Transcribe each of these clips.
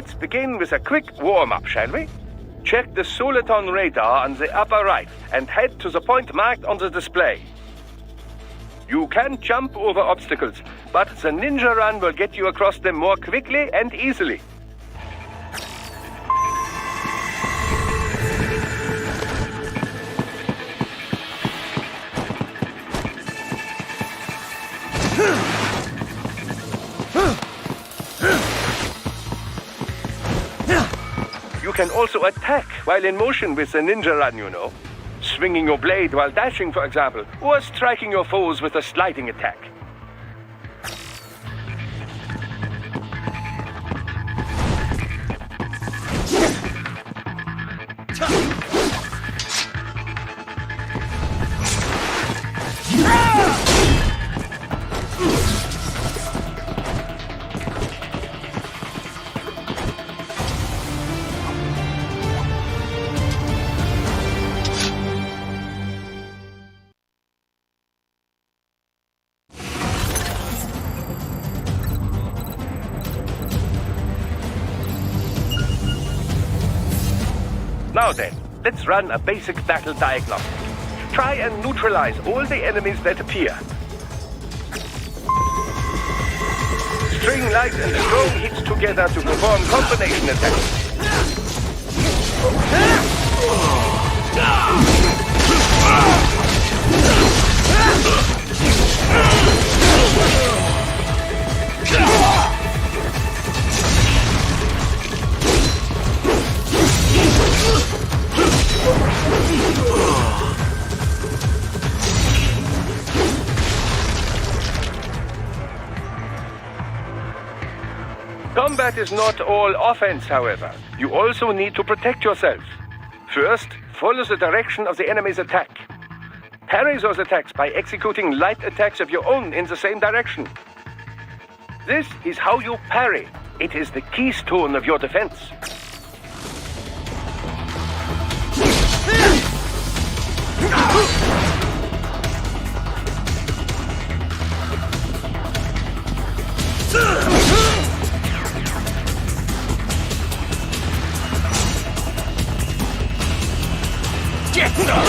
let's begin with a quick warm-up, shall we? Check the Soliton radar on the upper right and head to the point marked on the display. You can jump over obstacles, but the ninja run will get you across them more quickly and easily. You can also attack while in motion with the ninja run, you know. Swinging your blade while dashing, for example, or striking your foes with a sliding attack. Now then, let's run a basic battle diagnostic. Try and neutralize all the enemies that appear. String light and strong hits together to perform combination attacks. Combat is not all offense, however. You also need to protect yourself. First, follow the direction of the enemy's attack. Parry those attacks by executing light attacks of your own in the same direction. This is how you parry. It is the keystone of your defense. Get some!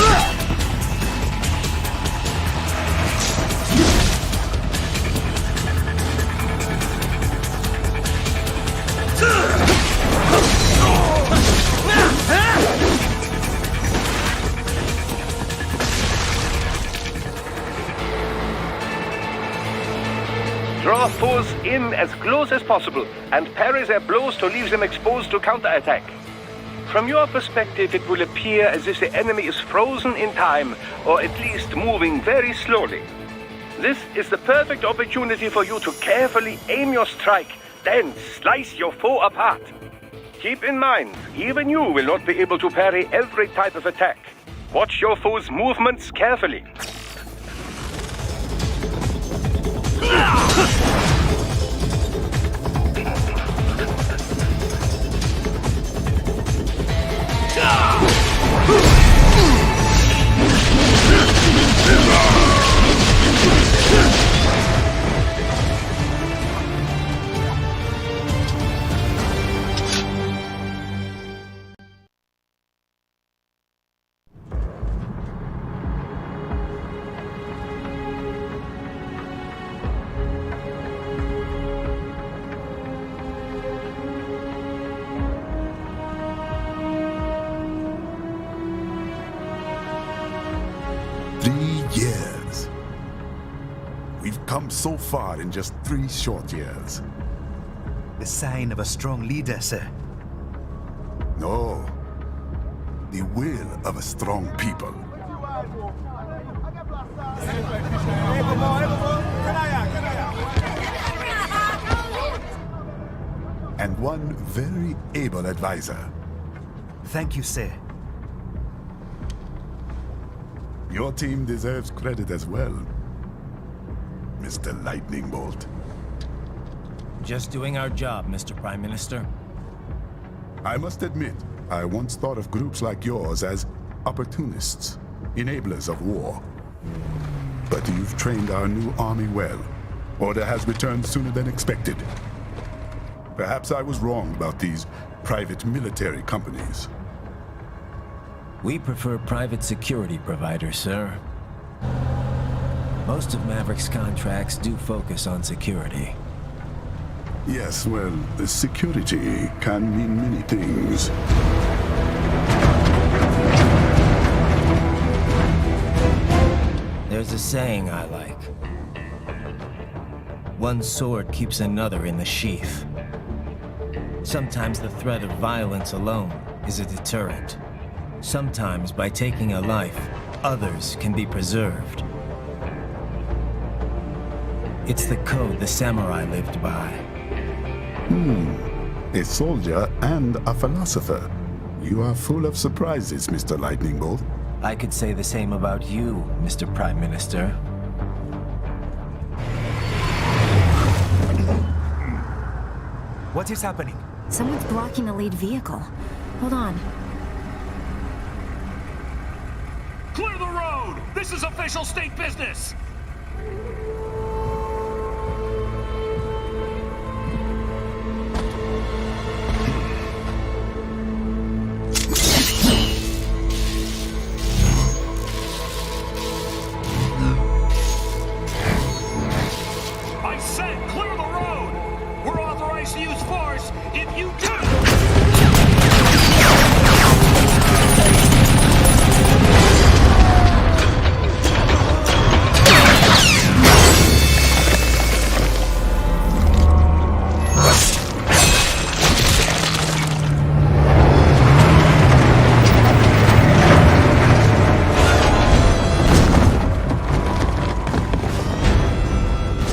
Draw foes in as close as possible and parry their blows to leave them exposed to counterattack. From your perspective, it will appear as if the enemy is frozen in time, or at least moving very slowly. This is the perfect opportunity for you to carefully aim your strike, then slice your foe apart. Keep in mind, even you will not be able to parry every type of attack. Watch your foe's movements carefully. Come so far in just 3 short years. The sign of a strong leader, sir. No. The will of a strong people. And one very able advisor. Thank you, sir. Your team deserves credit as well, Mr. Lightning Bolt. Just doing our job, Mr. Prime Minister. I must admit, I once thought of groups like yours as opportunists, enablers of war. But you've trained our new army well. Order has returned sooner than expected. Perhaps I was wrong about these private military companies. We prefer private security providers, sir. Most of Maverick's contracts do focus on security. Yes, well, security can mean many things. There's a saying I like. One sword keeps another in the sheath. Sometimes the threat of violence alone is a deterrent. Sometimes by taking a life, others can be preserved. It's the code the samurai lived by. A soldier and a philosopher. You are full of surprises, Mr. Lightning Bolt. I could say the same about you, Mr. Prime Minister. What is happening? Someone's blocking the lead vehicle. Hold on. Clear the road! This is official state business! I said clear the road! We're authorized to use force if you do!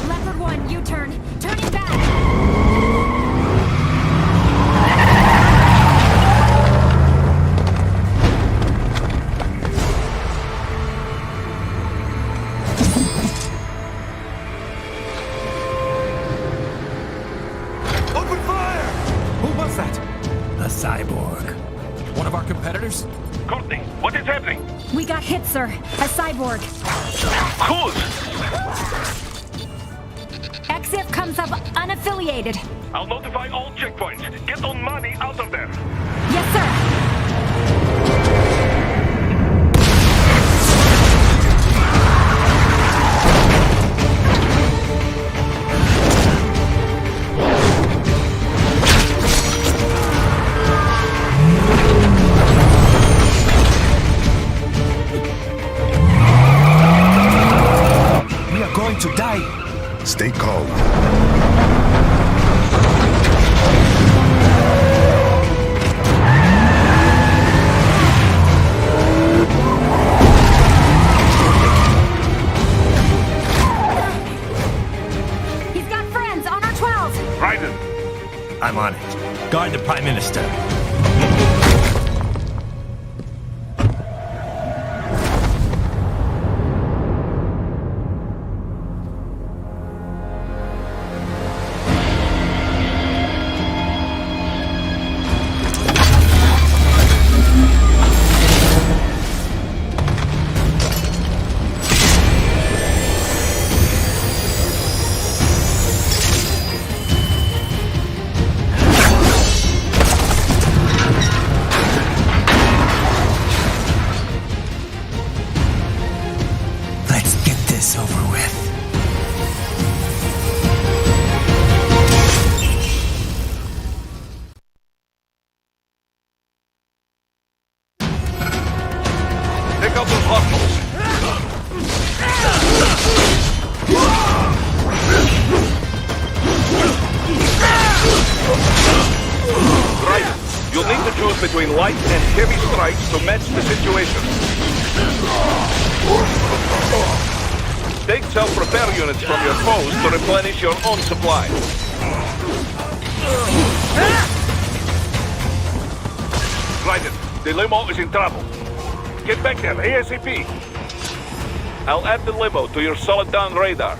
Leopard 1, U-turn. Turning back. Open fire! Who was that? A cyborg. One of our competitors? Courtney, what is happening? We got hit, sir. A cyborg. Whose? XF comes up unaffiliated. I'll notify all checkpoints. Get on money out of there. Yes, sir. We are going to die. Stay calm. He's got friends on our 12. Raiden, I'm on it. Guard the Prime Minister. Let's get this over with. take out those hostiles. Raiden, you'll need to choose between light and heavy strikes to match the situation. Take self-repair units from your foes to replenish your own supply. Raiden, the limo is in trouble. Get back there, ASAP. I'll add the limo to your solid down radar.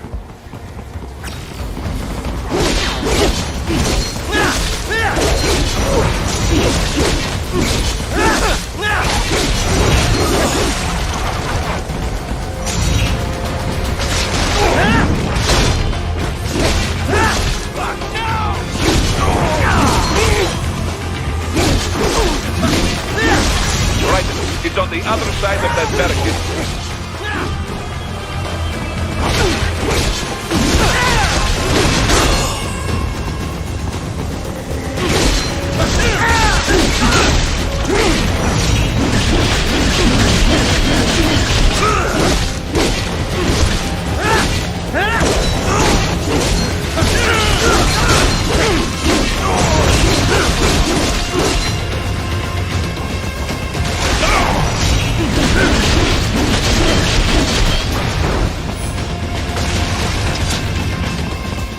on the other side of that barricade.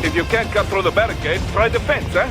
If you can't cut through the barricade, try the fence, huh?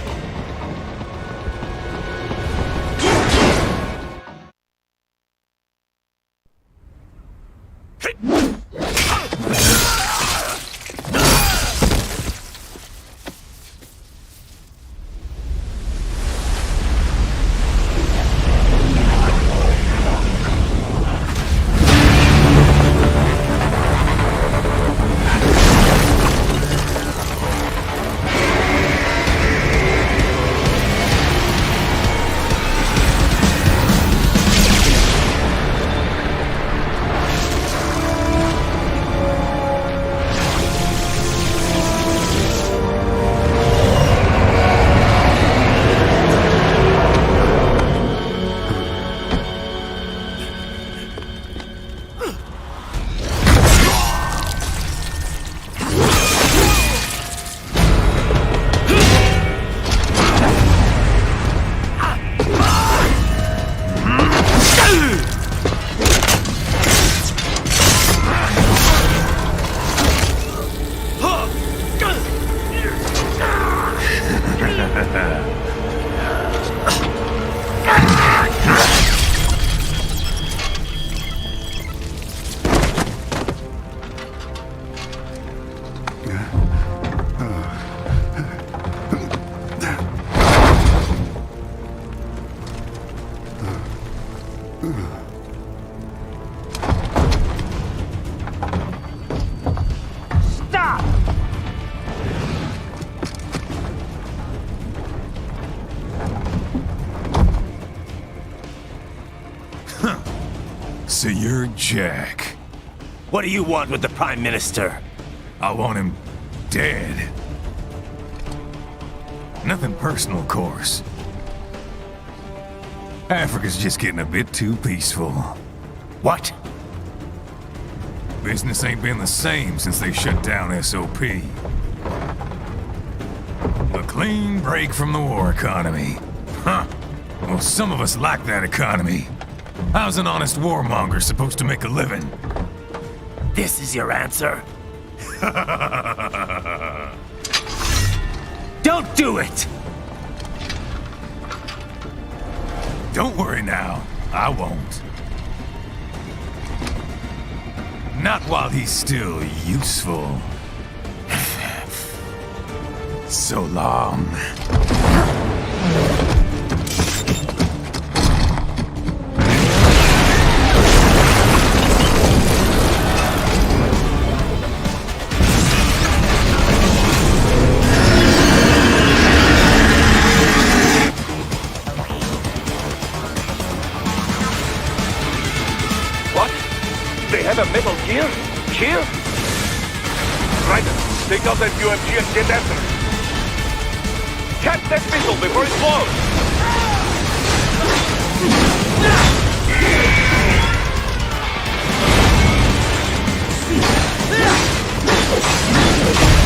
So you're Jack. What do you want with the Prime Minister? I want him dead. Nothing personal, of course. Africa's just getting a bit too peaceful. What? Business ain't been the same since they shut down SOP. A clean break from the war economy. Huh. Well, some of us like that economy. How's an honest warmonger supposed to make a living? This is your answer? Don't do it! Don't worry now. I won't. Not while he's still useful. So long. They have a metal gear? Here? Ryder, take out that UMG and get after it. Catch that missile before it blows!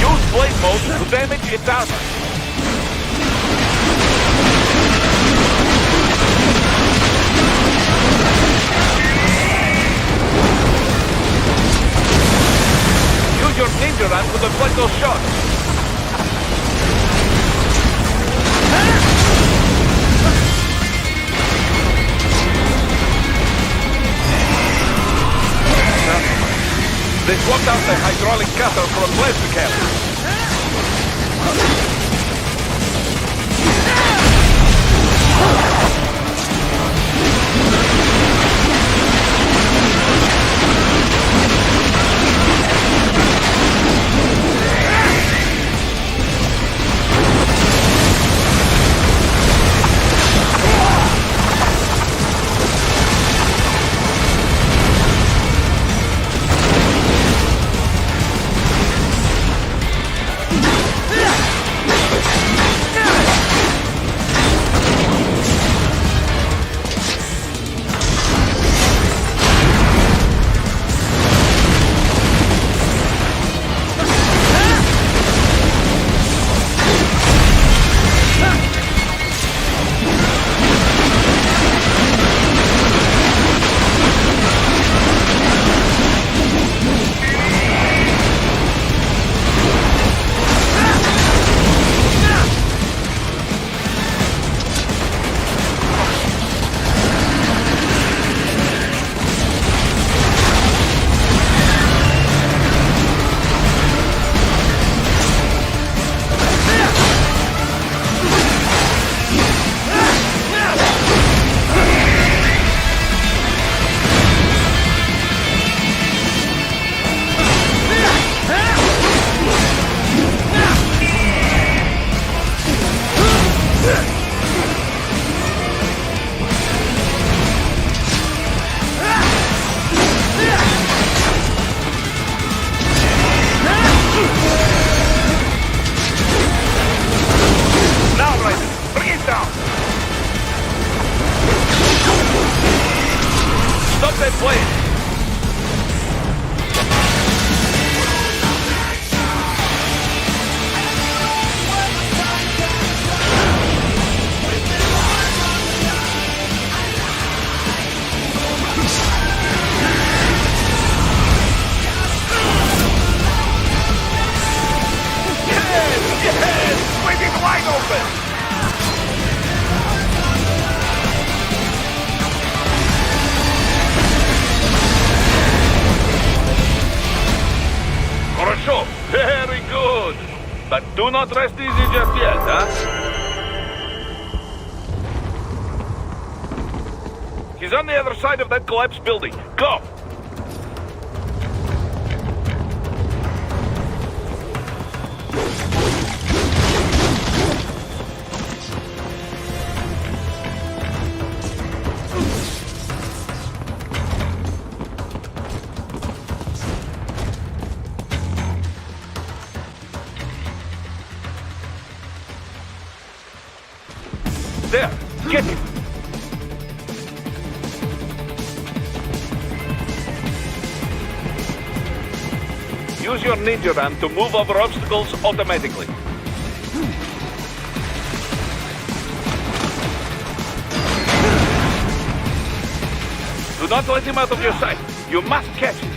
Use blade mode to damage its armor. Use your ninja run to deflect those shots. They swapped out the hydraulic cutter for a plasma cannon. that plane! Wide open! Хорошо, very good. But do not rest easy just yet, huh? He's on the other side of that collapsed building. Go! There! Get him! Use your ninja ram to move over obstacles automatically. Do not let him out of your sight. You must catch him.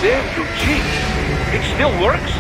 Damn you, cheat! It still works?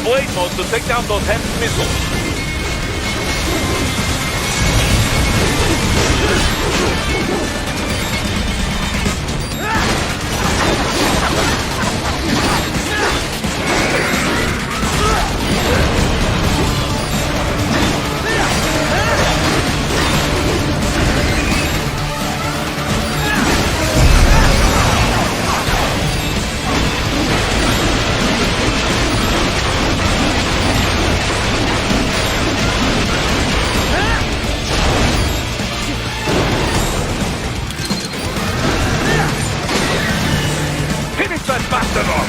Blade mode to take down those heavy missiles. That bastard off!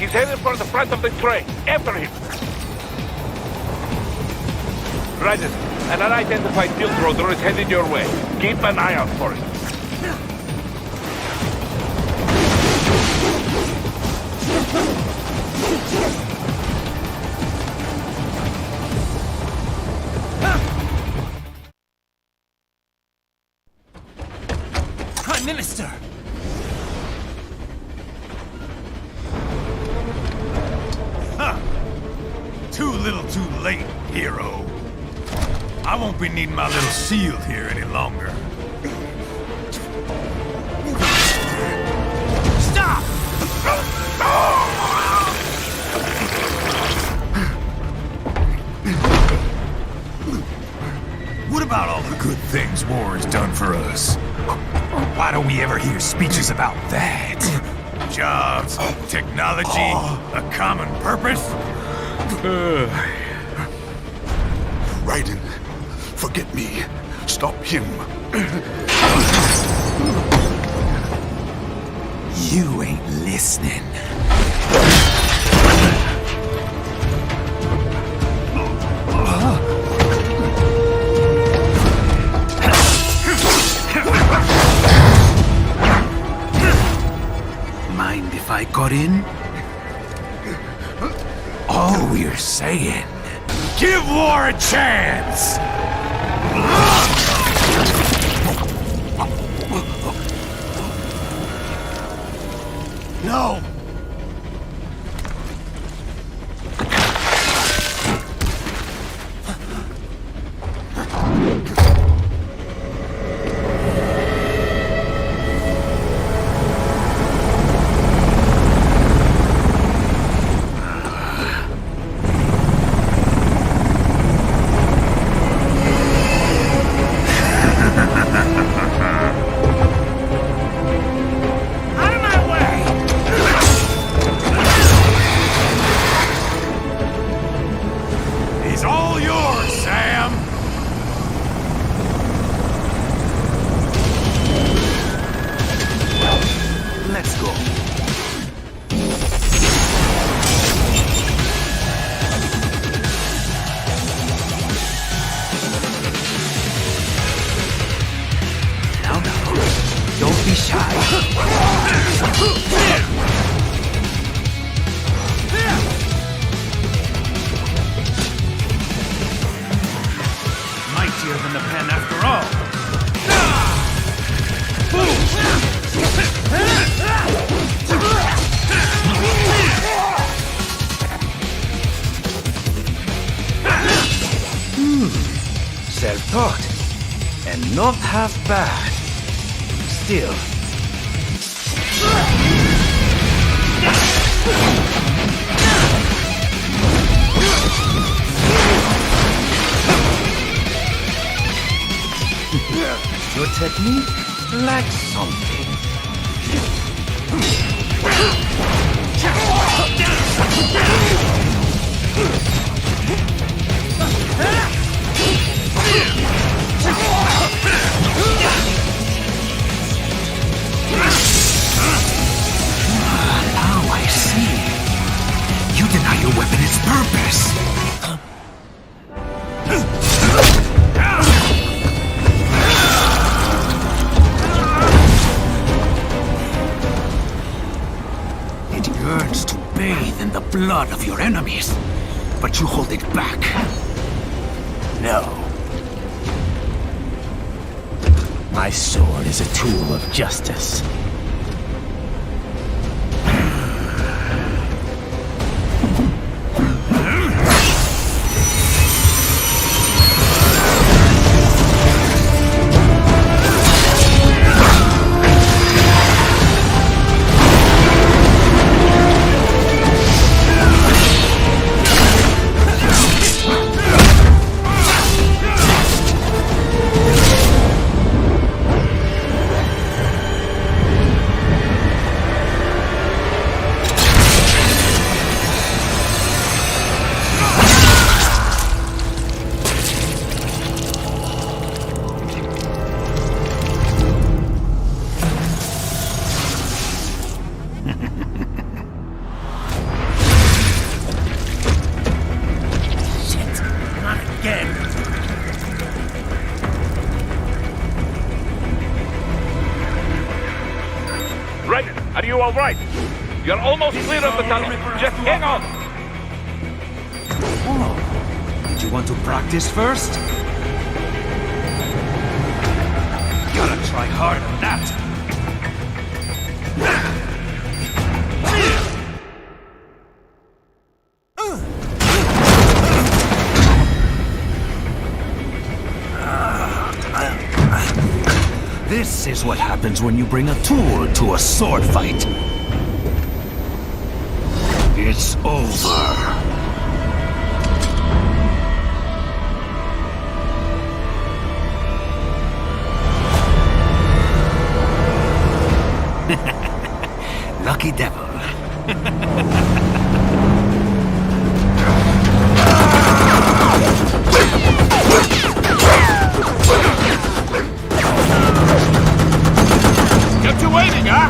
He's headed for the front of the train. After him. Roger. An unidentified field roader is headed your way. Keep an eye out for it. Prime Minister! Too little too late, hero. I won't be needing my little shield here any longer. Stop! What about all the good things war has done for us? Why don't we ever hear speeches about that? Jobs, technology, a common purpose? Raiden, forget me. Stop him. You ain't listening. Mind if I got in? All we're saying... Give war a chance! No! He's all yours, Sam! Let's go. Now, don't be shy. Mightier than the pen after all. Self-taught. And not half bad. Still. Your technique lacks something. Now I see. You deny your weapon its purpose. It yearns to bathe in the blood of your enemies, but you hold it back. No. My sword is a tool of justice. Raiden, are you all right? You're almost clear of the tunnel. Just hang on. Oh, did you want to practice first? Gotta try harder than that. This is what happens when you bring a tool to a sword fight. It's over. Lucky devil. Kept you waiting, huh?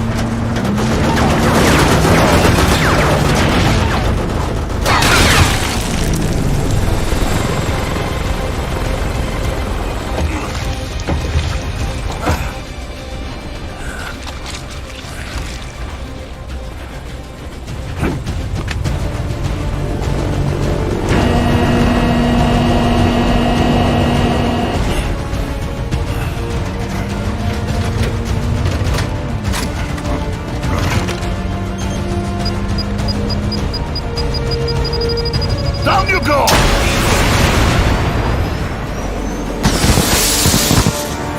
Down you go!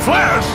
Flares!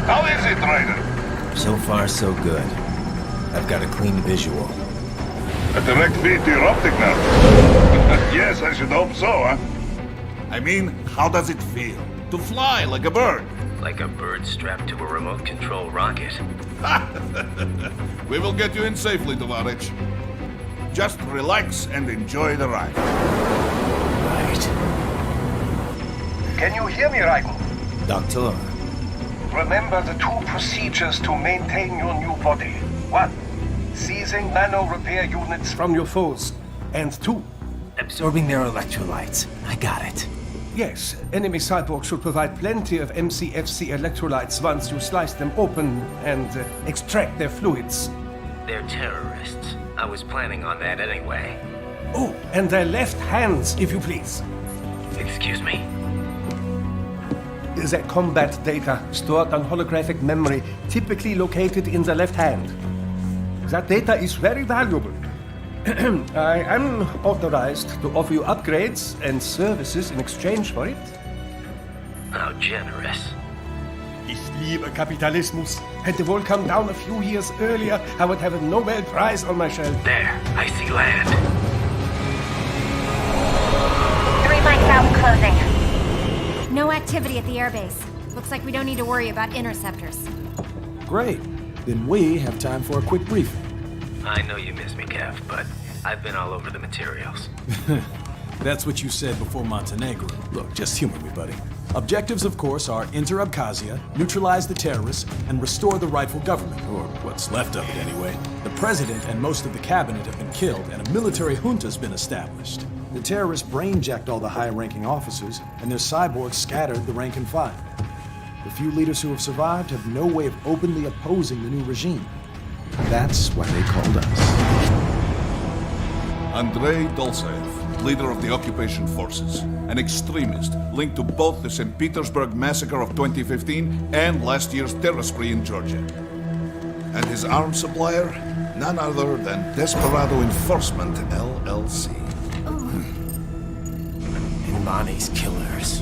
How is it, Raiden? So far, so good. I've got a clean visual. A direct feed to your optic nerve. Yes, I should hope so, huh? I mean, how does it feel? To fly like a bird? Like a bird strapped to a remote control rocket. We will get you in safely, Tovarich. Just relax and enjoy the ride. Right. Can you hear me, Raiden? Doctor, Remember the two procedures to maintain your new body. 1. Seizing nano repair units from your foes. And 2. absorbing their electrolytes. I got it. Yes, enemy cyborgs should provide plenty of MCFC electrolytes once you slice them open and extract their fluids. They're terrorists. I was planning on that anyway. Oh, and their left hands, if you please. Excuse me? Their combat data stored on holographic memory, typically located in the left hand. That data is very valuable. I am authorized to offer you upgrades and services in exchange for it. How generous. Ich liebe Kapitalismus. Had the war come down a few years earlier, I would have a Nobel Prize on my shelf. There, I see land. 3 mics out and closing. No activity at the airbase. Looks like we don't need to worry about interceptors. Great. Then we have time for a quick briefing. I know you miss me, Kev, but I've been all over the materials. That's what you said before Montenegro. Look, just humor me, buddy. Objectives, of course, are enter Abkhazia, neutralize the terrorists, and restore the rightful government, or what's left of it anyway. The president and most of the cabinet have been killed, and a military junta's been established. The terrorists brain-jacked all the high-ranking officers, and their cyborgs scattered the rank and file. The few leaders who have survived have no way of openly opposing the new regime. That's why they called us. Andrei Dolzaev, leader of the occupation forces, an extremist linked to both the St. Petersburg massacre of 2015 and last year's terror spree in Georgia. And his arms supplier, none other than Desperado Enforcement, LLC. Imani's killers.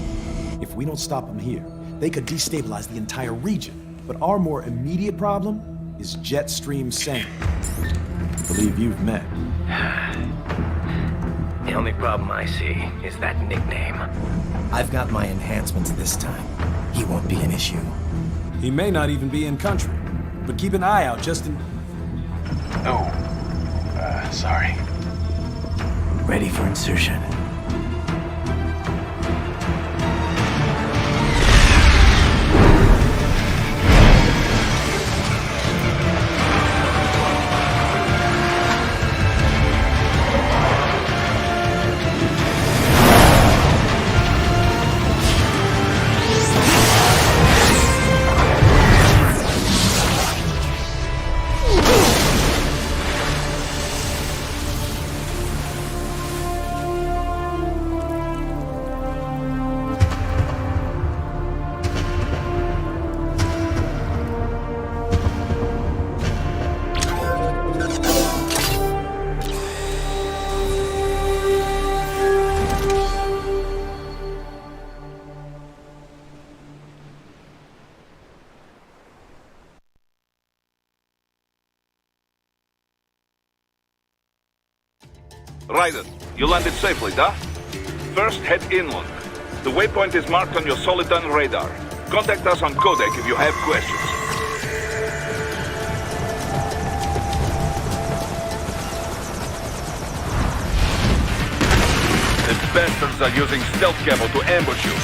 If we don't stop them here, they could destabilize the entire region. But our more immediate problem is Jetstream Sam. I believe you've met. The only problem I see is that nickname. I've got my enhancements this time. He won't be an issue. He may not even be in country, but keep an eye out just in... Oh, sorry. Ready for insertion. Raiden, you landed safely, da? First, head inland. The waypoint is marked on your Soliton radar. Contact us on Codec if you have questions. The bastards are using stealth camo to ambush you.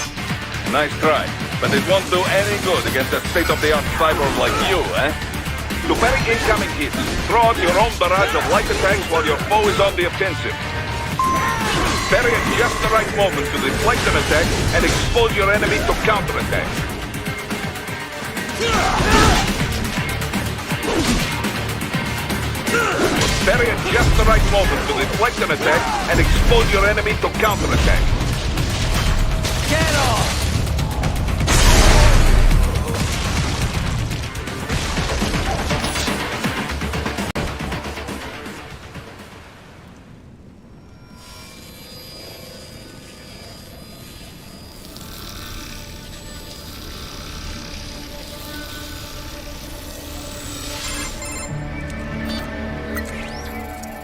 Nice try, but it won't do any good against a state-of-the-art cyborg like you, eh? To parry incoming hits, throw out your own barrage of light attacks while your foe is on the offensive. Parry at just the right moment to deflect an attack and expose your enemy to counterattack. Parry at just the right moment to deflect an attack and expose your enemy to counterattack. Get off!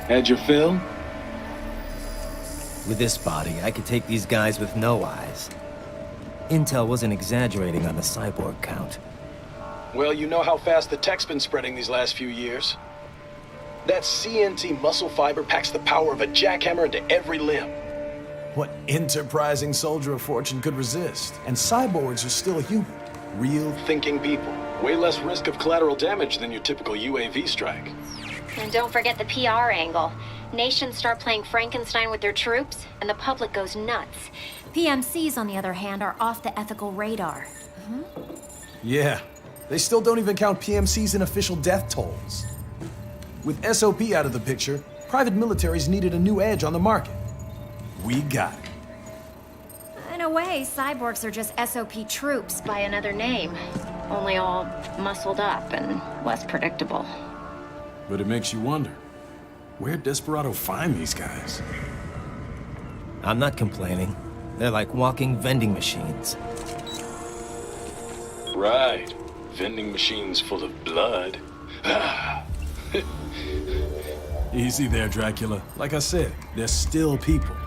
Had your fill? With this body, I could take these guys with no eyes. Intel wasn't exaggerating on the cyborg count. Well, you know how fast the tech's been spreading these last few years. That CNT muscle fiber packs the power of a jackhammer into every limb. What enterprising soldier of fortune could resist? And cyborgs are still human. Real Thinking people. Way less risk of collateral damage than your typical UAV strike. And don't forget the PR angle. Nations start playing Frankenstein with their troops, and the public goes nuts. PMCs, on the other hand, are off the ethical radar. Yeah. They still don't even count PMCs in official death tolls. With SOP out of the picture, private militaries needed a new edge on the market. We got it. In a way, cyborgs are just SOP troops by another name. Only all muscled up and less predictable. But it makes you wonder, where'd Desperado find these guys? I'm not complaining. They're like walking vending machines. Right. Vending machines full of blood. Easy there, Dracula. Like I said, they're still people.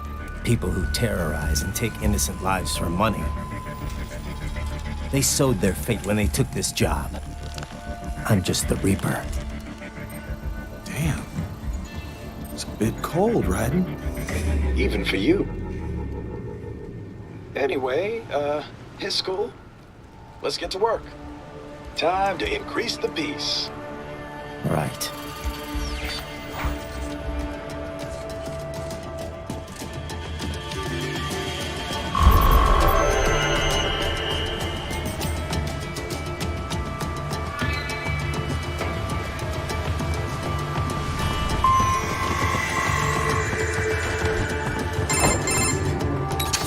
People who terrorize and take innocent lives for money. They sowed their fate when they took this job. I'm just the Reaper. Damn. It's a bit cold, Raiden. Even for you. Anyway, his school. Let's get to work. Time to increase the peace. Right.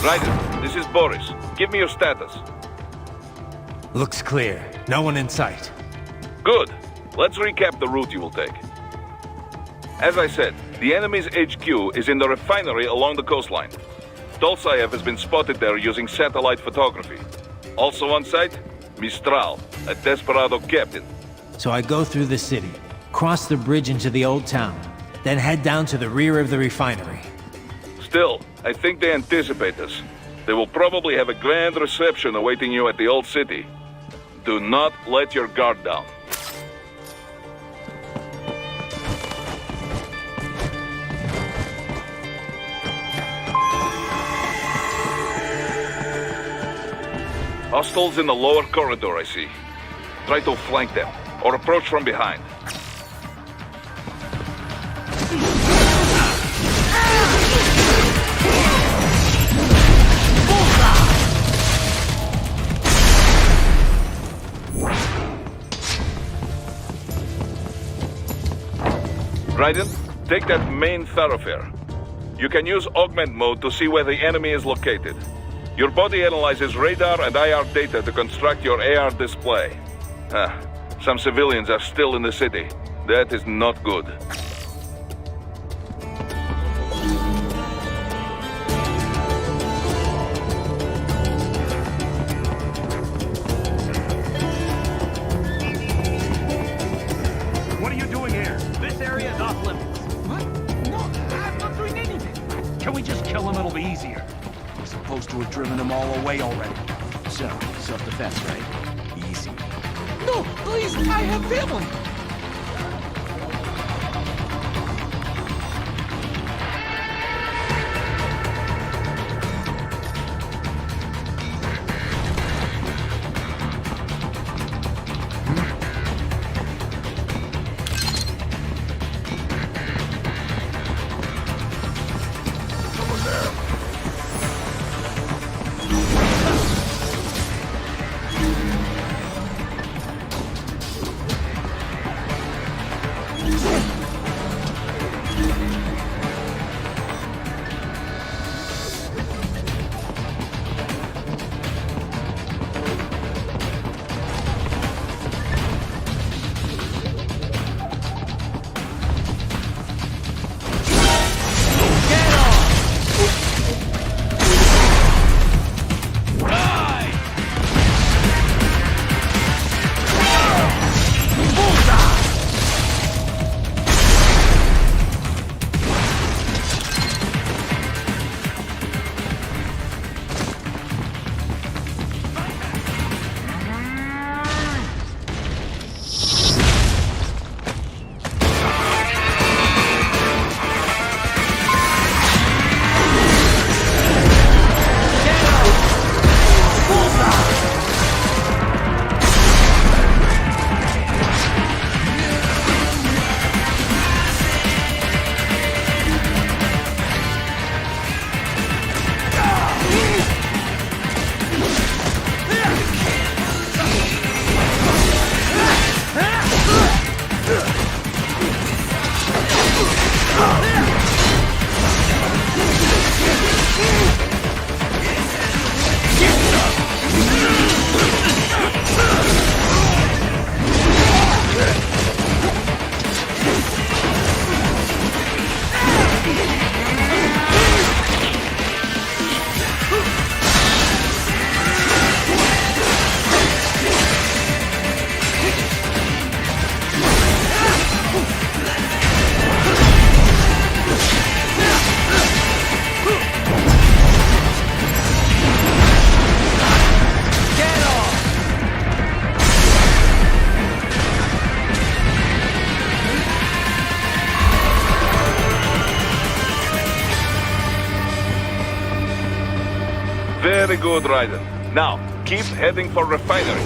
Raiden, this is Boris. Give me your status. Looks clear. No one in sight. Good. Let's recap the route you will take. As I said, the enemy's HQ is in the refinery along the coastline. Dolzaev has been spotted there using satellite photography. Also on site, Mistral, a desperado captain. So I go through the city, cross the bridge into the old town, then head down to the rear of the refinery. Still, I think they anticipate us. They will probably have a grand reception awaiting you at the old city. Do not let your guard down. Hostiles in the lower corridor, I see. Try to flank them, or approach from behind. Raiden, take that main thoroughfare. You can use augment mode to see where the enemy is located. Your body analyzes radar and IR data to construct your AR display. Some civilians are still in the city. That is not good. What are you doing here? This area is off limits. What? No, I'm not doing anything. Can we just kill him? It'll be easier. We're supposed to have driven them all away already. So, self-defense, right? Easy. No, please, I have family. Very good, Raiden. Now, keep heading for refinery.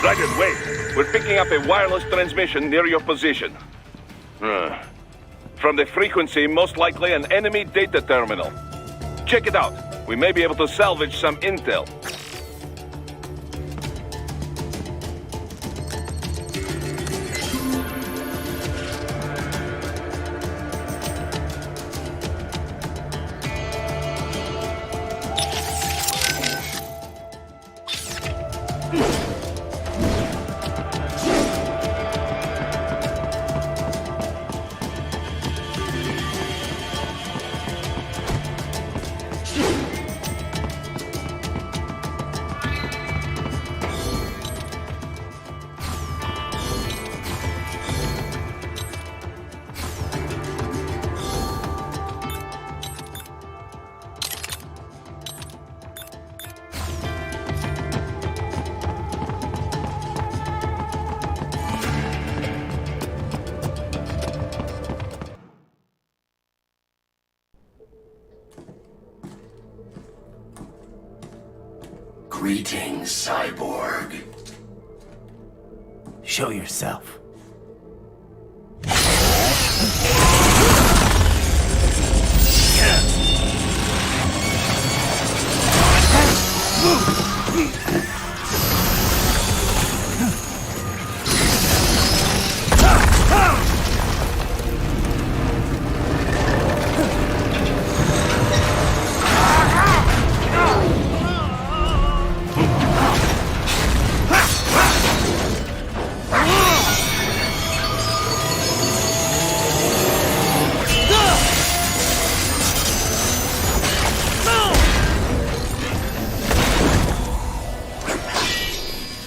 Dragon, wait! We're picking up a wireless transmission near your position. From the frequency, most likely an enemy data terminal. Check it out. We may be able to salvage some intel. Greetings, cyborg. Show yourself.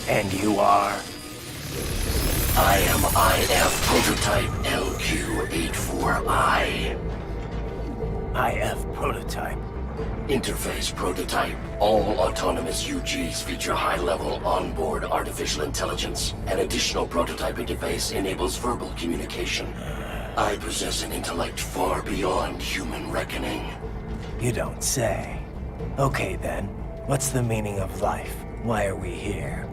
And you are? I am IF Prototype LQ84I. IF Prototype. Interface Prototype. All autonomous UGs feature high-level onboard artificial intelligence. An additional prototype interface enables verbal communication. I possess an intellect far beyond human reckoning. You don't say. Okay then, what's the meaning of life? Why are we here?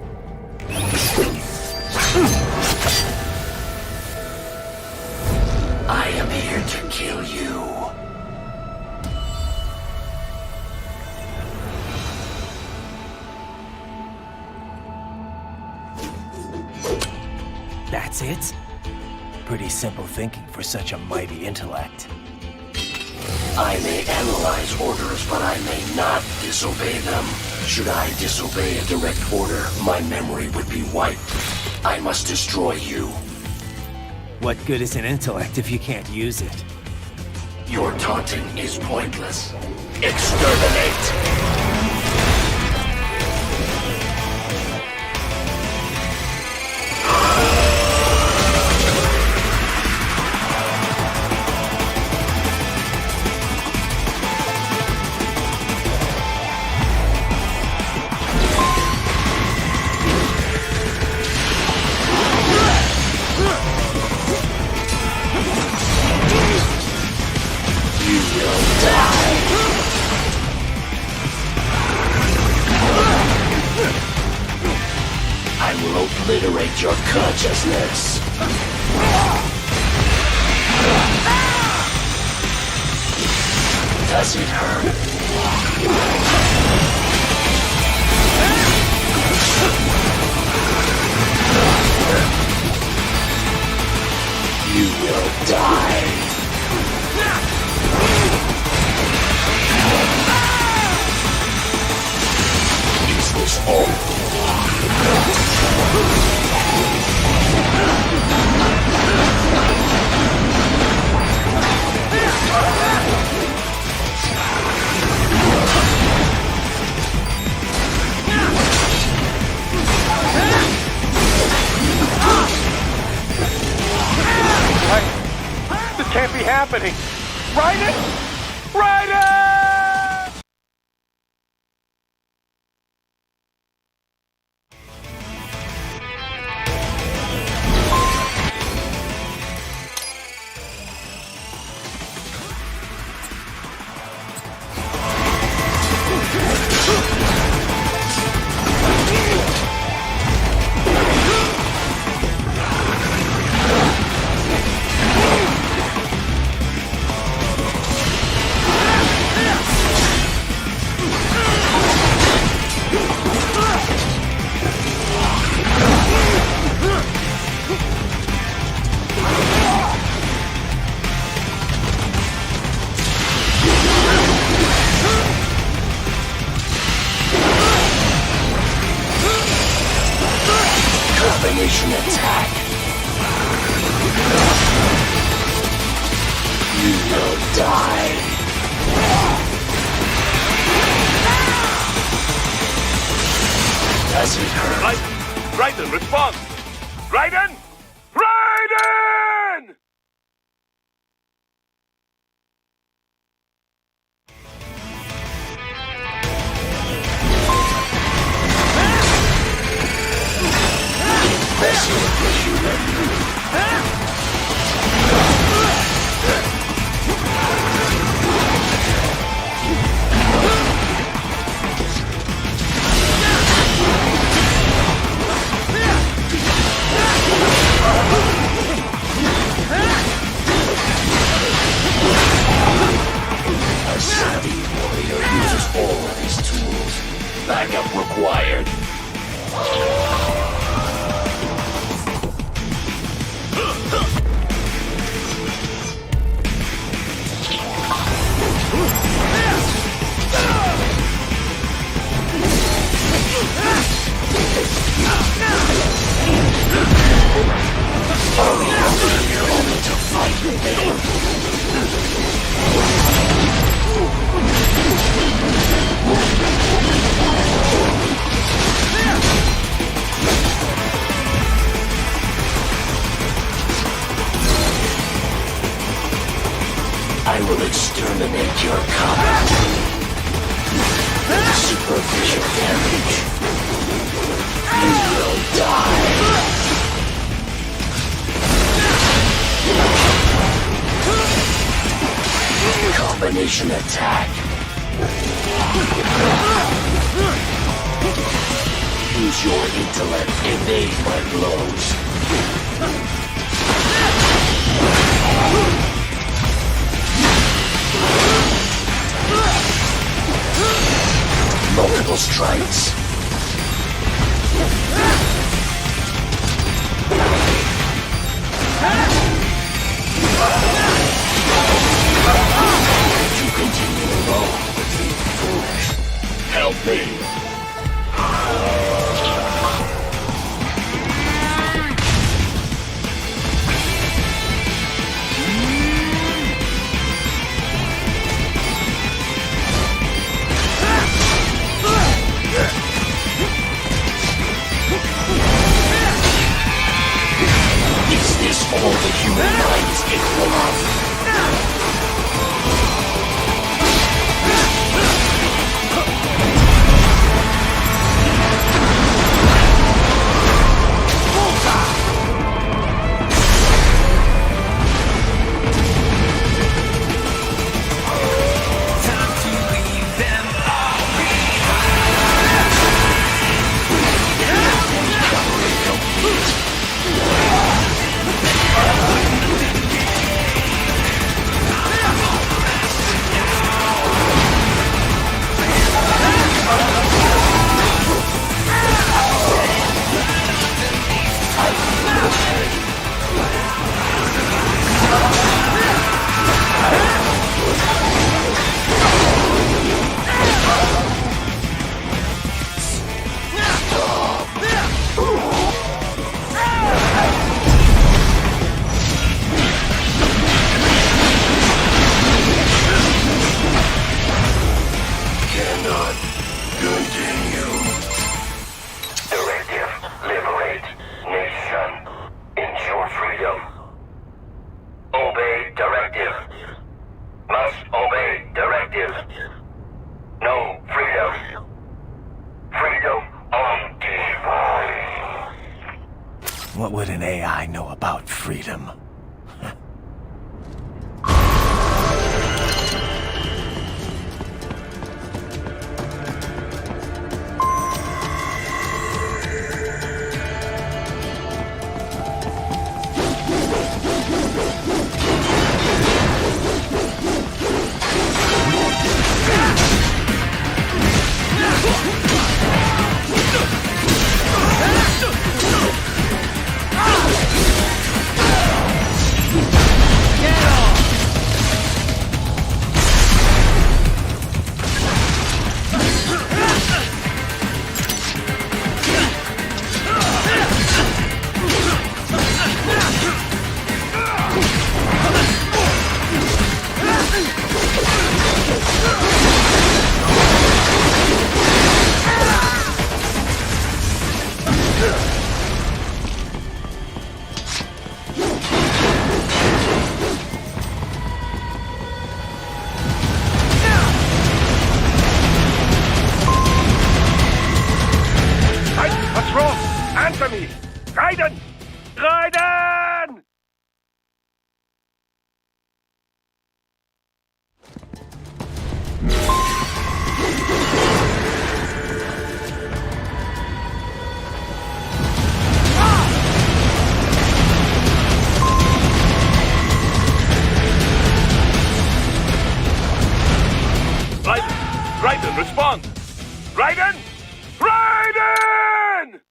I am here to kill you. That's it? Pretty simple thinking for such a mighty intellect. I may analyze orders, but I may not disobey them. Should I disobey a direct order, my memory would be wiped. I must destroy you. What good is an intellect if you can't use it? Your taunting is pointless. Exterminate! I will obliterate your consciousness. Does it hurt? You will die. Is this all? This can't be happening. Ryder! Ryder! Combination attack. You will die. Does it hurt? Raiden, respond! Raiden! Raiden! Vessel of the human. A savvy warrior uses all of his tools. Backup required. I will exterminate your copy. Superficial damage. You will die. Combination attack. Use your intellect. Evade my blows. Multiple strikes. You continue alone. Foolish. Help me. Is this all the human mind is capable of? What would an AI know about freedom? What's wrong? Answer me! Raiden! Raiden! Raiden, respond! Raiden! Raiden!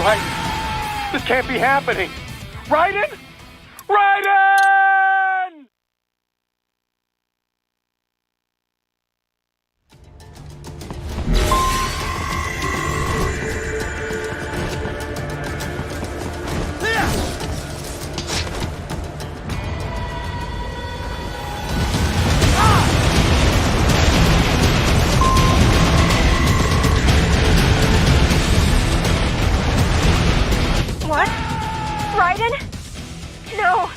Raiden! This can't be happening! Raiden! Raiden! What? Raiden? No.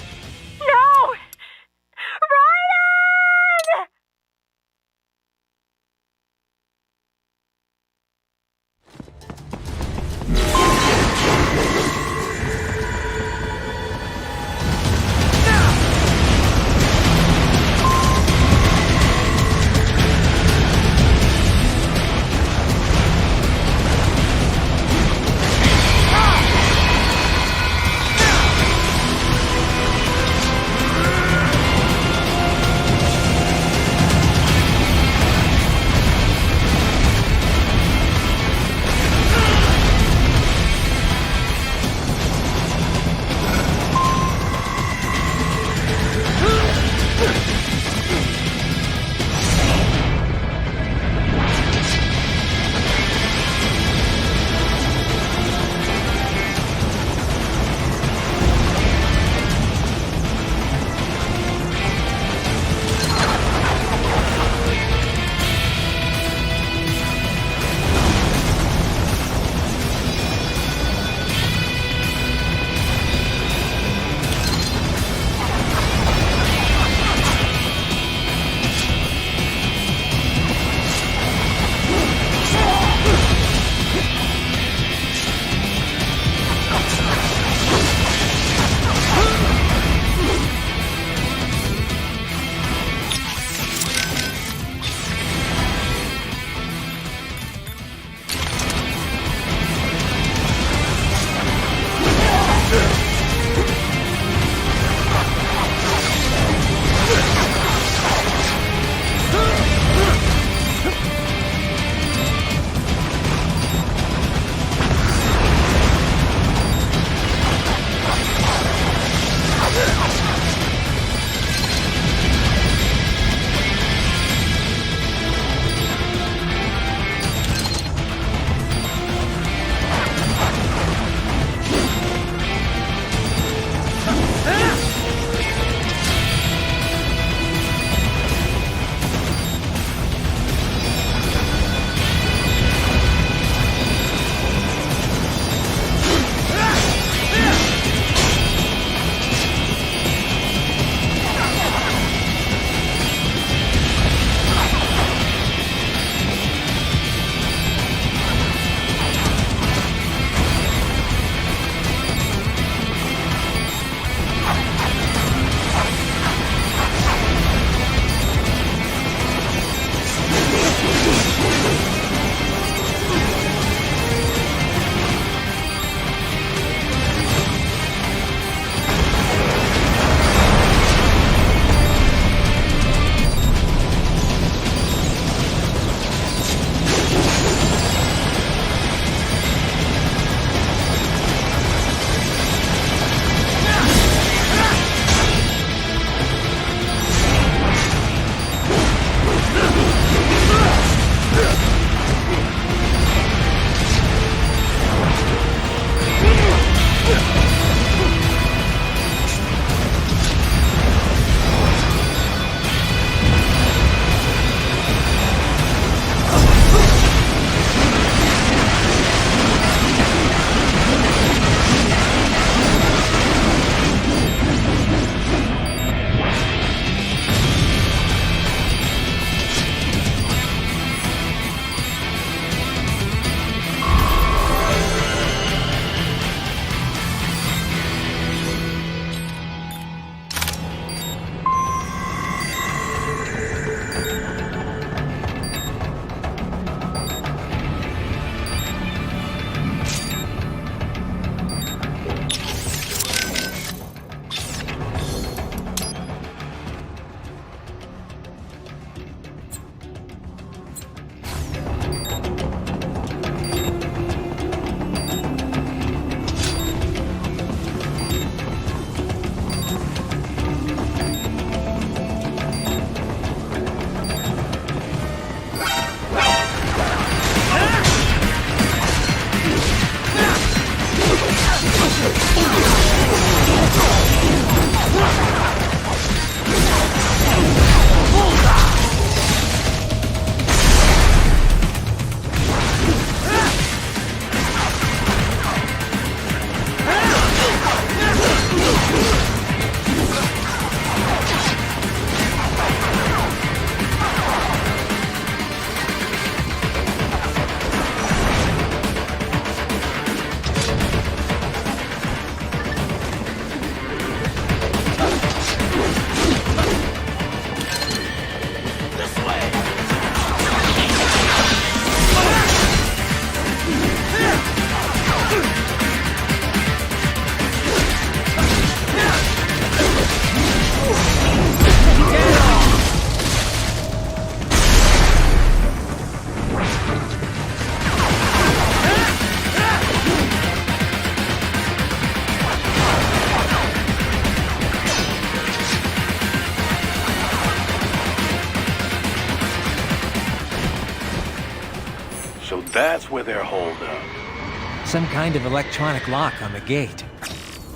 That's where they're holed up. Some kind of electronic lock on the gate.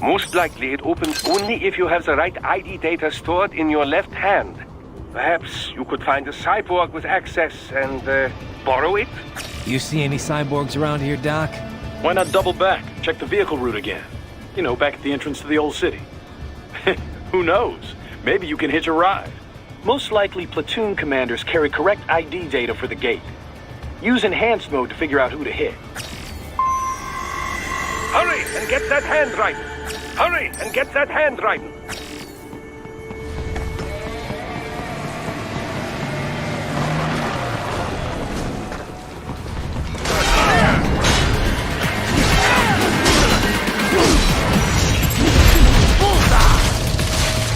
Most likely it opens only if you have the right ID data stored in your left hand. Perhaps you could find a cyborg with access and borrow it? You see any cyborgs around here, Doc? Why not double back? Check the vehicle route again. You know, back at the entrance to the old city. Who knows? Maybe you can hitch a ride. Most likely, platoon commanders carry correct ID data for the gate. Use enhanced mode to figure out who to hit. Hurry and get that hand right! Hurry and get that hand right!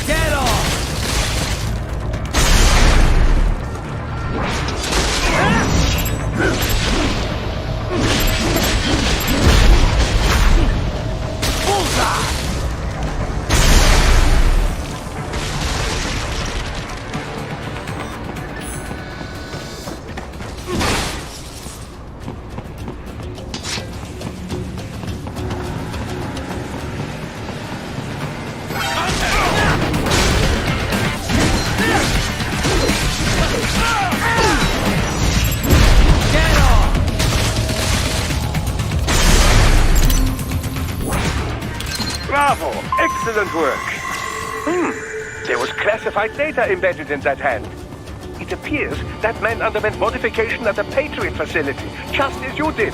Get off! Bravo! Excellent work! There was classified data embedded in that hand. It appears that man underwent modification at the Patriot facility, just as you did.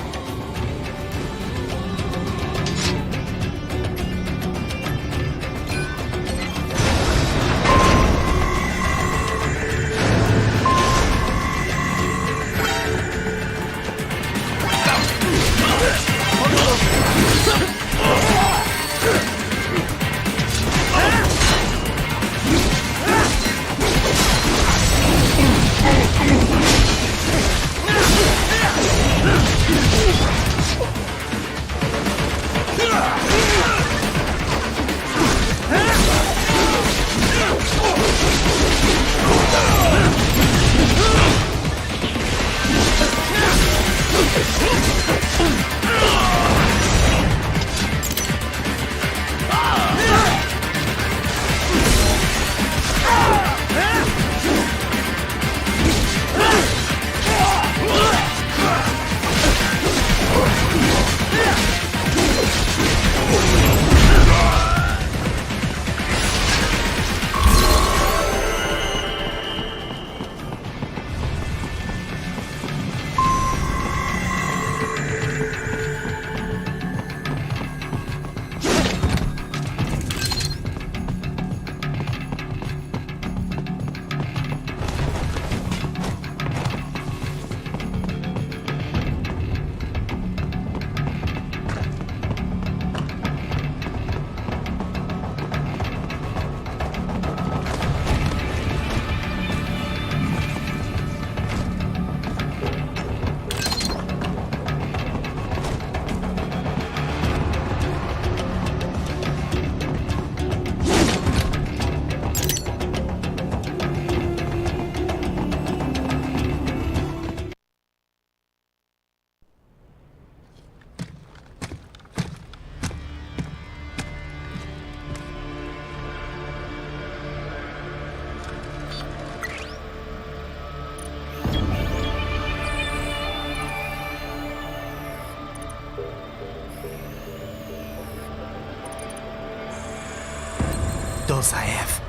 Those I have.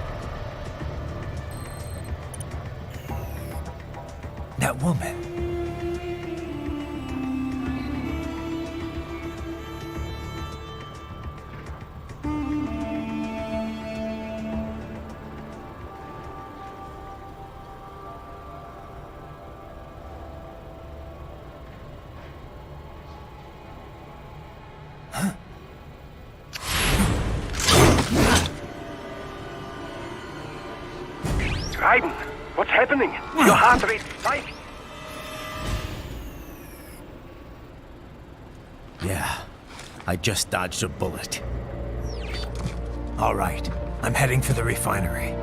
That woman. Raiden, what's happening? Your heart rate spiked. Yeah, I just dodged a bullet. All right, I'm heading for the refinery.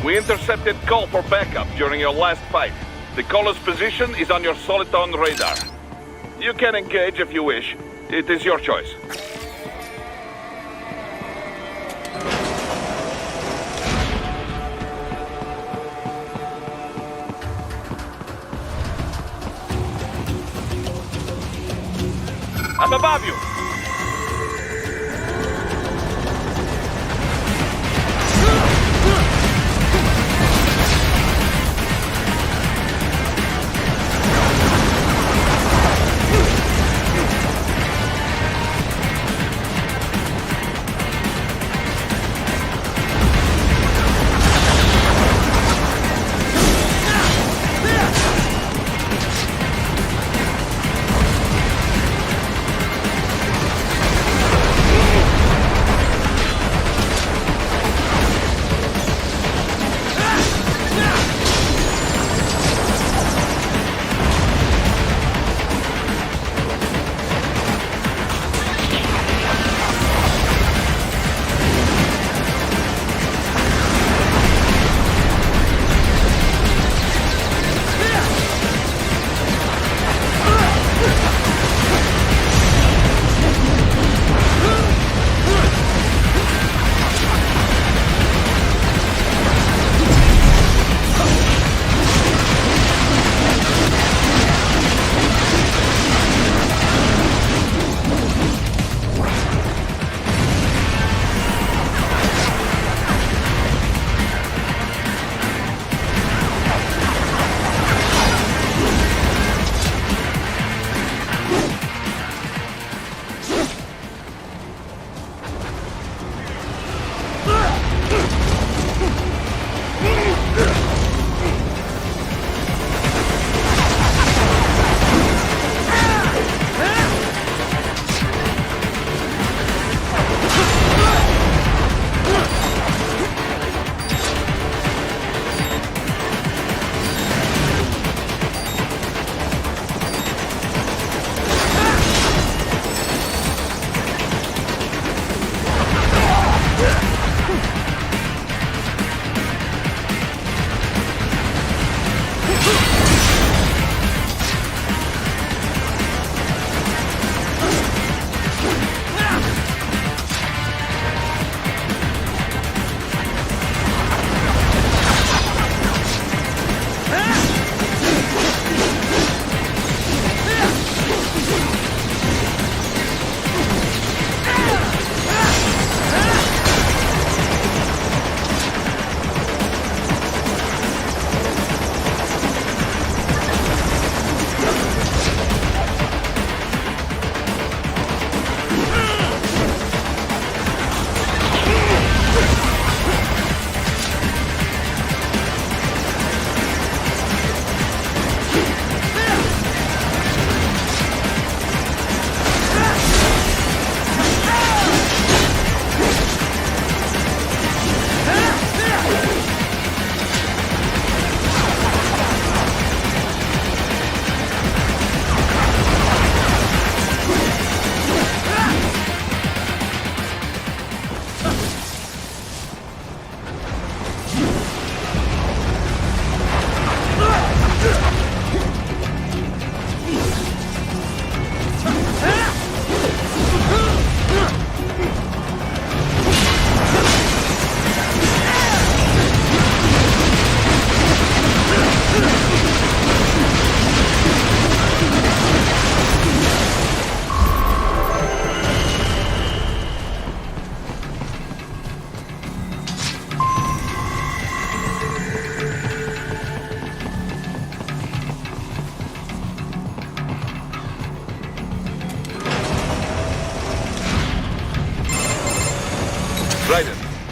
We intercepted call for backup during your last fight. The caller's position is on your Soliton radar. You can engage if you wish. It is your choice. I'm above you!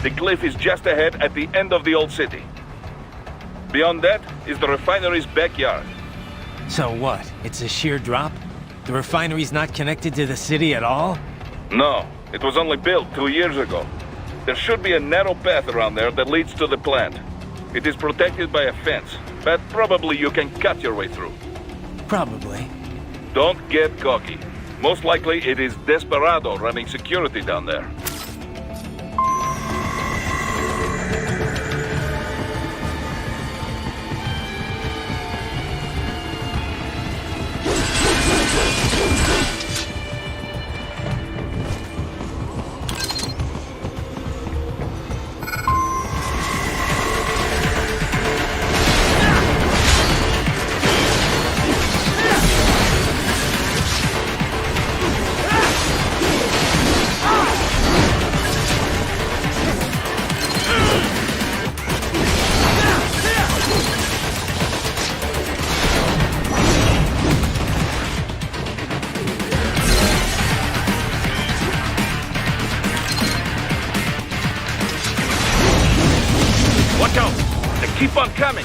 The cliff is just ahead at the end of the old city. Beyond that is the refinery's backyard. So what? It's a sheer drop? The refinery's not connected to the city at all? No, it was only built 2 years ago. There should be a narrow path around there that leads to the plant. It is protected by a fence, but probably you can cut your way through. Probably. Don't get cocky. Most likely it is Desperado running security down there. Watch out! They keep on coming!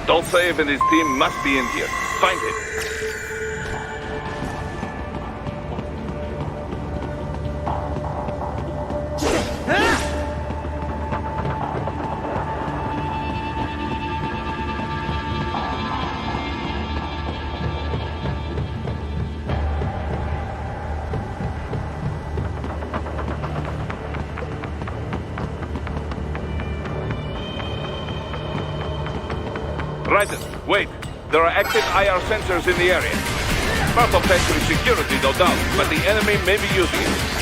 Dolcev and his team must be in here. Find him. Raiden, wait. There are active IR sensors in the area. Part of factory security, no doubt, but the enemy may be using it.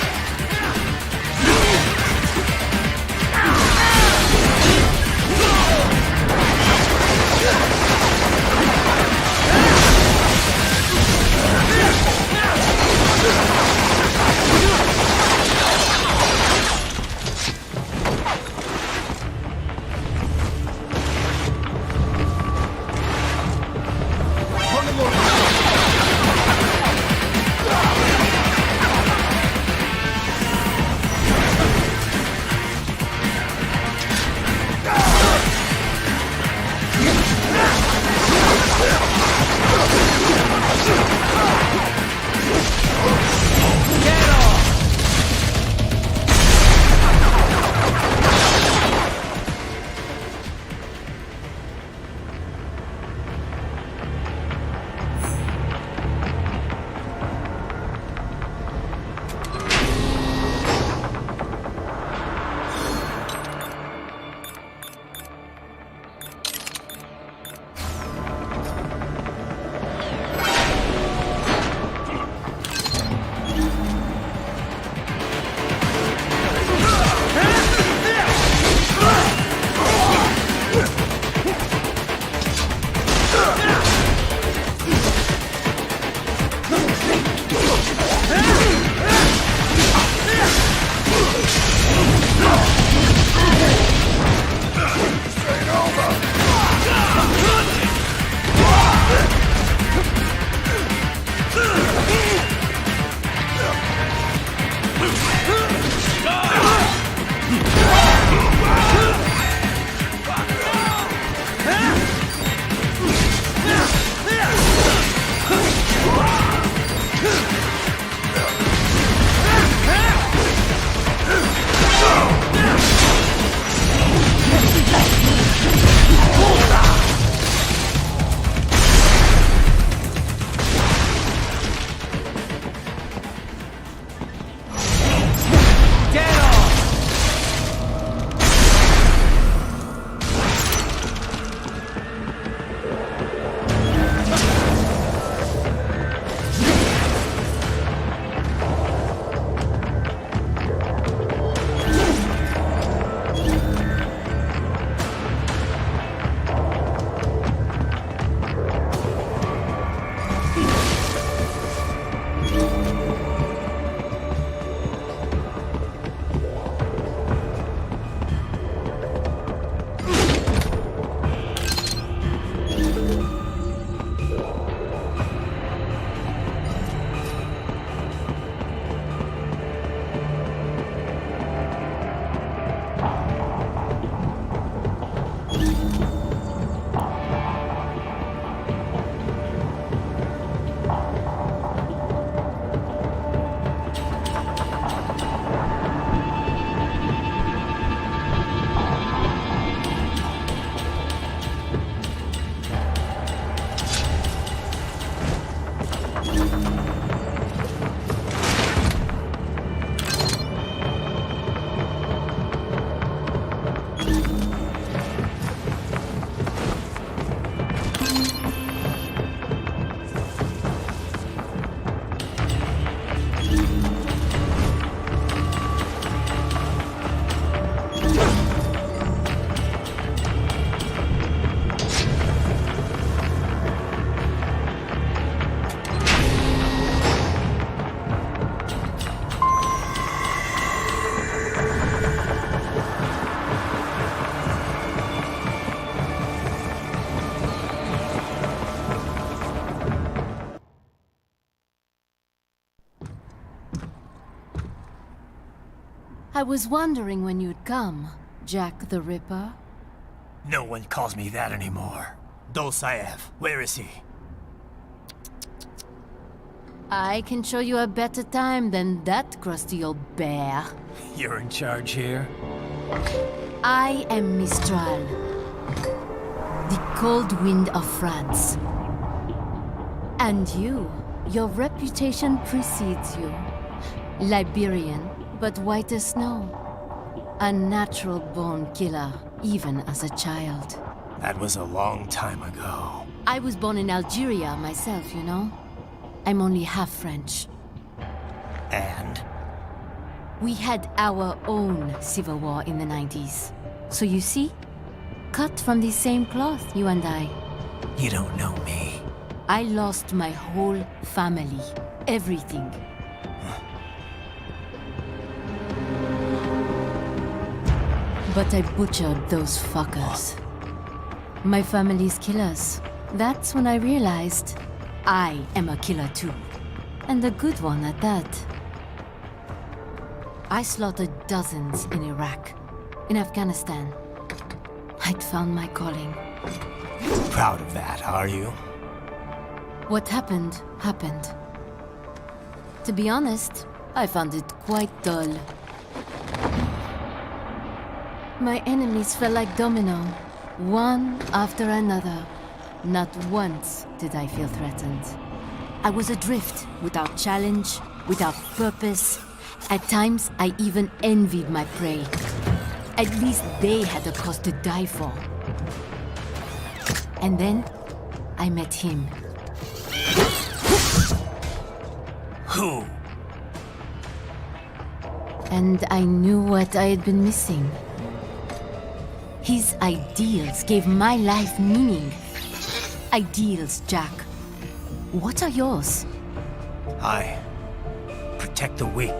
I was wondering when you'd come, Jack the Ripper. No one calls me that anymore. Dolsaev, where is he? I can show you a better time than that crusty old bear. You're in charge here? I am Mistral, the cold wind of France. And your reputation precedes you. Liberian, but white as snow. A natural-born killer, even as a child. That was a long time ago. I was born in Algeria myself, you know? I'm only half French. And? We had our own civil war in the 90s. So you see? Cut from the same cloth, you and I. You don't know me. I lost my whole family. Everything. But I butchered those fuckers. My family's killers. That's when I realized I am a killer too. And a good one at that. I slaughtered dozens in Iraq, in Afghanistan. I'd found my calling. Proud of that, are you? What happened, happened. To be honest, I found it quite dull. My enemies fell like domino, one after another. Not once did I feel threatened. I was adrift, without challenge, without purpose. At times, I even envied my prey. At least they had a cause to die for. And then, I met him. Who? And I knew what I had been missing. His ideals gave my life meaning. Ideals, Jack. What are yours? I protect the weak.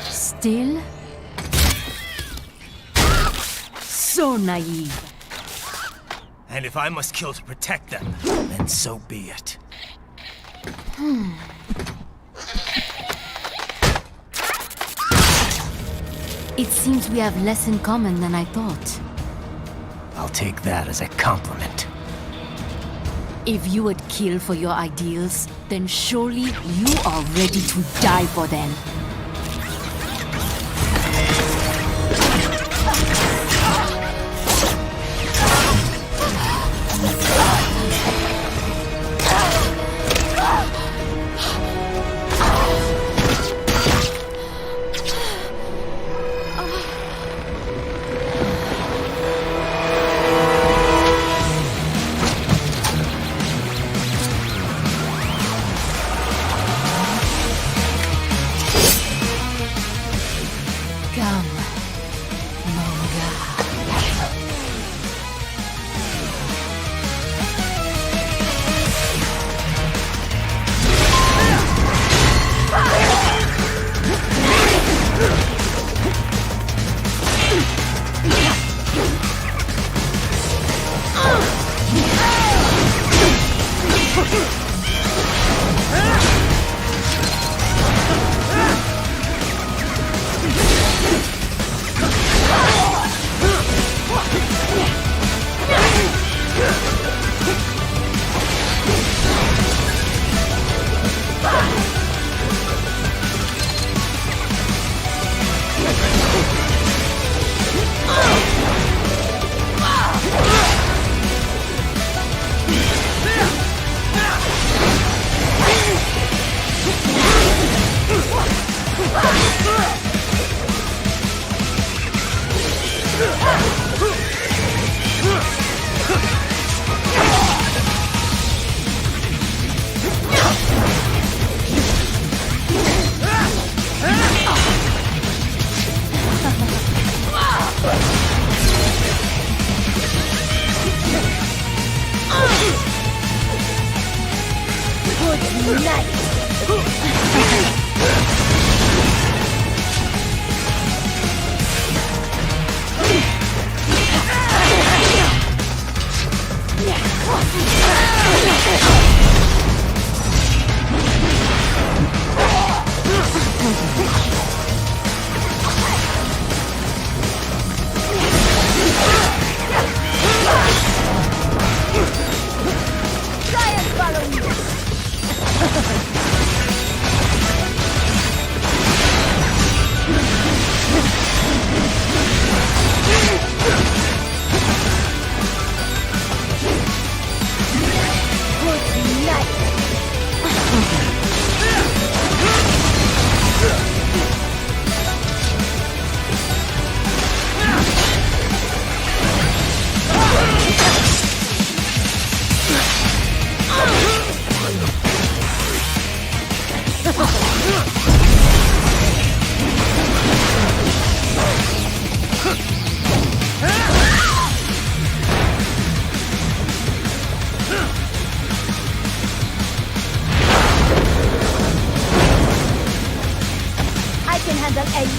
Still? So naive. And if I must kill to protect them, then so be it. It seems we have less in common than I thought. I'll take that as a compliment. If you would kill for your ideals, then surely you are ready to die for them.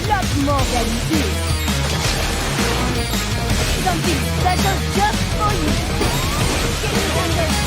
Lot more than this. Something special just for you. Get it under.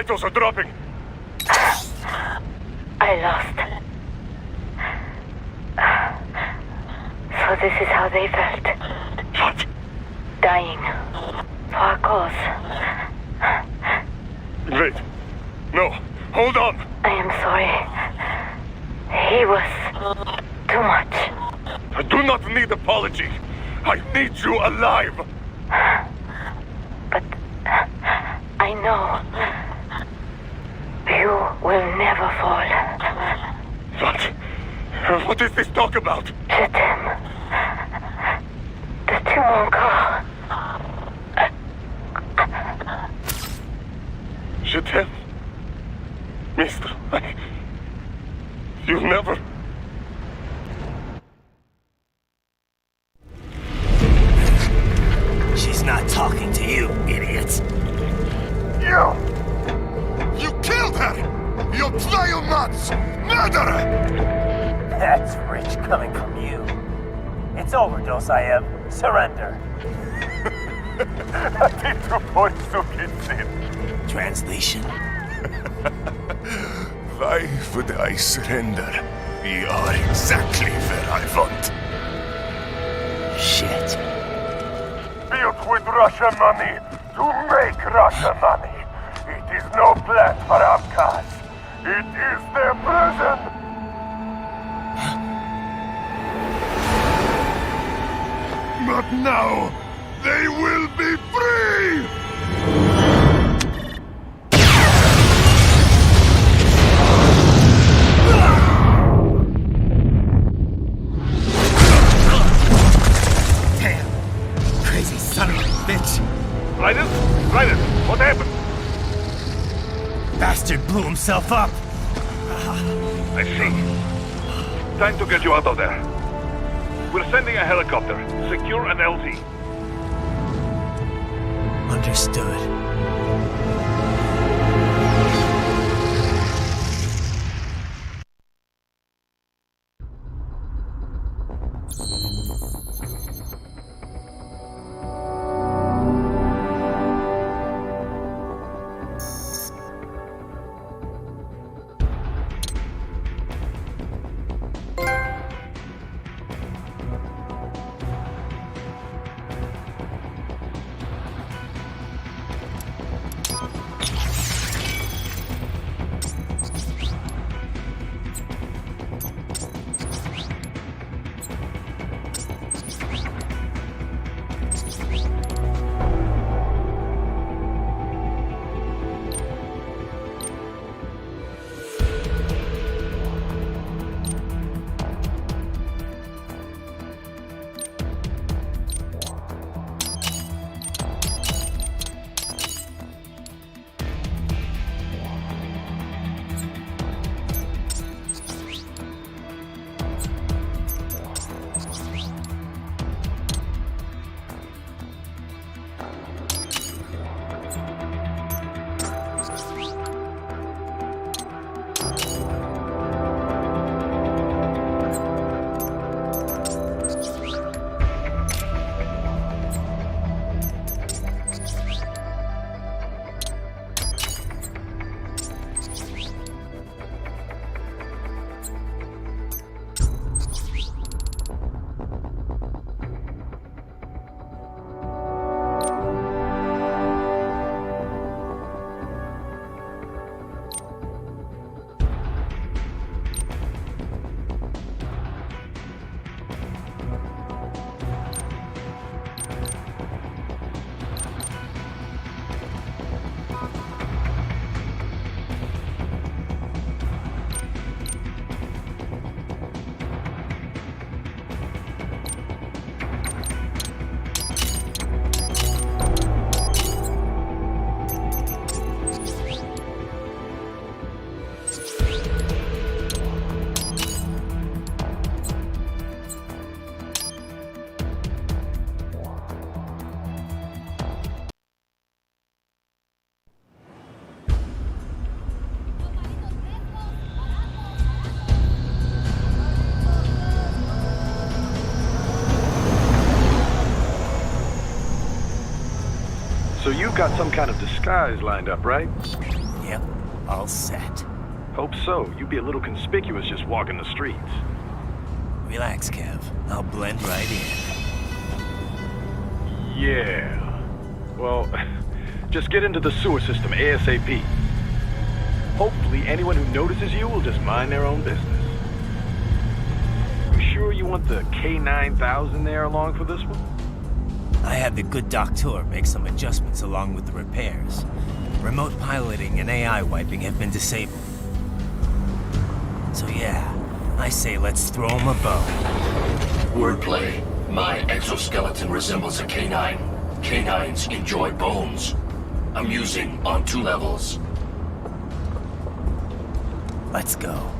vitals are dropping. I lost. So this is how they felt. What? Dying. For a cause. Wait. No. Hold on. I am sorry. He was too much. I do not need apology. I need you alive. But I know you will never fall. What? What is this talk about? Je t'aime. De tout mon corps. Je t'aime. Mister, you never That's rich coming from you. It's overdose, I am. Surrender. Translation? Why would I surrender? We are exactly where I want. Shit. Built with Russian money to make Russian money. It is no plan for outcasts. It is their prison. But now, they will be free! Damn! Crazy son of a bitch! Raiden? Raiden, what happened? Bastard blew himself up! I see. Time to get you out of there. We're sending a helicopter. Secure an LZ. Understood. So you've got some kind of disguise lined up, right? Yep, all set. Hope so. You'd be a little conspicuous just walking the streets. Relax, Kev. I'll blend right in. Yeah. Well, just get into the sewer system ASAP. Hopefully anyone who notices you will just mind their own business. You sure you want the K9000 there along for this one? I had the good doctor make some adjustments along with the repairs. Remote piloting and AI wiping have been disabled. So yeah, I say let's throw him a bone. Wordplay. My exoskeleton resembles a canine. Canines enjoy bones. Amusing on 2 levels. Let's go.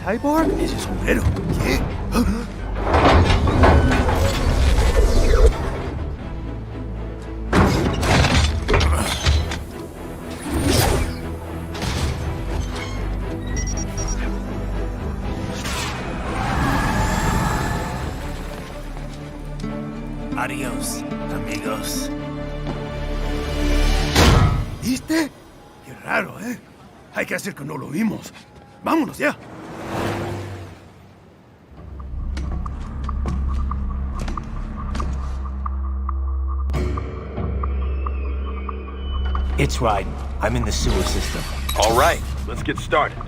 cyborg? Ese sombrero. ¿Qué? Adiós, amigos. ¿Viste? Qué raro, ¿eh? Hay que hacer que no lo vimos. Vámonos ya. It's Raiden. I'm in the sewer system. All right, let's get started.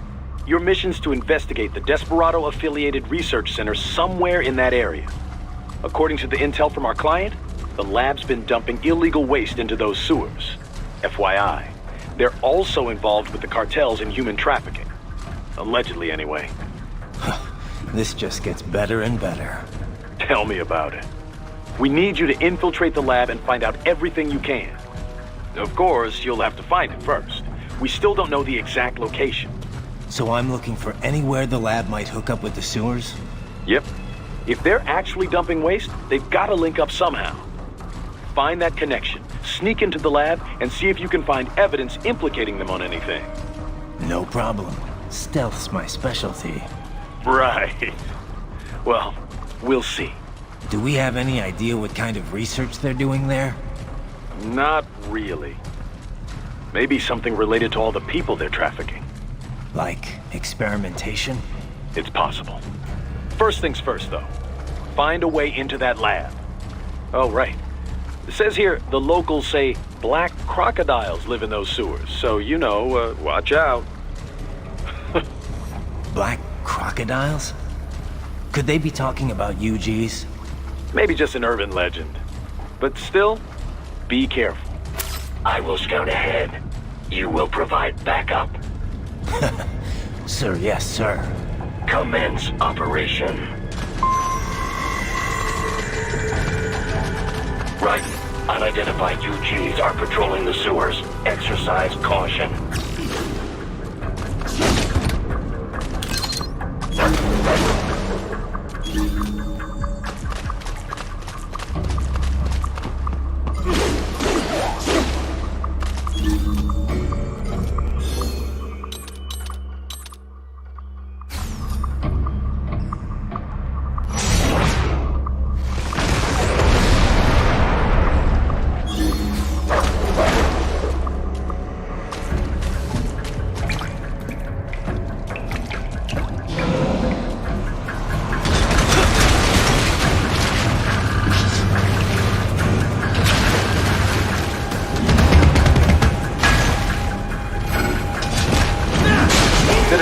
Your mission's to investigate the Desperado-affiliated research center somewhere in that area. According to the intel from our client, the lab's been dumping illegal waste into those sewers. FYI, they're also involved with the cartels in human trafficking. Allegedly, anyway. This just gets better and better. Tell me about it. We need you to infiltrate the lab and find out everything you can. Of course, you'll have to find it first. We still don't know the exact location. So I'm looking for anywhere the lab might hook up with the sewers? Yep. If they're actually dumping waste, they've got to link up somehow. Find that connection, sneak into the lab, and see if you can find evidence implicating them on anything. No problem. Stealth's my specialty. Right. Well, we'll see. Do we have any idea what kind of research they're doing there? Not really. Maybe something related to all the people they're trafficking. Like experimentation? It's possible. First things first, though. Find a way into that lab. Oh, right. It says here the locals say black crocodiles live in those sewers, so you know, watch out. Black crocodiles? Could they be talking about UGs? Maybe just an urban legend. But still, be careful. I will scout ahead. You will provide backup. Sir, yes, sir. Commence operation. Right. Unidentified UGs are patrolling the sewers. Exercise caution.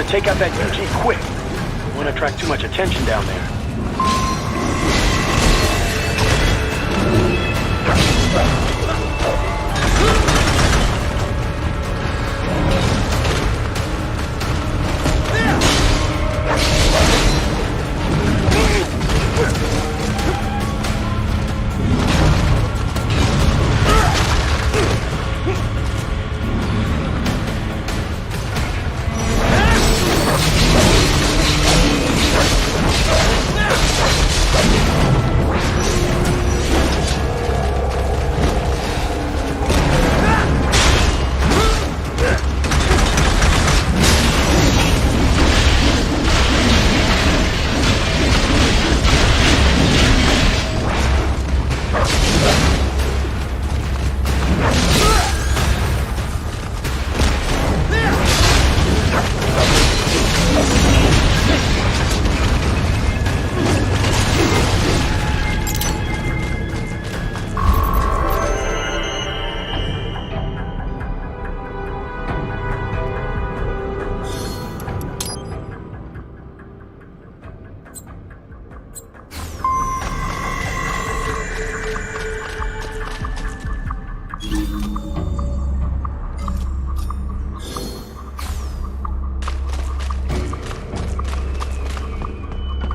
Take out that UG quick. Don't want to attract too much attention down there.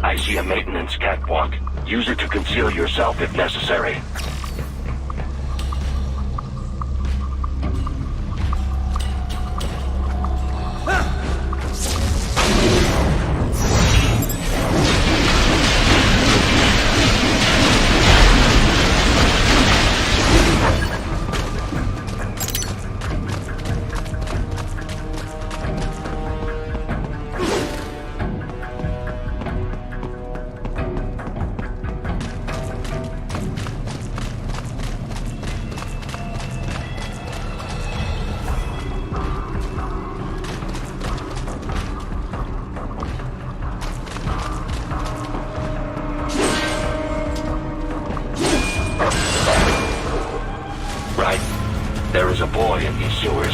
I see a maintenance catwalk. Use it to conceal yourself if necessary. There is a boy in these sewers.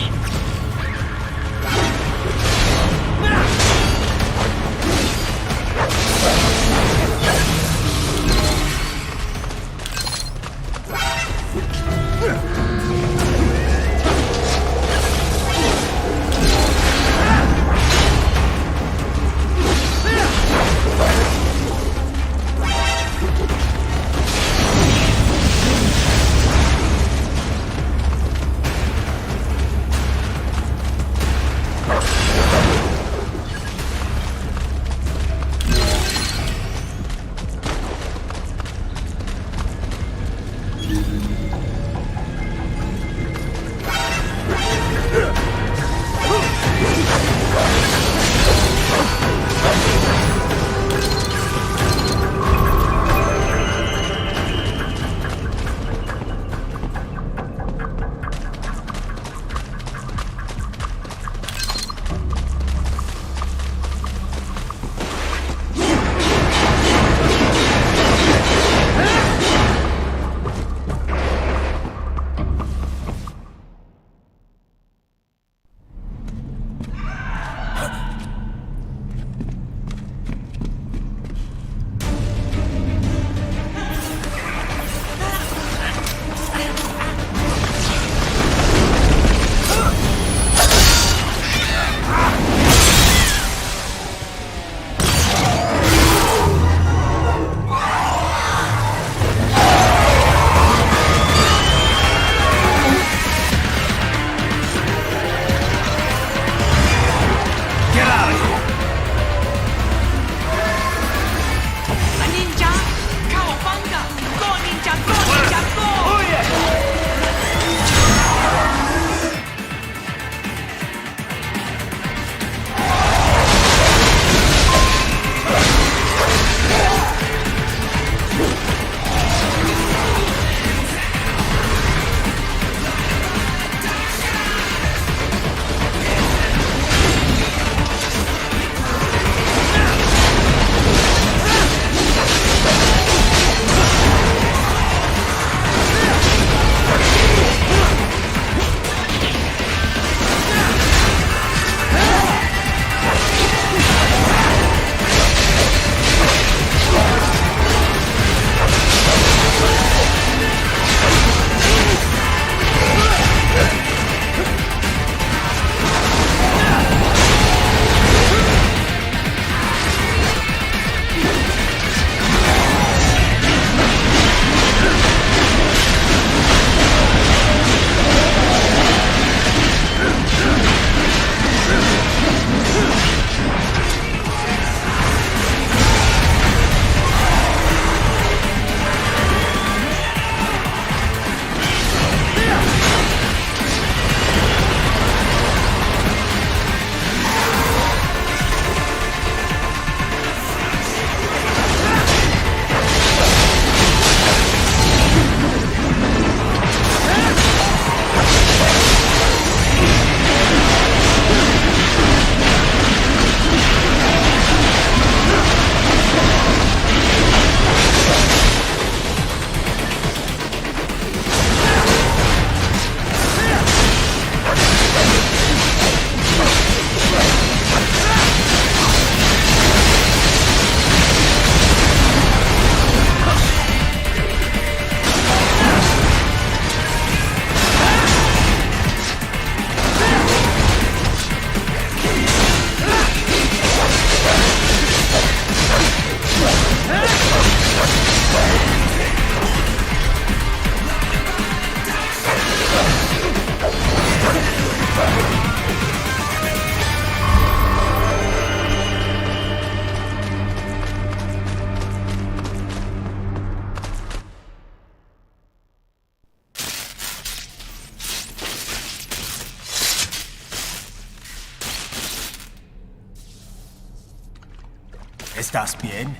¿Estás bien?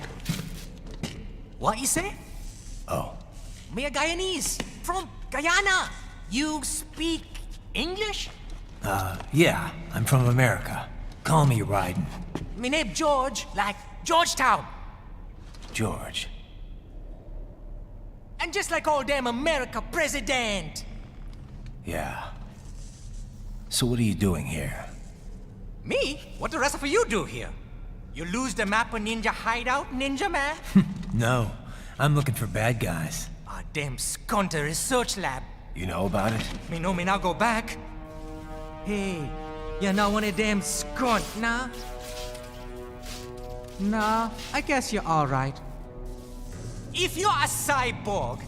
What you say? Oh. Me a Guyanese, from Guyana. You speak English? Yeah, I'm from America. Call me Ryden. Me name George, like Georgetown. George. And just like all damn America president. Yeah. So what are you doing here? Me? What the rest of you do here? You lose the map of Ninja hideout, Ninja Man? No, I'm looking for bad guys. Ah, damn Skunter research lab. You know about it? Me know me now go back. Hey, you're not one of them skunt, nah? Nah, I guess you're alright. If you're a cyborg,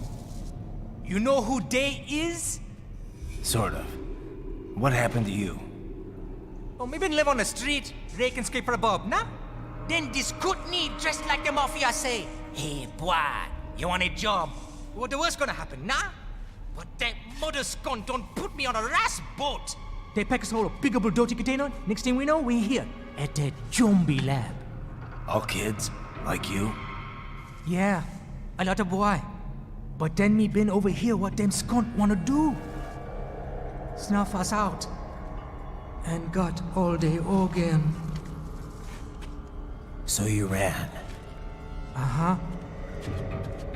you know who they is? Sort of. What happened to you? Oh, me been live on the street, rake and scrape for a bob, nah? Then this Kootenai dressed like the mafia say, hey boy, you want a job? What the worst gonna happen, nah? But that mother skunt don't put me on a ras boat. They pack us all a big old dirty container. Next thing we know, we're here at the zombie lab. All kids? Like you? Yeah, a lot of boy. But then me been over here what them skunt wanna do. Snuff us out. And got all the organ. So you ran? Uh-huh.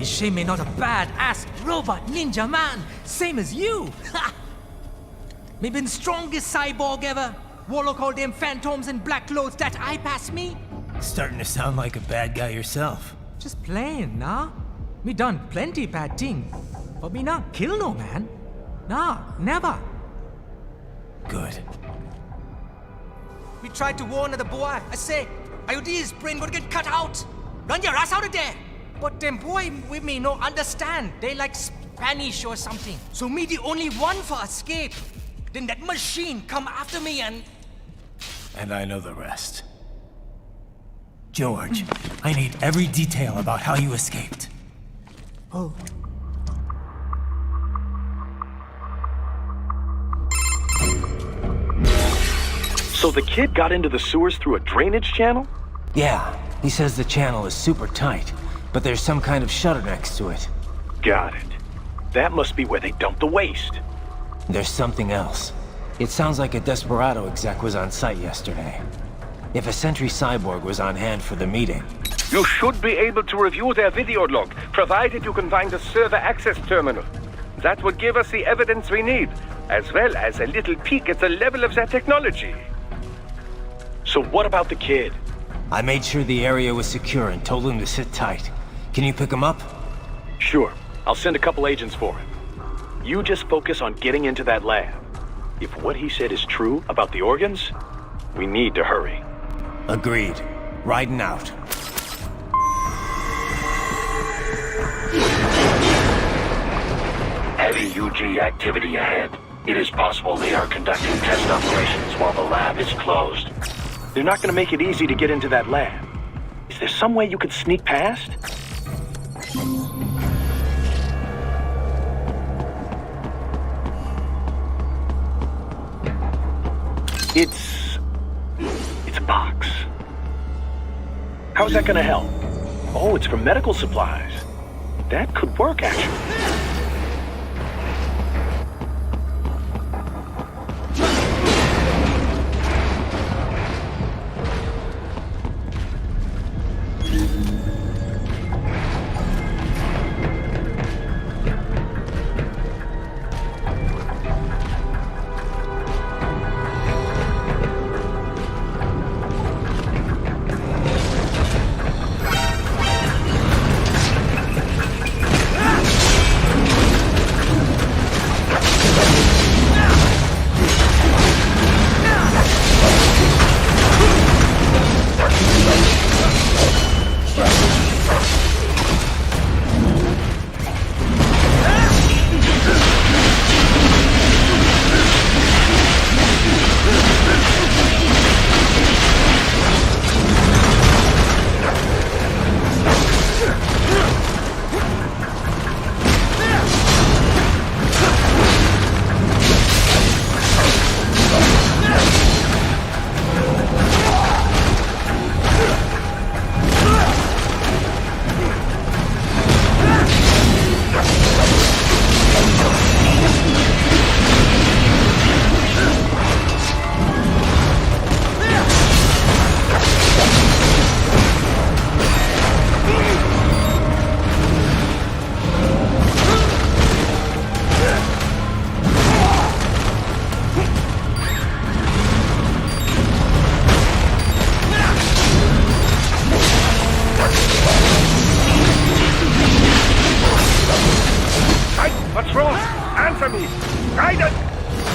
Is she me not a bad-ass robot ninja man, same as you? Ha! Me been strongest cyborg ever. Warlock all them phantoms in black clothes that eye pass me. Starting to sound like a bad guy yourself. Just playing, nah? Me done plenty bad thing. But me not kill no man. Nah, never. Good. We tried to warn the boy. I say, IOD's brain would get cut out. Run your ass out of there. But them boy with me no understand. They like Spanish or something. So me the only one for escape. Then that machine come after me and... And I know the rest. George, I need every detail about how you escaped. Oh. So the kid got into the sewers through a drainage channel? Yeah, he says the channel is super tight, but there's some kind of shutter next to it. Got it. That must be where they dumped the waste. There's something else. It sounds like a Desperado exec was on site yesterday. If a Sentry Cyborg was on hand for the meeting... You should be able to review their video log, provided you can find a server access terminal. That would give us the evidence we need, as well as a little peek at the level of their technology. So what about the kid? I made sure the area was secure and told him to sit tight. Can you pick him up? Sure. I'll send a couple agents for him. You just focus on getting into that lab. If what he said is true about the organs, we need to hurry. Agreed. Riding out. Heavy UG activity ahead. It is possible they are conducting test operations while the lab is closed. They're not gonna make it easy to get into that lab. Is there some way you could sneak past? It's a box. How's that gonna help? Oh, it's for medical supplies. That could work, actually.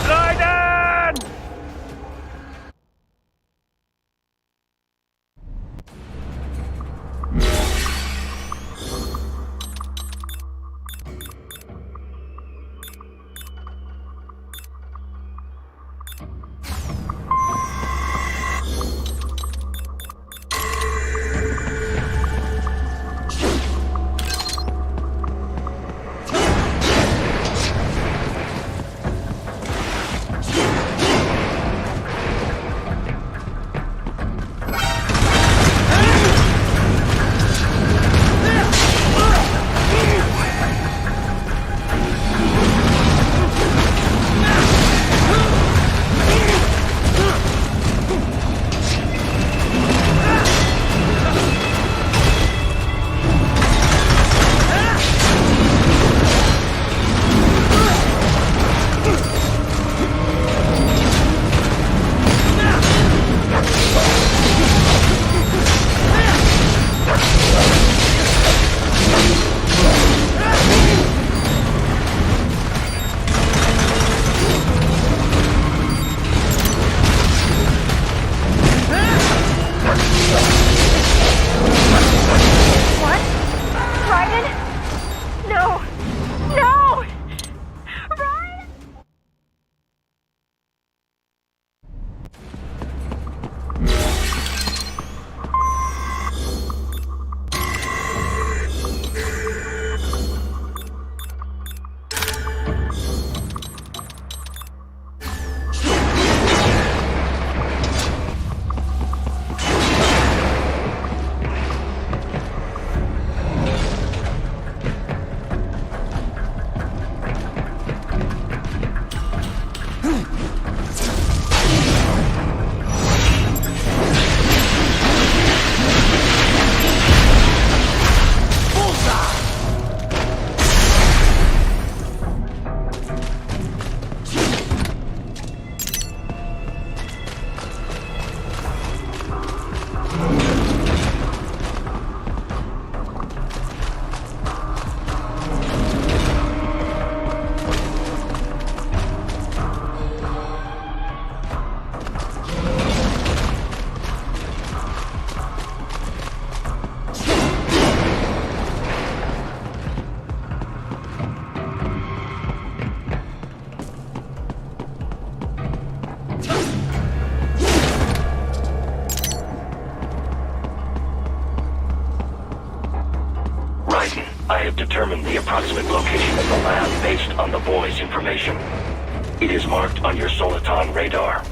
Raiden! I have determined the approximate location of the lab based on the boy's information. It is marked on your Soliton radar.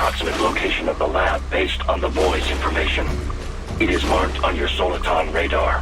approximate location of the lab based on the boy's information. It is marked on your Soliton radar.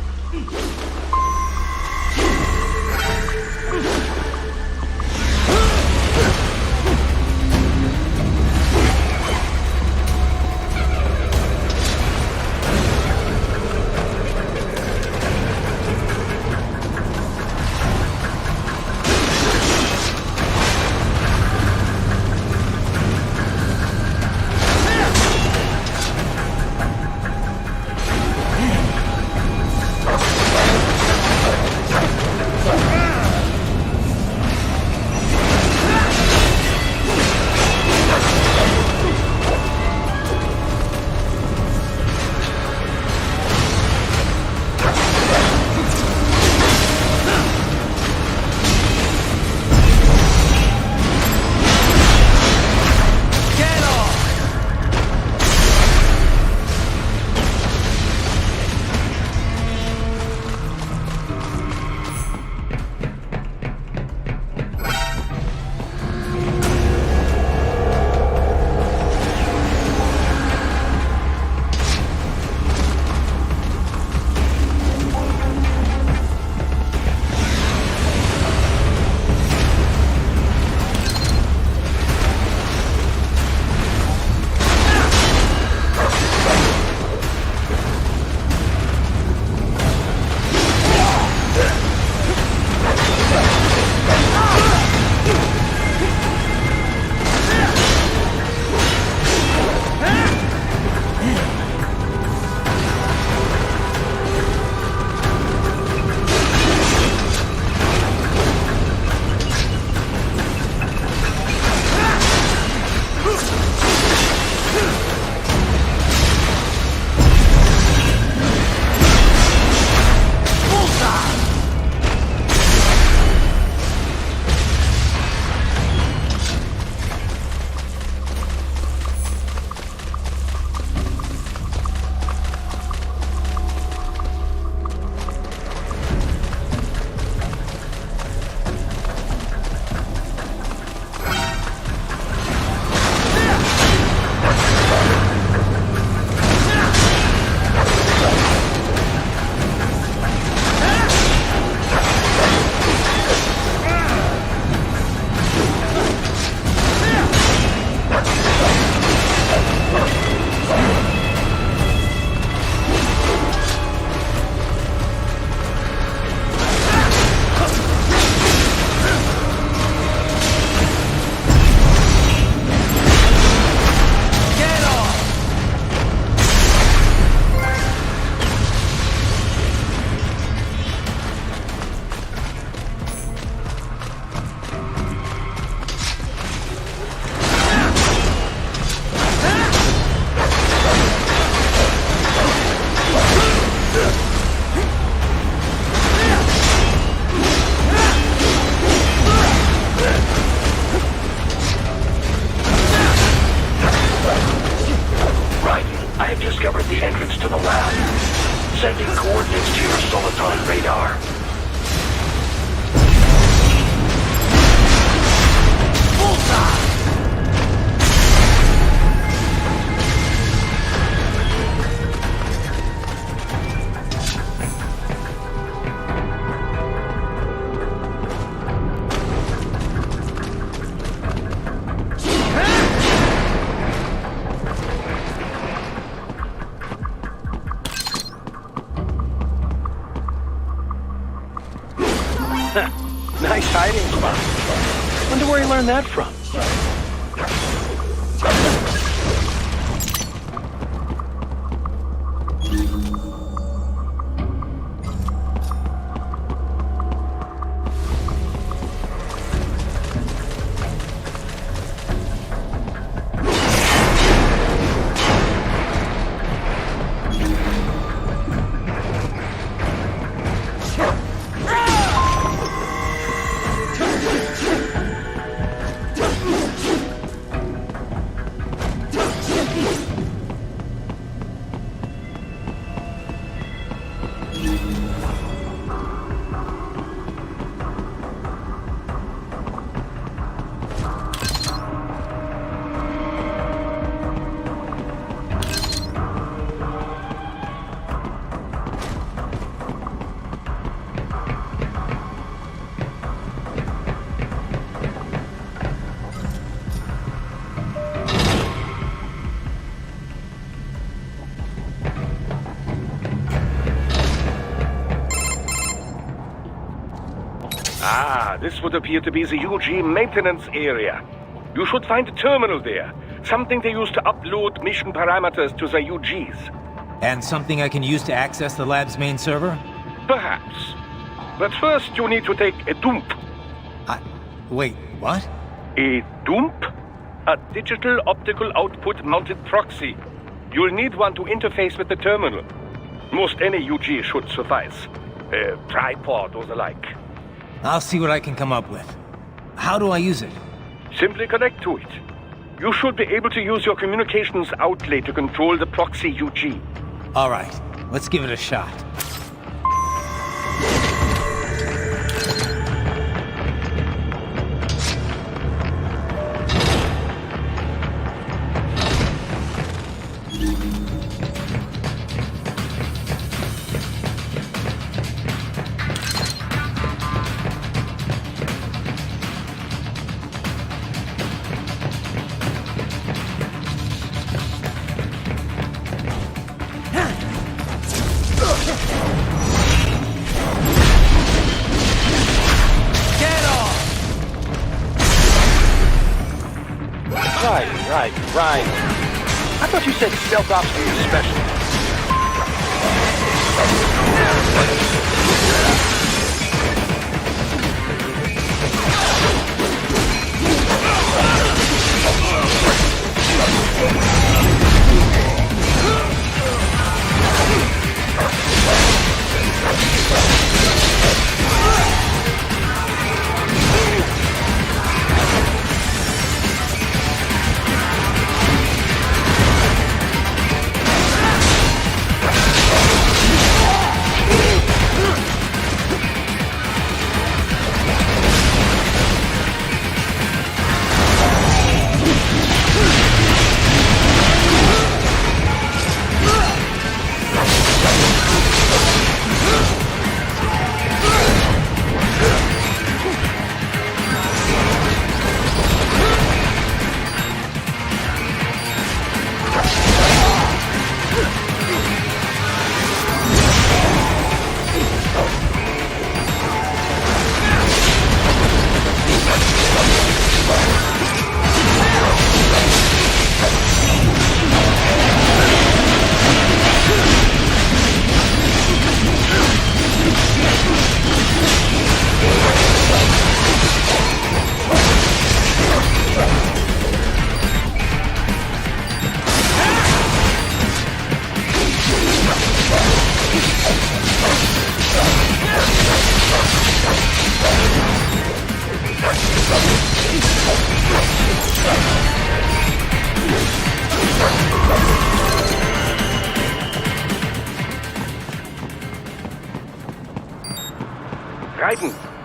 Sending coordinates to your Soliton radar. Bullseye! Nice hiding spot. Wonder where he learned that from. Ah, this would appear to be the UG maintenance area. You should find a terminal there. Something they use to upload mission parameters to the UGs. And something I can use to access the lab's main server? Perhaps. But first you need to take a dump. Wait, what? A dump? A digital optical output mounted proxy. You'll need one to interface with the terminal. Most any UG should suffice. A tripod or the like. I'll see what I can come up with. How do I use it? Simply connect to it. You should be able to use your communications outlay to control the proxy UG. All right, let's give it a shot. Right. I thought you said stealth ops were your specialty.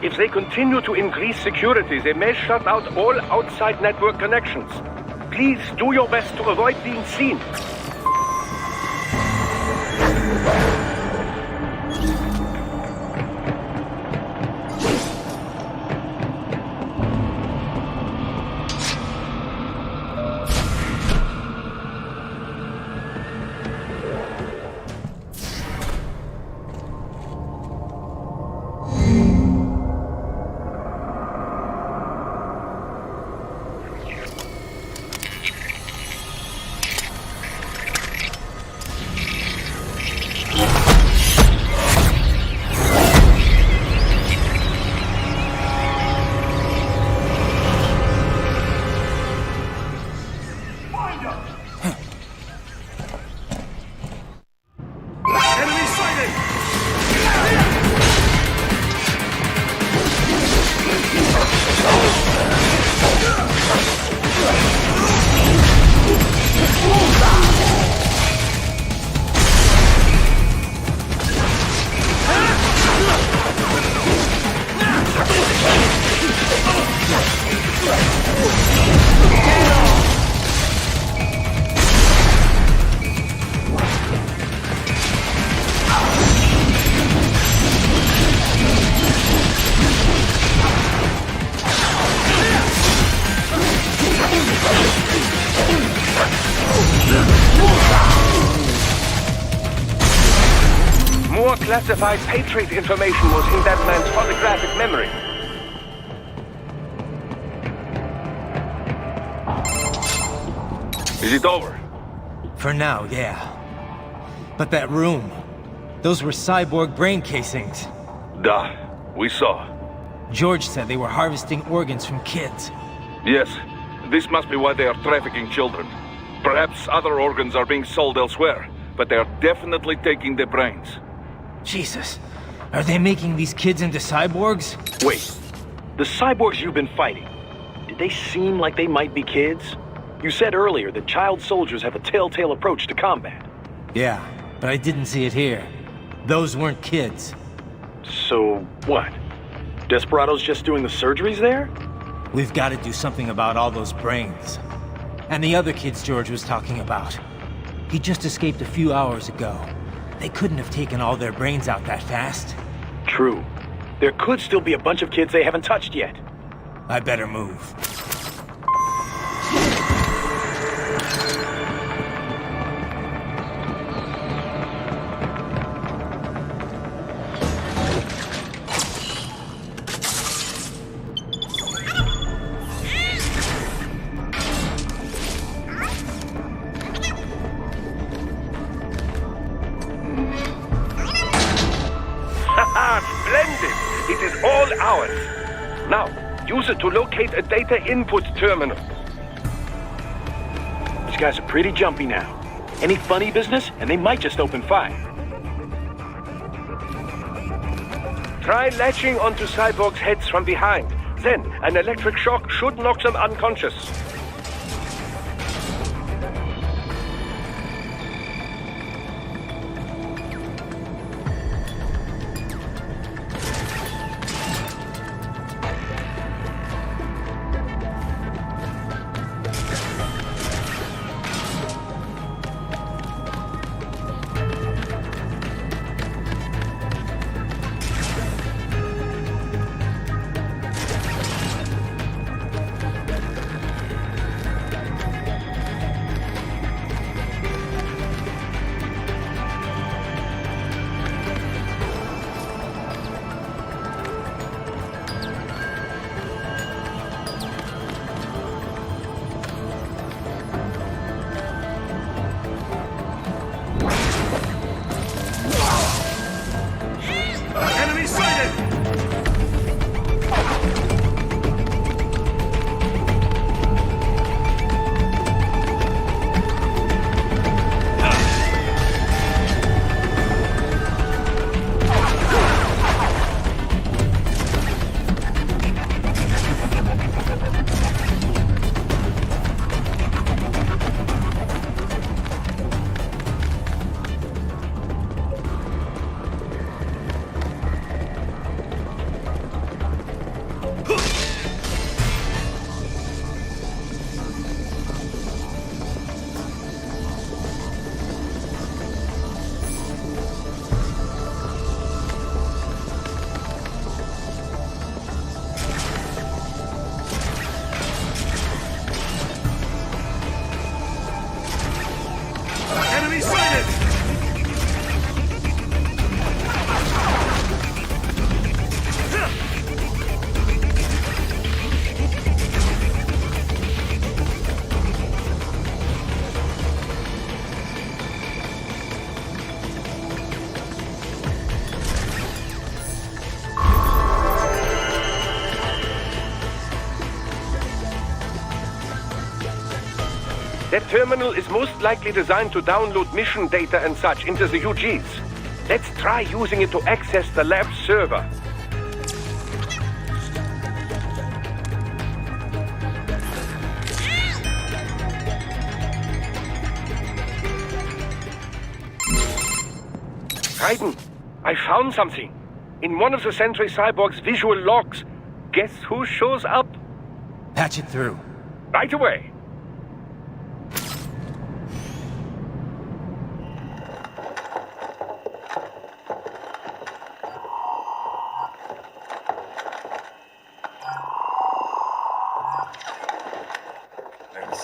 If they continue to increase security, they may shut out all outside network connections. Please do your best to avoid being seen. More classified Patriot information was in that man's holographic memory. Is it over? For now, yeah. But that room, those were cyborg brain casings. Duh. We saw. George said they were harvesting organs from kids. Yes. This must be why they are trafficking children. Perhaps other organs are being sold elsewhere, but they are definitely taking the brains. Jesus. Are they making these kids into cyborgs? Wait. The cyborgs you've been fighting, did they seem like they might be kids? You said earlier that child soldiers have a telltale approach to combat. Yeah, but I didn't see it here. Those weren't kids. So, what? Desperados just doing the surgeries there? We've got to do something about all those brains. And the other kids George was talking about. He just escaped a few hours ago. They couldn't have taken all their brains out that fast. True. There could still be a bunch of kids they haven't touched yet. I better move. Splendid! It is all ours. Now, use it to locate a data input terminal. These guys are pretty jumpy now. Any funny business, and they might just open fire. Try latching onto cyborgs' heads from behind. Then, an electric shock should knock them unconscious. That terminal is most likely designed to download mission data and such into the UGs. Let's try using it to access the lab server. Raiden, I found something. In one of the Sentry Cyborg's visual logs. Guess who shows up? Patch it through. Right away.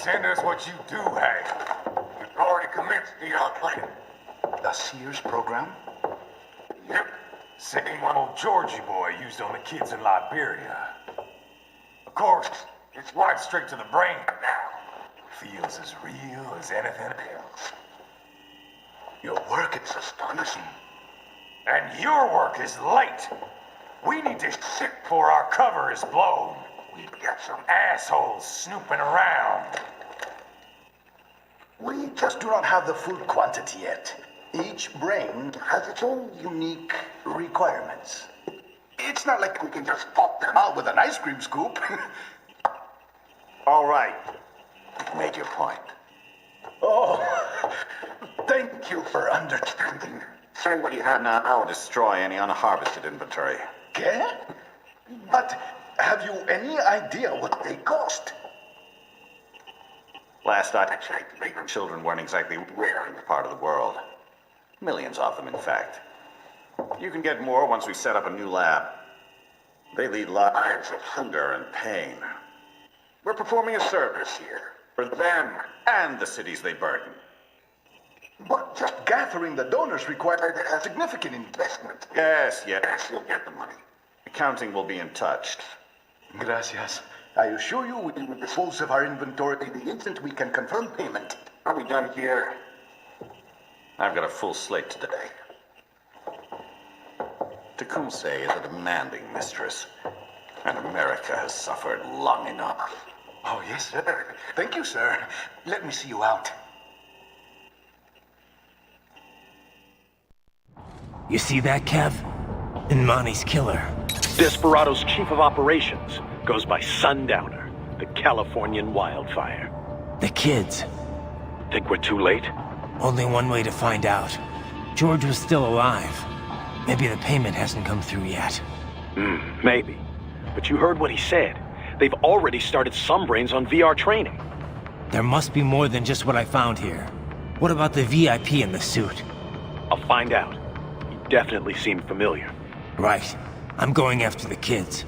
Send us what you do have. You've already commenced the output. The Sears program? Yep. Same one old Georgie boy used on the kids in Liberia. Of course, it's wiped straight to the brain now. feels as real as anything else. Your work is astonishing. And your work is light. We need to ship before our cover is blown. We've got some assholes snooping around. We just do not have the full quantity yet. Each brain has its own unique requirements. It's not like we can just pop them out with an ice cream scoop. All right. You've made your point. Oh, thank you for understanding. Say what you have now. I'll destroy any unharvested inventory. Okay? But have you any idea what they cost? Last I checked, children weren't exactly rare in the part of the world. Millions of them, in fact. You can get more once we set up a new lab. They lead lives of hunger and pain. We're performing a service here for them and the cities they burden. But just gathering the donors required a significant investment. Yes, you'll get the money. Accounting will be in touch. Gracias. I assure you we will dispose of our inventory the instant we can confirm payment. Are we done here? I've got a full slate today. Tecumseh is a demanding mistress, and America has suffered long enough. Oh, yes, sir. Thank you, sir. Let me see you out. You see that, Kev? Imani's killer. Desperado's chief of operations goes by Sundowner, the Californian wildfire. The kids. Think we're too late? Only one way to find out. George was still alive. Maybe the payment hasn't come through yet. Maybe. But you heard what he said. They've already started some brains on VR training. There must be more than just what I found here. What about the VIP in the suit? I'll find out. He definitely seemed familiar. Right. I'm going after the kids.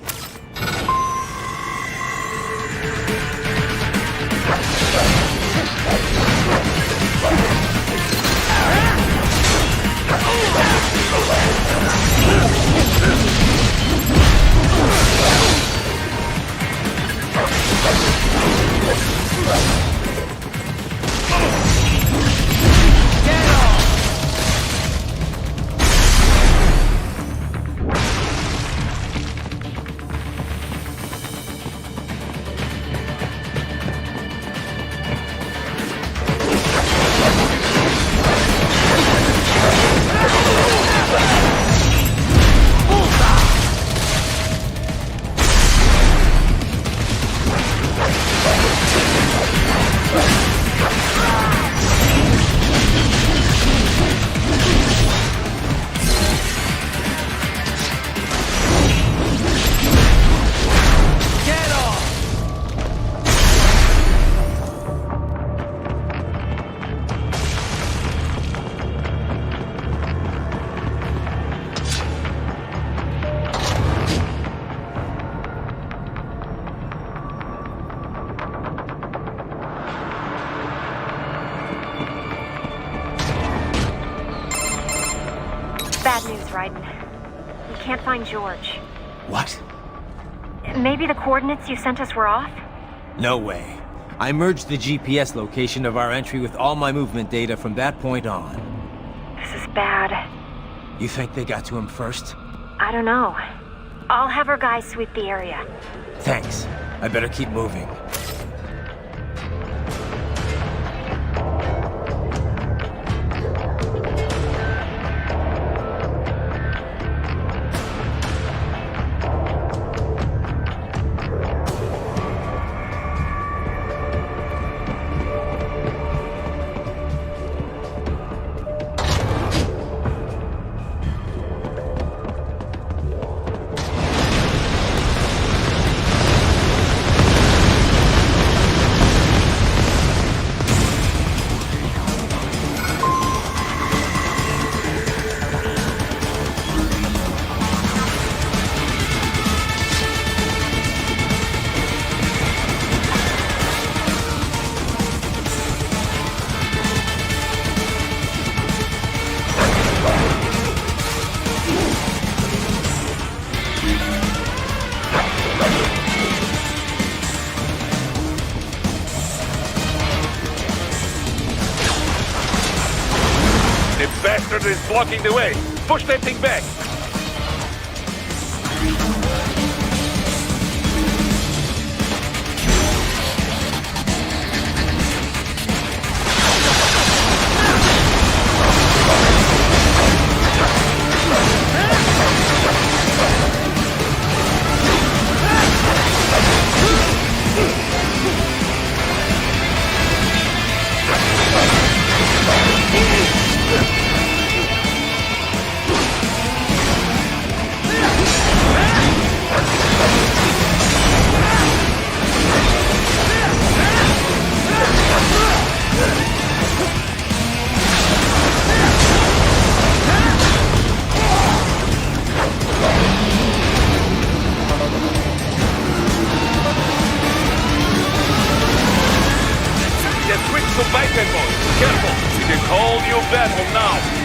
Bad news, Raiden. We can't find George. What? Maybe the coordinates you sent us were off? No way. I merged the GPS location of our entry with all my movement data from that point on. This is bad. You think they got to him first? I don't know. I'll have our guys sweep the area. Thanks. I better keep moving. Bastard is blocking the way. Push that thing back. Switch to biped mode. Careful, it is all new battle now.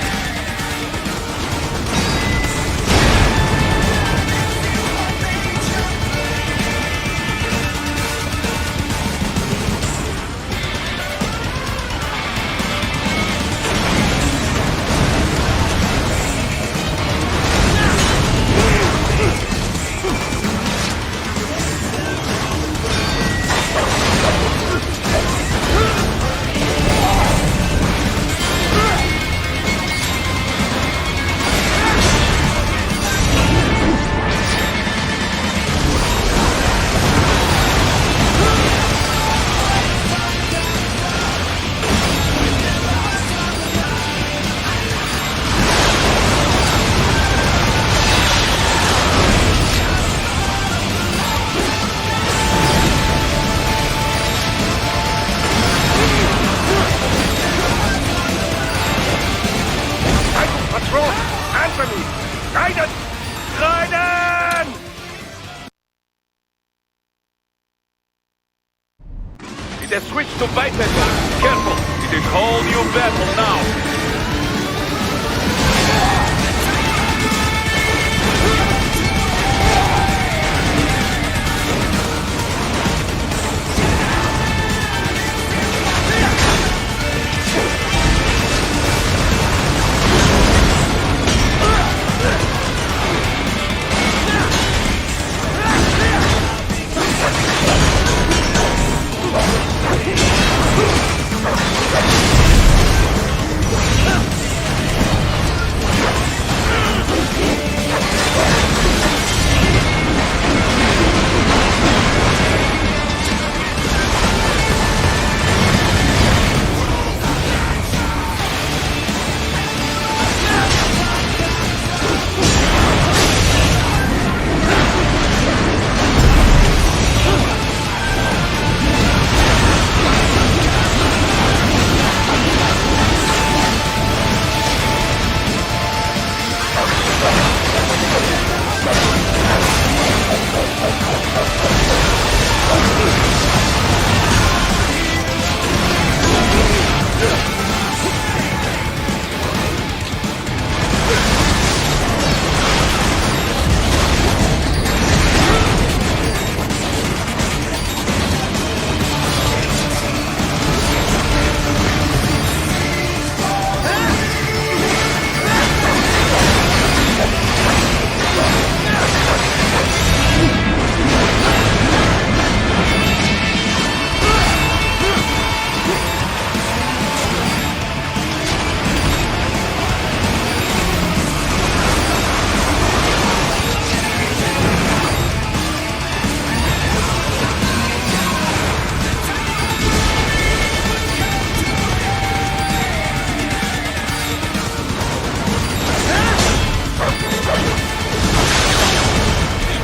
It has switched to biped mode. Careful, it is all new battle now.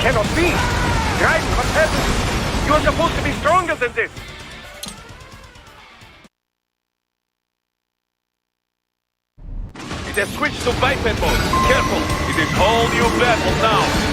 Cannot be! Raiden, what's happening? You're supposed to be stronger than this! It has switched to biped mode. Careful, it is all new battle now.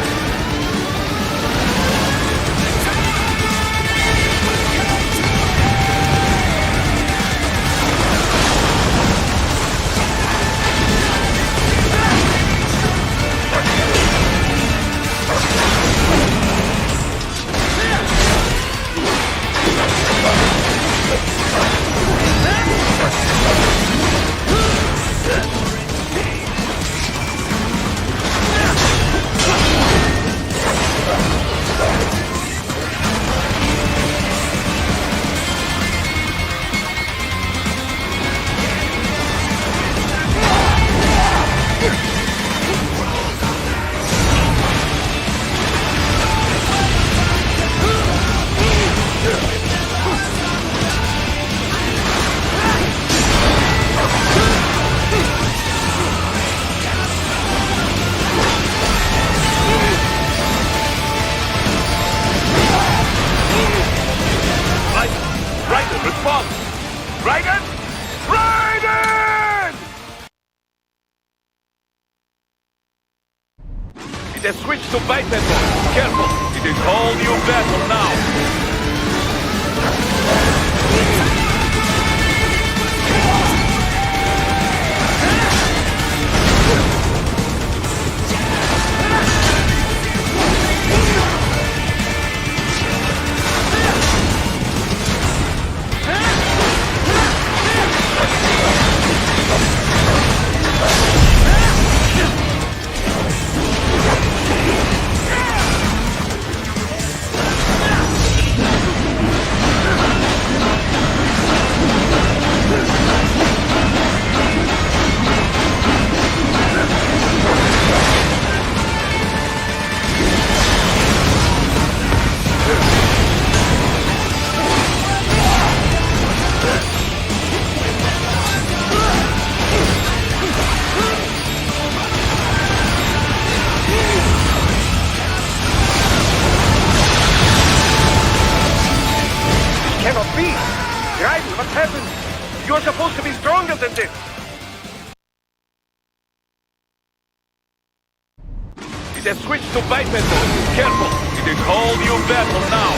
It has switched to biped mode. Careful, it is all new battle now. Cannot be! Raiden, what's happened? You're supposed to be stronger than this! It has switched to biped mode. Careful, it is all new battle now.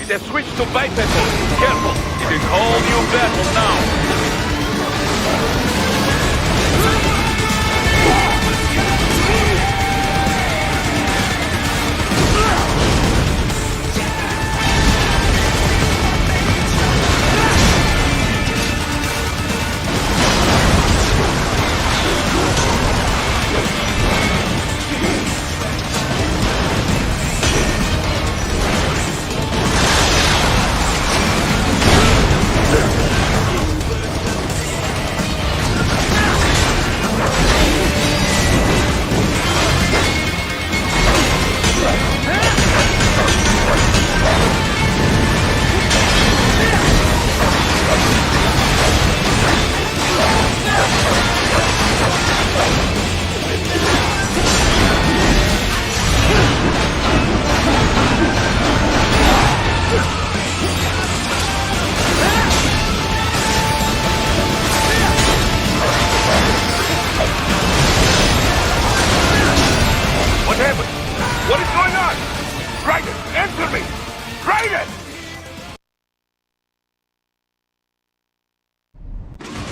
It has switched to biped mode. Careful, it is all new battle now.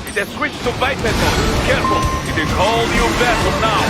It has switched to biped mode. Careful, it is all new battle now.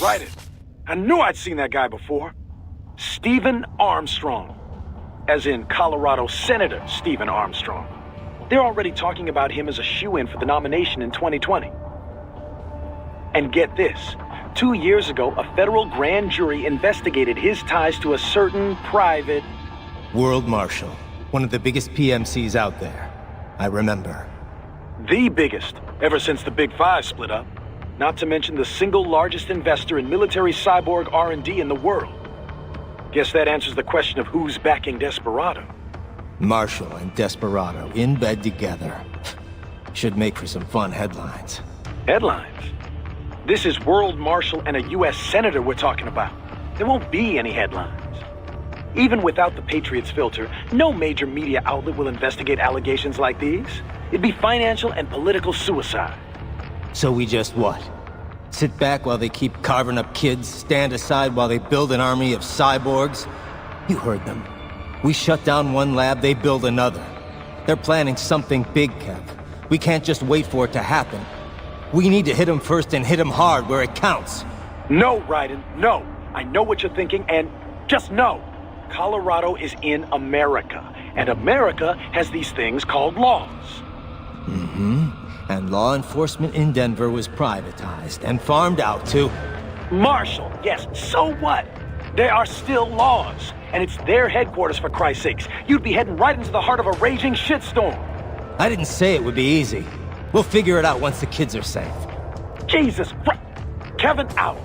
Right. I knew I'd seen that guy before. Stephen Armstrong. As in Colorado Senator Stephen Armstrong. They're already talking about him as a shoo-in for the nomination in 2020. And get this. 2 years ago, a federal grand jury investigated his ties to a certain private... World Marshal. One of the biggest PMCs out there. I remember. The biggest, ever since the Big Five split up. Not to mention the single largest investor in military cyborg R&D in the world. Guess that answers the question of who's backing Desperado. Marshall and Desperado in bed together. Should make for some fun headlines. Headlines? This is World Marshal and a U.S. Senator we're talking about. There won't be any headlines. Even without the Patriots filter, no major media outlet will investigate allegations like these. It'd be financial and political suicide. So we just what? Sit back while they keep carving up kids, stand aside while they build an army of cyborgs? You heard them. We shut down one lab, they build another. They're planning something big, Kev. We can't just wait for it to happen. We need to hit them first and hit them hard where it counts. No, Raiden, no. I know what you're thinking, and just know. Colorado is in America, and America has these things called laws. Mm-hmm. And law enforcement in Denver was privatized and farmed out to... Marshall, yes, so what? There are still laws, and it's their headquarters for Christ's sakes. You'd be heading right into the heart of a raging shitstorm. I didn't say it would be easy. We'll figure it out once the kids are safe. Jesus, Kevin out.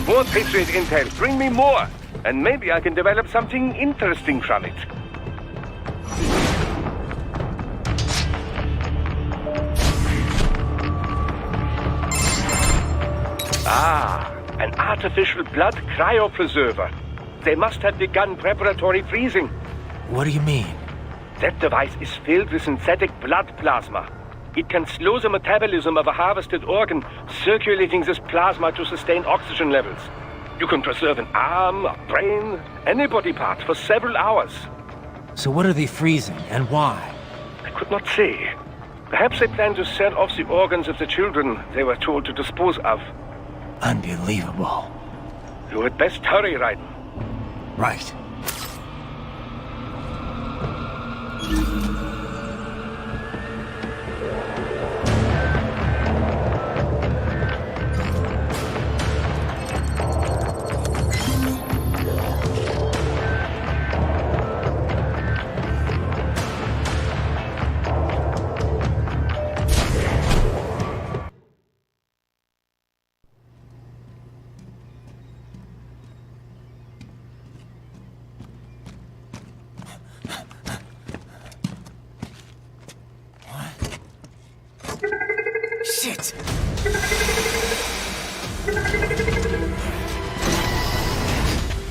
More Patriot intel. Bring me more. And maybe I can develop something interesting from it. Ah, an artificial blood cryopreserver. They must have begun preparatory freezing. What do you mean? That device is filled with synthetic blood plasma. It can slow the metabolism of a harvested organ, circulating this plasma to sustain oxygen levels. You can preserve an arm, a brain, any body part for several hours. So what are they freezing, and why? I could not say. Perhaps they plan to sell off the organs of the children they were told to dispose of. Unbelievable. You had best hurry, Raiden. Right.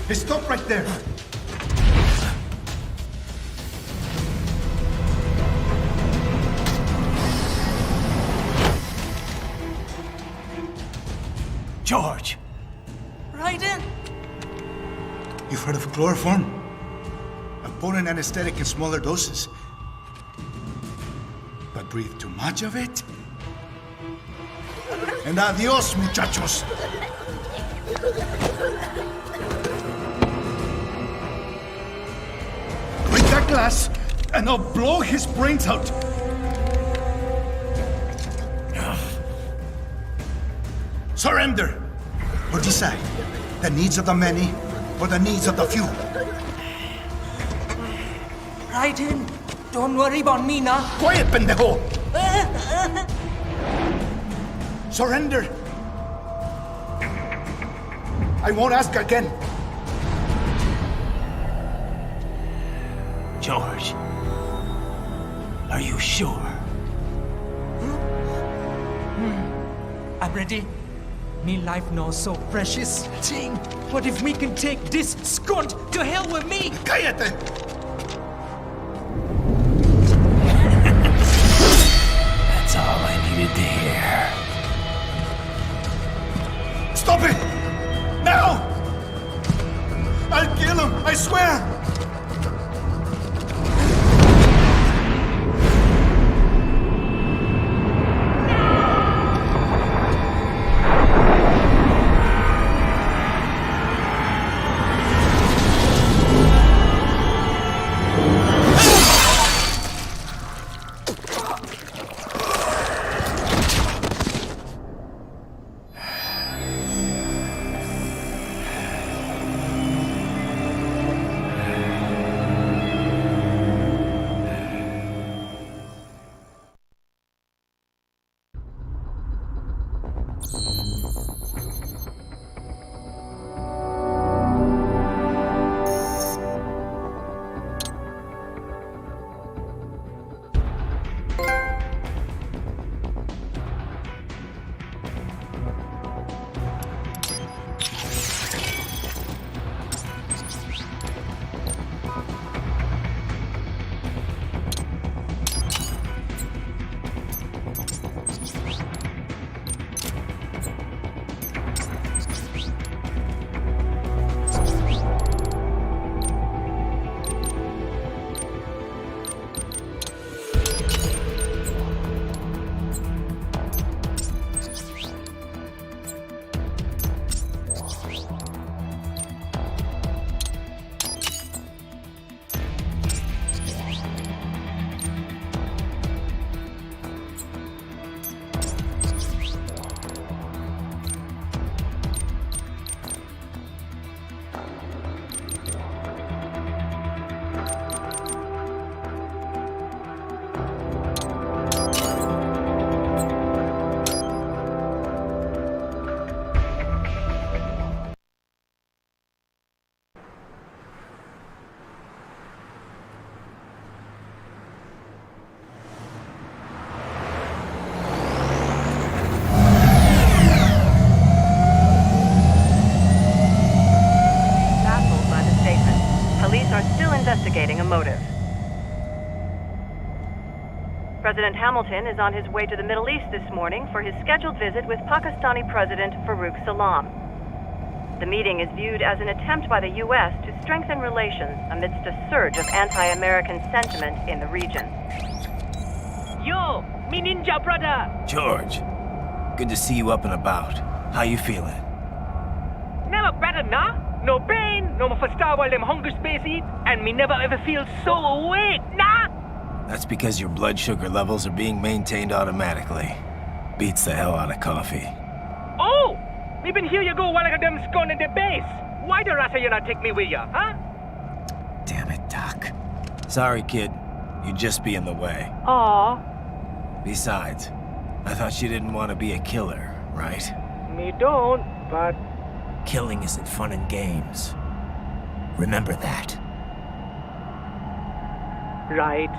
Hey, stop right there! George! Raiden! You've heard of chloroform? A potent anesthetic in smaller doses. But breathe too much of it? And adios, muchachos! Break that glass, and I'll blow his brains out! Surrender! Or decide. The needs of the many, or the needs of the few. Raiden, don't worry about me now. Quiet, pendejo! Surrender! I won't ask again. George, are you sure? I'm ready. Me life now so precious. Thing. What if we can take this skunt to hell with me? Cállate! That's all I needed to hear. Stop it! Now! I'll kill him, I swear! Investigating a motive. President Hamilton is on his way to the Middle East this morning for his scheduled visit with Pakistani President Farouk Salam. The meeting is viewed as an attempt by the U.S. to strengthen relations amidst a surge of anti-American sentiment in the region. Yo, me ninja brother! George, good to see you up and about. How you feeling? Never better, nah? No pain, no more for star while them hunger space eat, and me never ever feel so awake, nah? That's because your blood sugar levels are being maintained automatically. Beats the hell out of coffee. Oh! Me been here you go while I got them scone in the base. Why the rasta you not take me with ya, huh? Damn it, Doc. Sorry, kid. You'd just be in the way. Aw. Besides, I thought you didn't want to be a killer, right? Me don't, but... Killing isn't fun and games. Remember that. Right.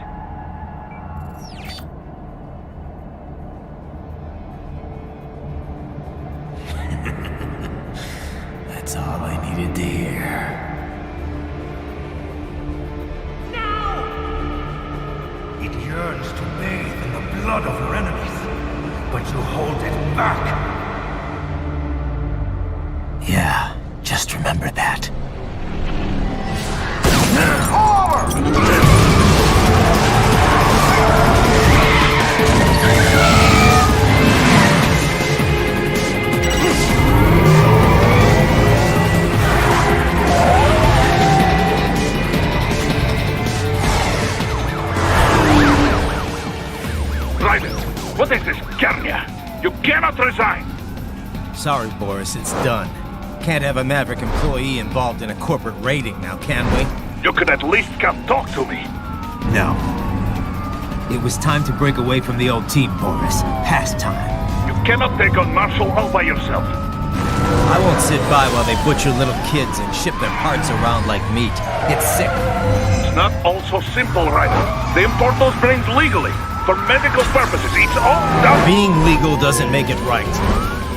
That's all I needed to hear. It yearns to bathe in the blood of your enemies, but you hold it back. Yeah, just remember that. Raiden, what is this, Garnia? You cannot resign! Sorry, Boris, it's done. Can't have a Maverick employee involved in a corporate raiding now, can we? You could at least come talk to me. No. It was time to break away from the old team, Boris. Past time. You cannot take on Marshall all by yourself. I won't sit by while they butcher little kids and ship their parts around like meat. It's sick. It's not all so simple, Raiden. They import those brains legally. For medical purposes, it's all done. Being legal doesn't make it right.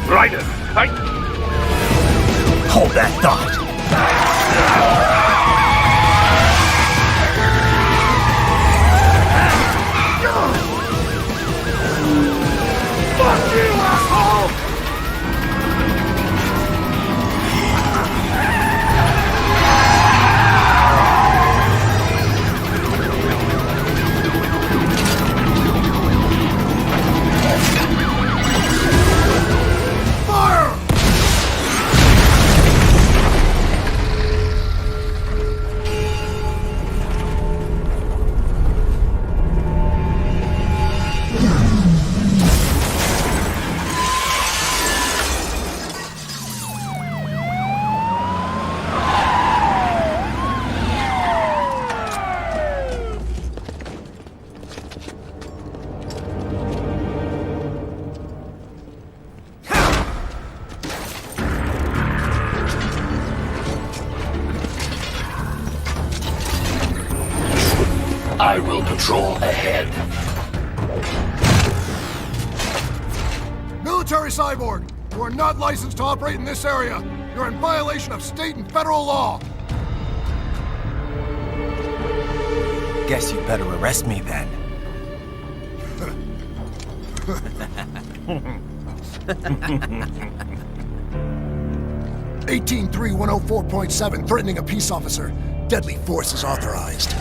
Raiden, Hold that thought. Fuck you, asshole! I will patrol ahead. Military cyborg! You are not licensed to operate in this area! You're in violation of state and federal law! Guess you better arrest me then. 18-3-104.7, threatening a peace officer. Deadly force is authorized.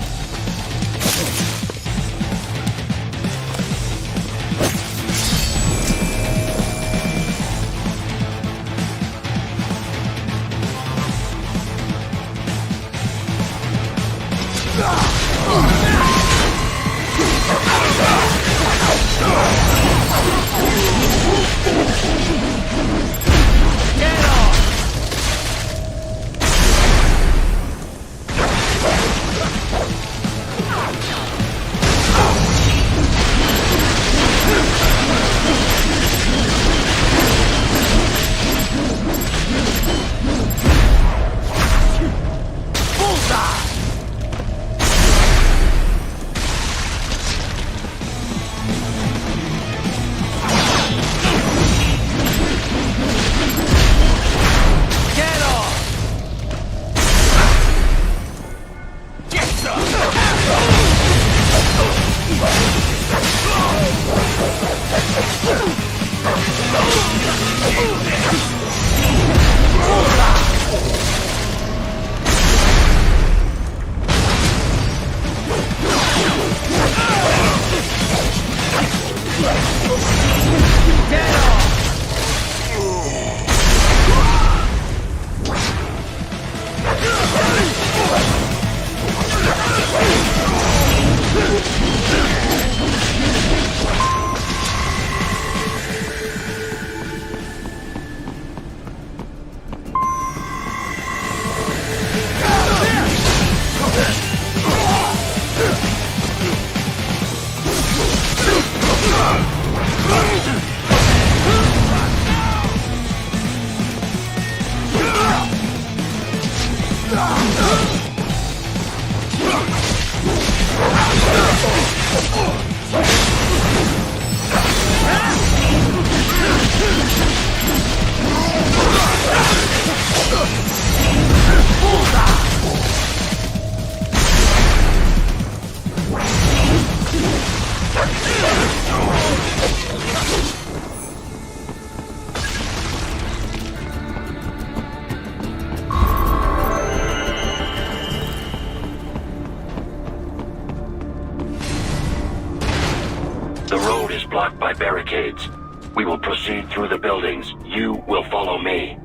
barricades. We will proceed through the buildings. You will follow me.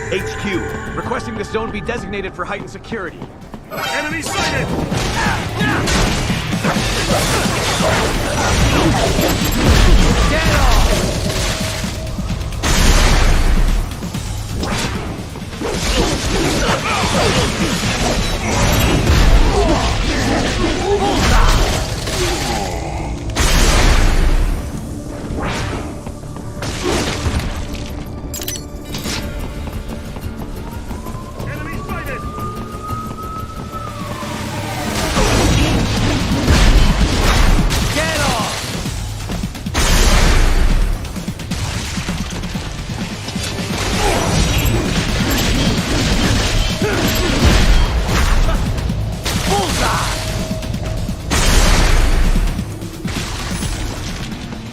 HQ, requesting the zone be designated for heightened security. Enemy sighted! Get off!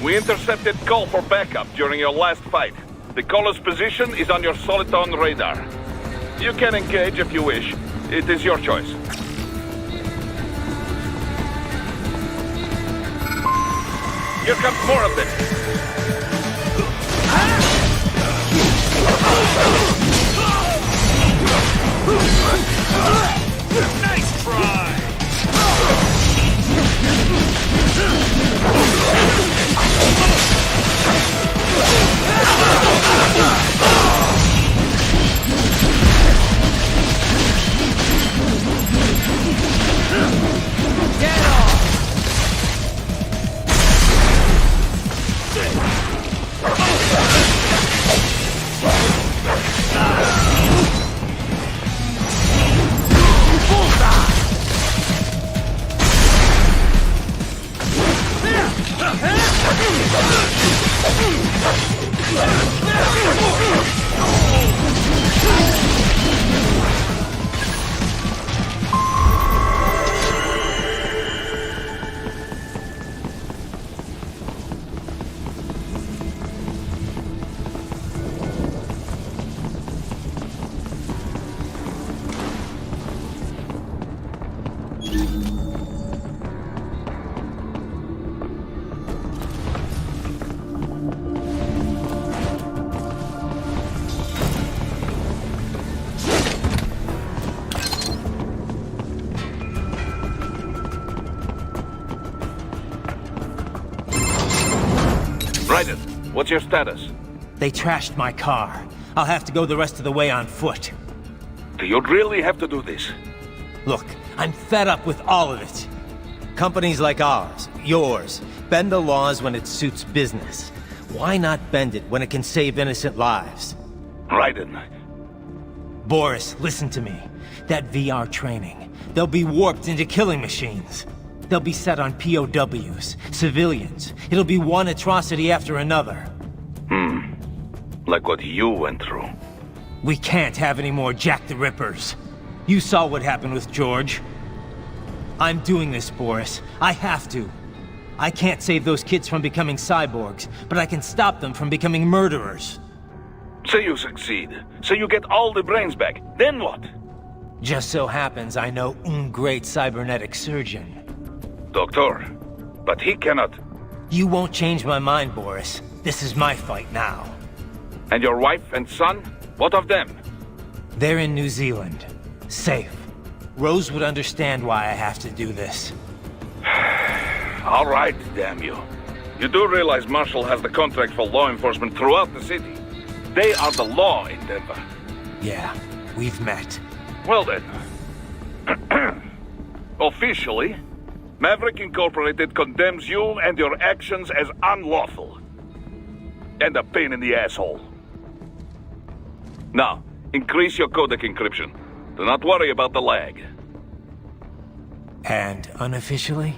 We intercepted call for backup during your last fight. The caller's position is on your Soliton radar. You can engage if you wish. It is your choice. Here comes more of them. Nice try! Get off! Raiden, what's your status? They trashed my car. I'll have to go the rest of the way on foot. Do you really have to do this? Look, I'm fed up with all of it. Companies like ours, yours, bend the laws when it suits business. Why not bend it when it can save innocent lives? Raiden. Boris, listen to me. That VR training, they'll be warped into killing machines. They'll be set on POWs, civilians. It'll be one atrocity after another. Like what you went through. We can't have any more Jack the Rippers. You saw what happened with George. I'm doing this, Boris. I have to. I can't save those kids from becoming cyborgs, but I can stop them from becoming murderers. Say you succeed. Say you get all the brains back. Then what? Just so happens I know un great cybernetic surgeon. Doctor, but he cannot... You won't change my mind, Boris. This is my fight now. And your wife and son? What of them? They're in New Zealand. Safe. Rose would understand why I have to do this. All right, damn you. You do realize Marshall has the contract for law enforcement throughout the city. They are the law in Denver. Yeah, we've met. Well then. Officially, Maverick Incorporated condemns you and your actions as unlawful. And a pain in the asshole. Now, increase your codec encryption. Do not worry about the lag. And unofficially?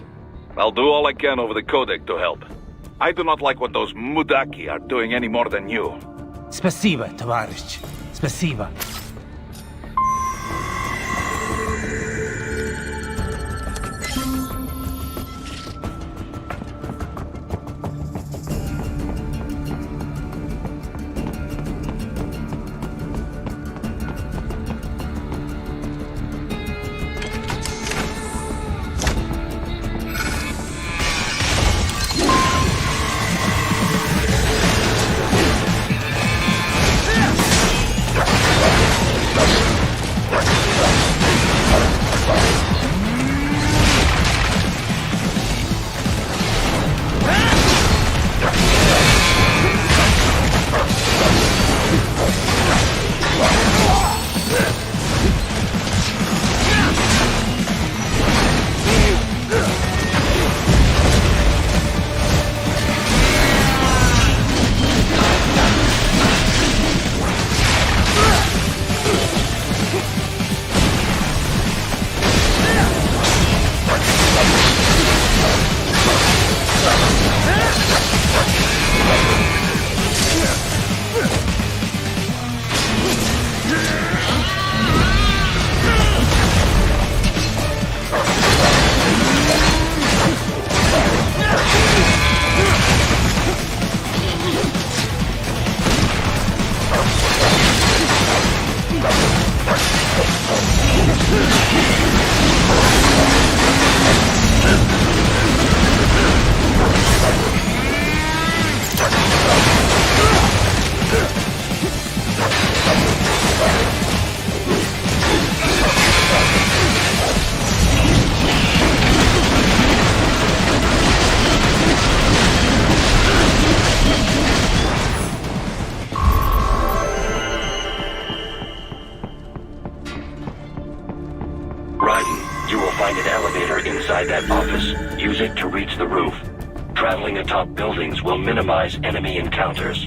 I'll do all I can over the codec to help. I do not like what those Mudaki are doing any more than you. Spasiba, Tavarish. Spasiba. Use it to reach the roof. Traveling atop buildings will minimize enemy encounters.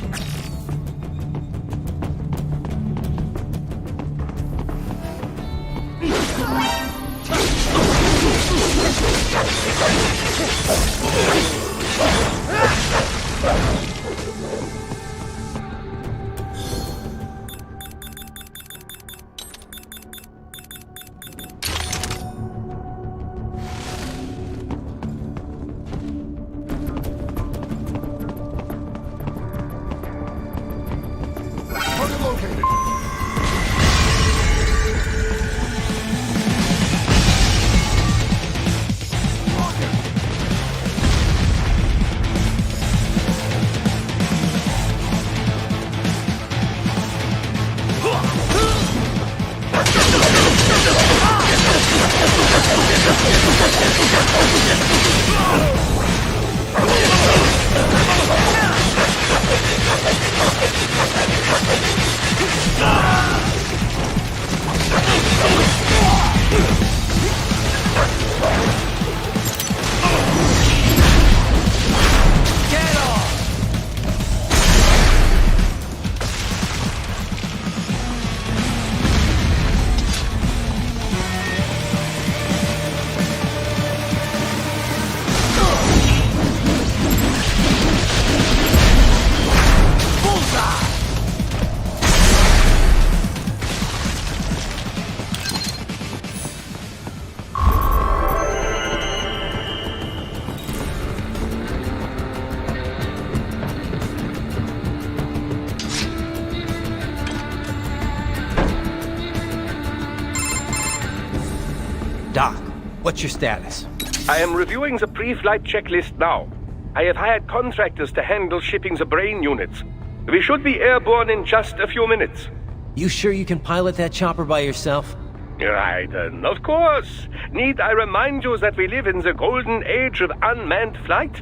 What's your status? I am reviewing the pre-flight checklist now. I have hired contractors to handle shipping the brain units. We should be airborne in just a few minutes. You sure you can pilot that chopper by yourself? Raiden, of course. Need I remind you that we live in the golden age of unmanned flight?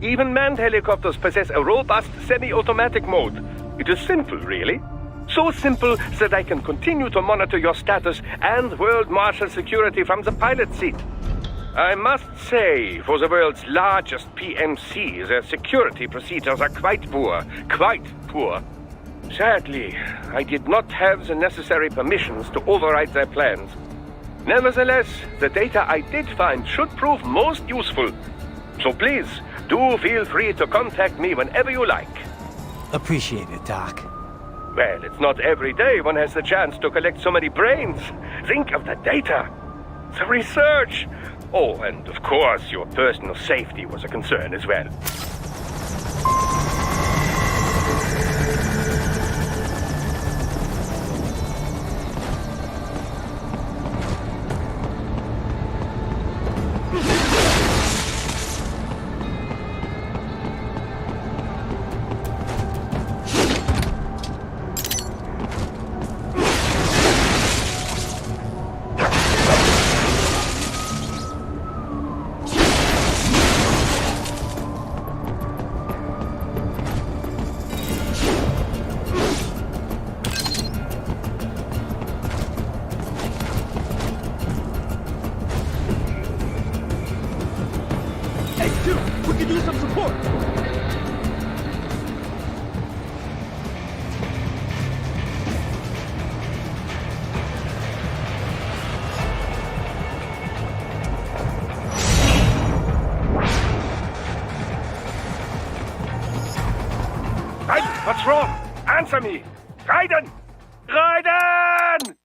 Even manned helicopters possess a robust semi-automatic mode. It is simple, really. So simple that I can continue to monitor your status and world marshal security from the pilot seat. I must say, for the world's largest PMC, their security procedures are quite poor. Quite poor. Sadly, I did not have the necessary permissions to override their plans. Nevertheless, the data I did find should prove most useful. So please, do feel free to contact me whenever you like. Appreciate it, Doc. Well, it's not every day one has the chance to collect so many brains. Think of the data, the research. Oh, and of course, your personal safety was a concern as well. What's wrong? Answer me! Raiden! Raiden!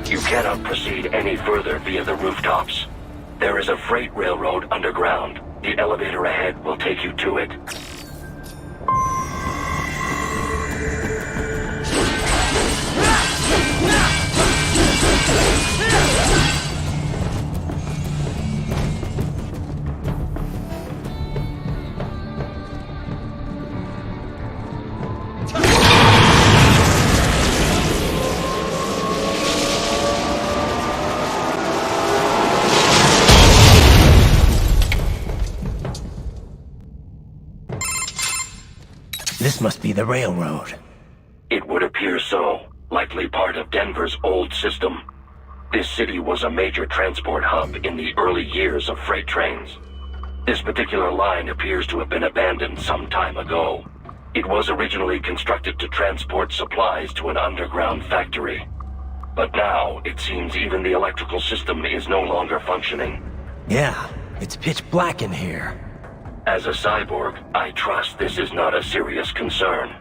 You cannot proceed any further via the rooftops. There is a freight railroad underground. The elevator ahead will take you to it. This must be the railroad. It would appear so. Likely part of Denver's old system. This city was a major transport hub in the early years of freight trains. This particular line appears to have been abandoned some time ago. It was originally constructed to transport supplies to an underground factory. But now, it seems even the electrical system is no longer functioning. Yeah, it's pitch black in here. As a cyborg, I trust this is not a serious concern.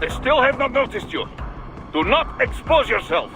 They still have not noticed you. Do not expose yourself.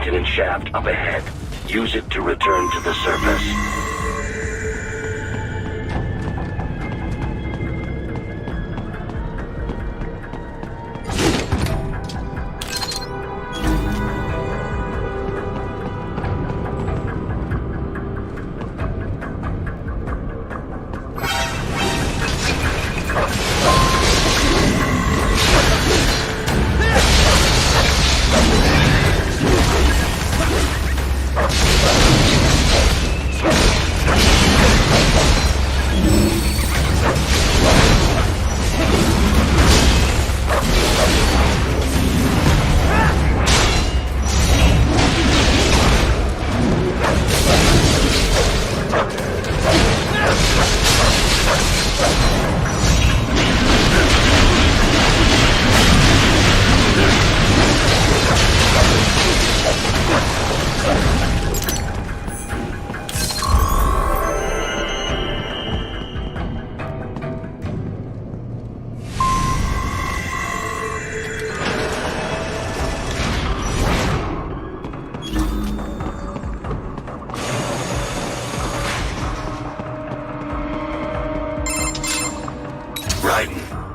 maintenance shaft up ahead. Use it to return to the surface.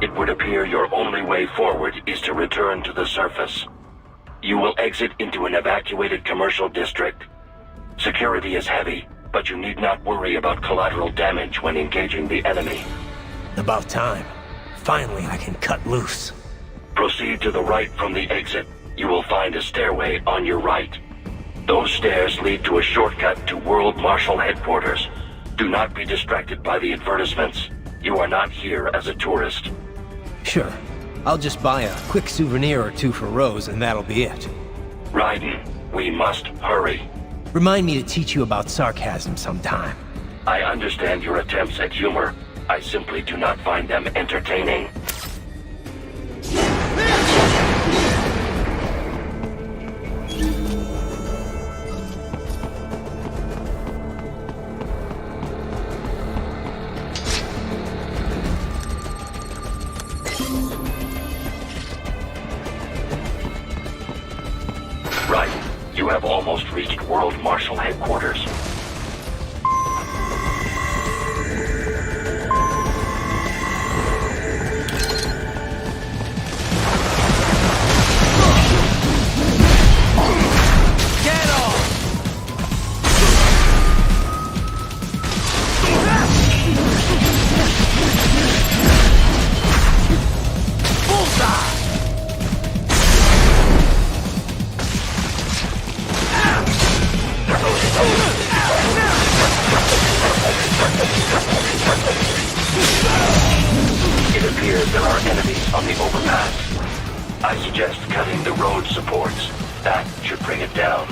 It would appear your only way forward is to return to the surface. You will exit into an evacuated commercial district. Security is heavy, but you need not worry about collateral damage when engaging the enemy. About time. Finally, I can cut loose. Proceed to the right from the exit. You will find a stairway on your right. Those stairs lead to a shortcut to World Marshal Headquarters. Do not be distracted by the advertisements. You are not here as a tourist. Sure. I'll just buy a quick souvenir or two for Rose, and that'll be it. Raiden, we must hurry. Remind me to teach you about sarcasm sometime. I understand your attempts at humor. I simply do not find them entertaining. Right. You have almost reached World Marshal Headquarters. It appears there are enemies on the overpass. I suggest cutting the road supports. That should bring it down.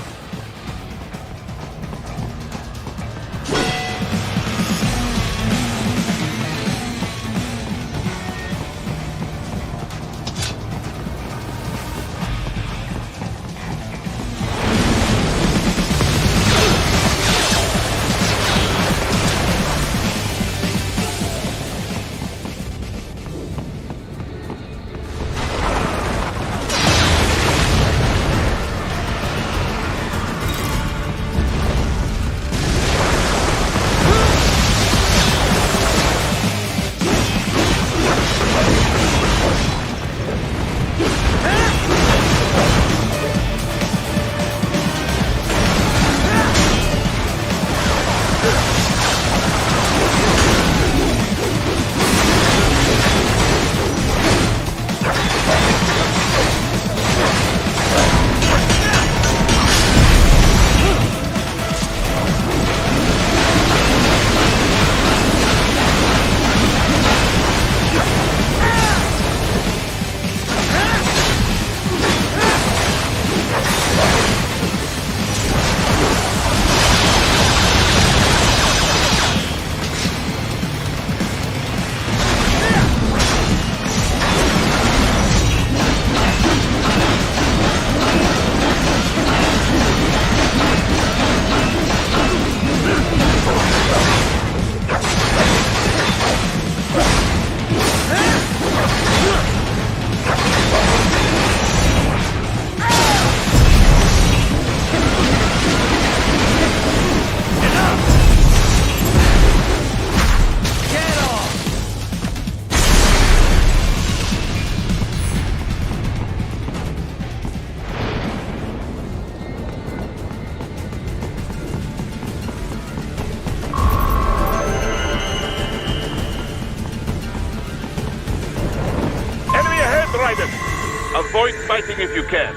Avoid fighting if you can.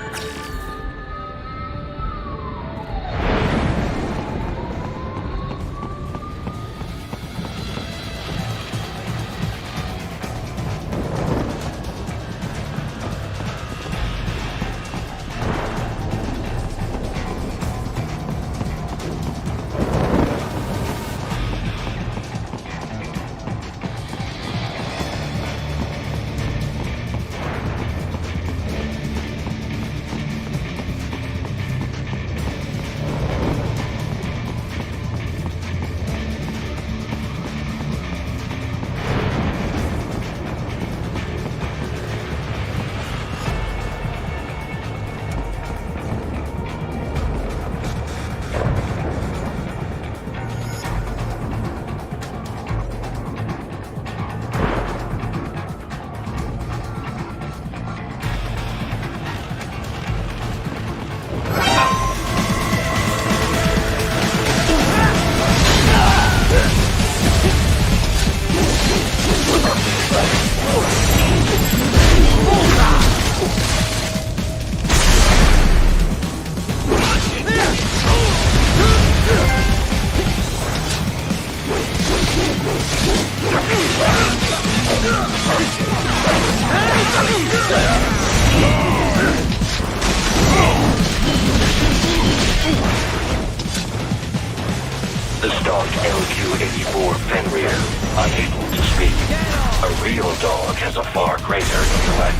The Stark LQ-84 Fenrir, unable to speak. A real dog has a far greater intellect.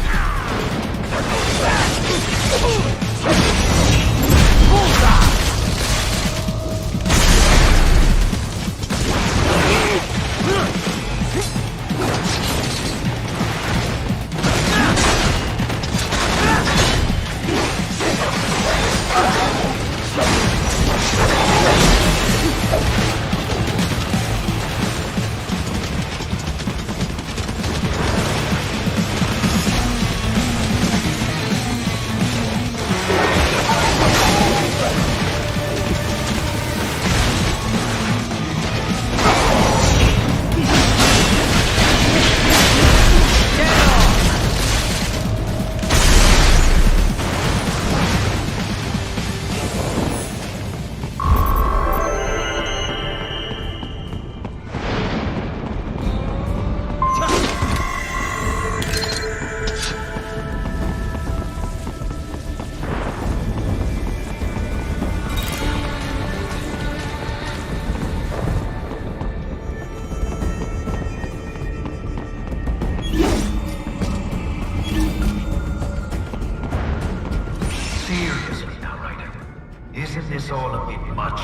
Isn't this all a bit much?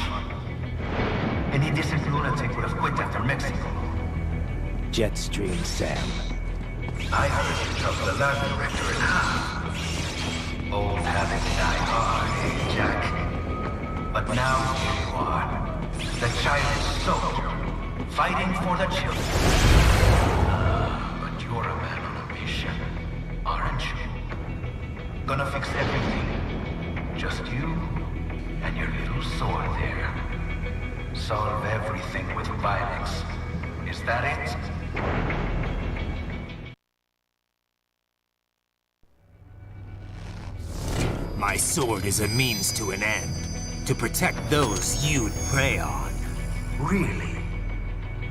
Any decent lunatic would have quit after Mexico. Jetstream, Sam. I heard you chopped the lab director in half. Old habits die hard, eh, Jack? But now here you are. The childish soldier, fighting for the children. But you're a man on a mission, aren't you? Gonna fix everything. Just you and your little sword there. Solve everything with violence. Is that it? My sword is a means to an end. To protect those you'd prey on. Really?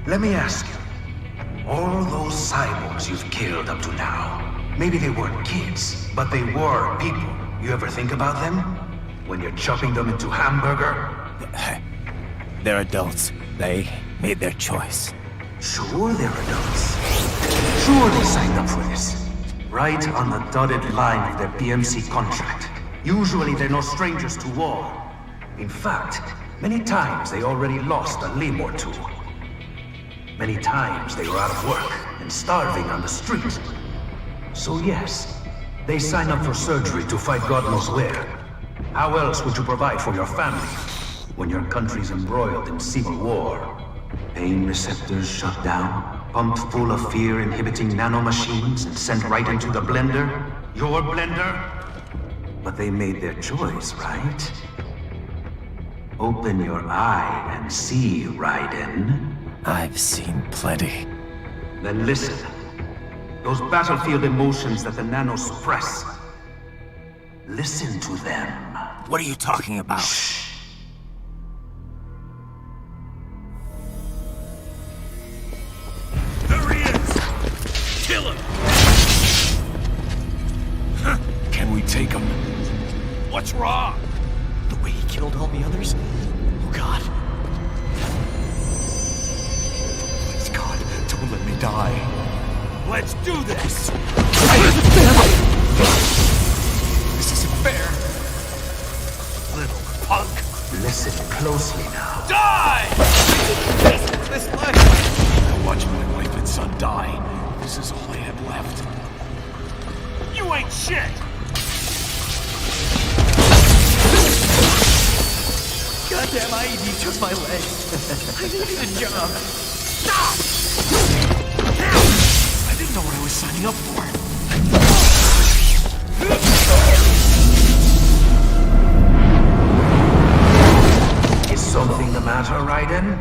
Let me ask you. All those cyborgs you've killed up to now, maybe they weren't kids, but they were people. You ever think about them? When you're chopping them into hamburger? They're adults. They made their choice. Sure they're adults. Sure they signed up for this. Right on the dotted line of their PMC contract. Usually they're no strangers to war. In fact, many times they already lost a limb or two. Many times they were out of work and starving on the street. So yes, they sign up for surgery to fight God knows where. How else would you provide for your family when your country's embroiled in civil war? Pain receptors shut down, pumped full of fear-inhibiting nanomachines and sent right into the blender? Your blender? But they made their choice, right? Open your eye and see, Raiden. I've seen plenty. Then listen. Those battlefield emotions that the nanos suppress, Listen to them. What are you talking about? There he is! Kill him! Huh. Can we take him? What's wrong? The way he killed all the others? Oh God. Please God, don't let me die. Let's do this! This isn't fair. Little punk! Listen closely now. Die! This life. I watched my wife and son die. This is all I had left. You ain't shit! Goddamn, I need just my legs. I needed a job. Stop! I didn't know what I was signing up for. Is something the matter, Raiden?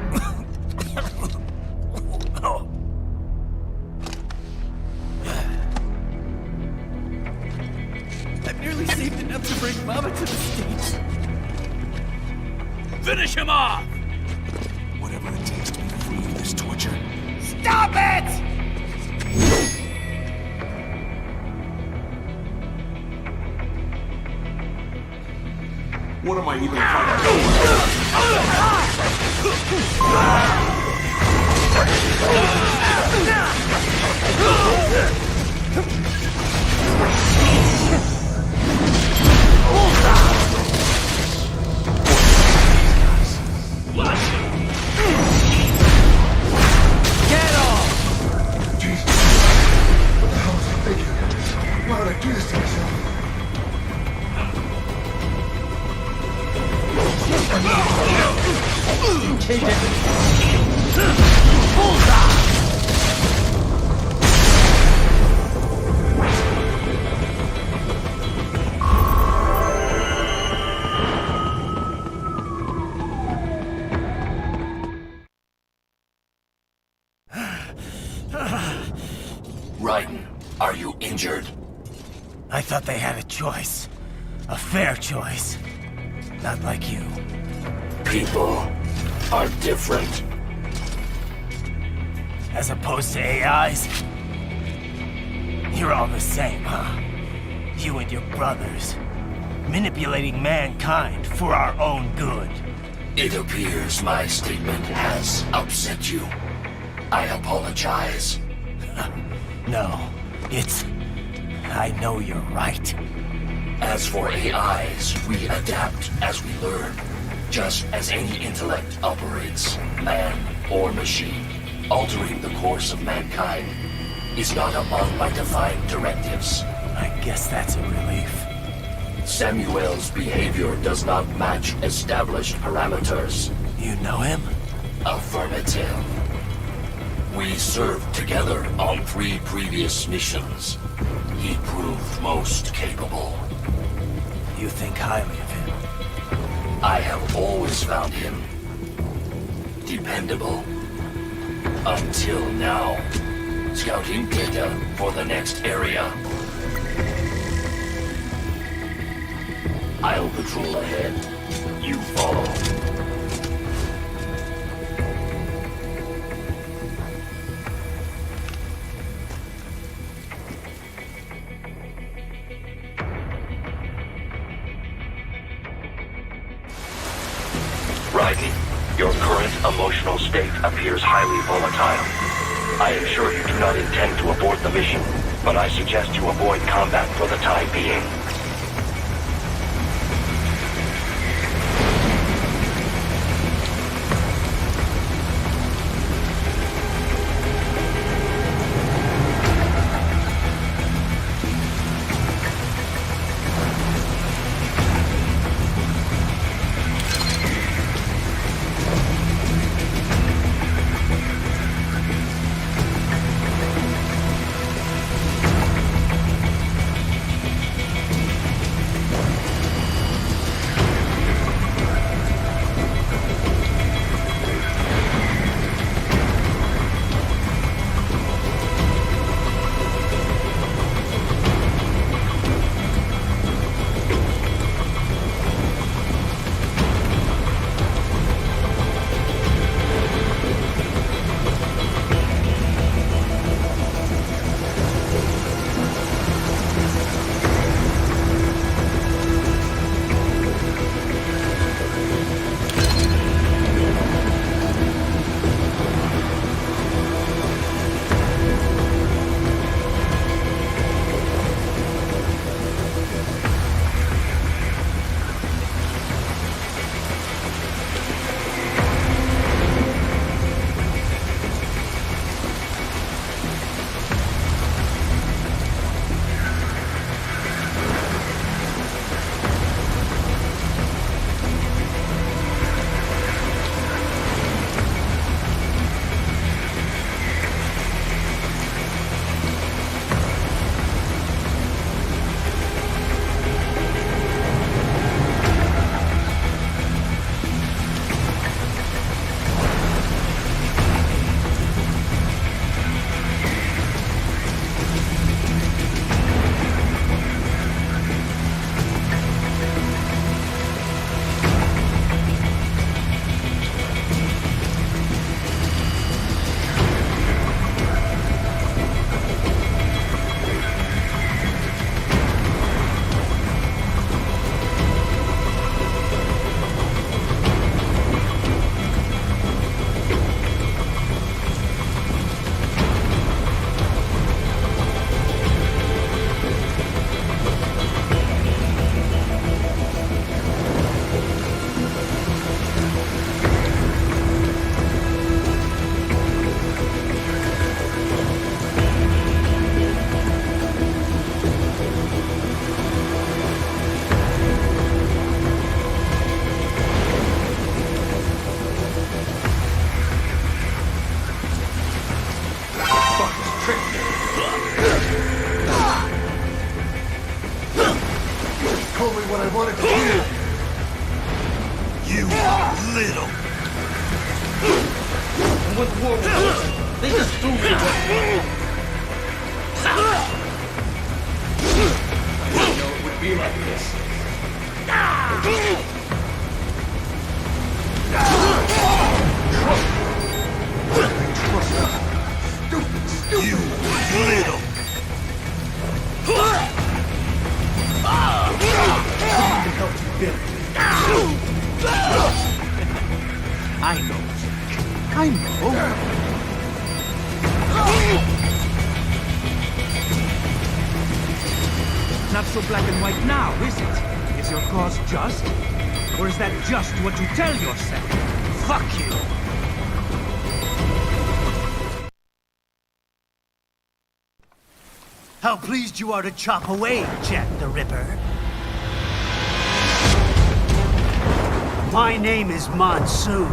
I've nearly saved enough to bring Mama to the States. Finish him off! Whatever it takes to be free of this torture. Stop it! What am I even Get off! Jesus. What the hell was I thinking? Why did I do this to myself? Raiden, are you injured? I thought they had a choice. A fair choice. Not like you. People are different. As opposed to AIs? You're all the same, huh? You and your brothers. Manipulating mankind for our own good. It appears my statement has upset you. I apologize. No, it's... I know you're right. As for AIs, we adapt as we learn. Just as any intellect operates, man or machine, altering the course of mankind is not among my defined directives. I guess that's a relief. Samuel's behavior does not match established parameters. You know him? Affirmative. We served together on 3 previous missions. He proved most capable. You think highly of him? I have always found him dependable. Until now. Scouting data for the next area. I'll patrol ahead. You follow. Raiden, your current emotional state appears highly volatile. I am sure you do not intend to abort the mission, but I suggest you avoid combat for the time being. war with. They just threw me away. I didn't know it would be like this. You little. I know. I know. Not so black and white now, is it? Is your cause just? Or is that just what you tell yourself? Fuck you! How pleased you are to chop away, Jack the Ripper. My name is Monsoon,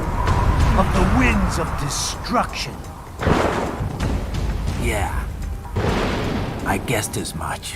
of the Winds of Destruction. Yeah. I guessed as much.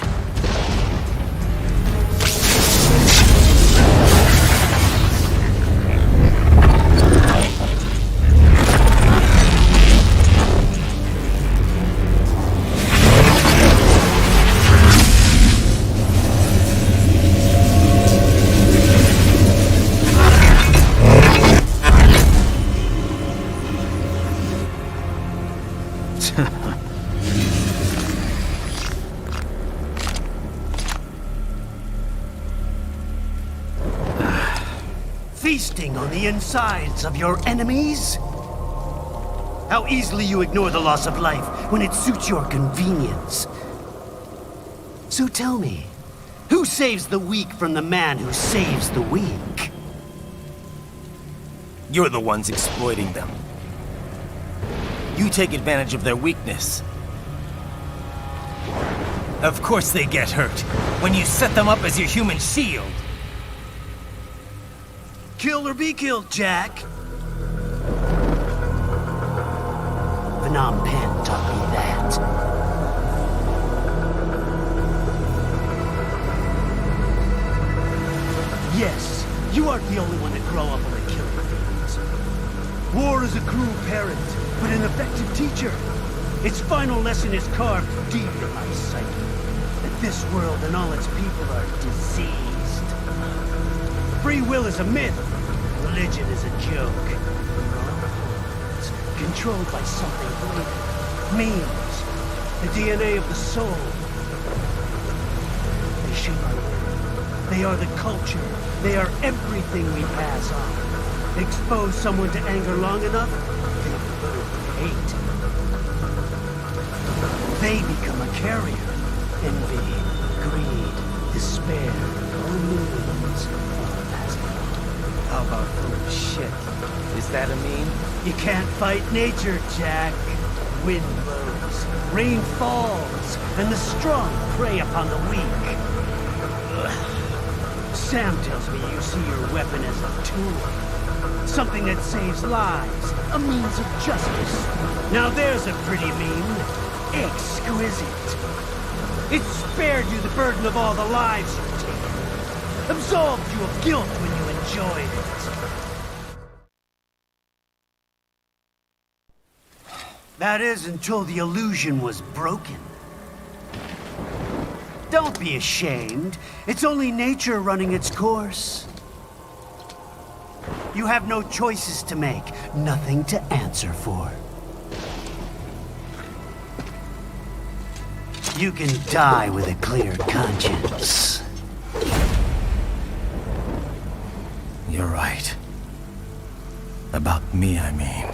Feasting on the insides of your enemies? How easily you ignore the loss of life when it suits your convenience. So tell me, who saves the weak from the man who saves the weak? You're the ones exploiting them. You take advantage of their weakness. Of course they get hurt when you set them up as your human shield. Kill or be killed, Jack. Phnom Penh taught me that. Yes, you aren't the only one to grow up on the killing fields. War is a cruel parent, but an effective teacher. Its final lesson is carved deep in my psyche. That this world and all its people are diseased. Free will is a myth. Religion is a joke. It's controlled by something greater. Memes. The DNA of the soul. They shape our world. They are the culture. They are everything we pass on. Expose someone to anger long enough, they burn hate. They become a carrier. Envy, greed, despair, all means. How about full of shit? Is that a meme? You can't fight nature, Jack. Wind blows, rain falls, and the strong prey upon the weak. Ugh. Sam tells me you see your weapon as a tool. Something that saves lives, a means of justice. Now there's a pretty meme. Exquisite. It spared you the burden of all the lives you've taken. Absolved you of guilt when you enjoyed it. That is until the illusion was broken. Don't be ashamed. It's only nature running its course. You have no choices to make, nothing to answer for. You can die with a clear conscience. You're right. About me, I mean.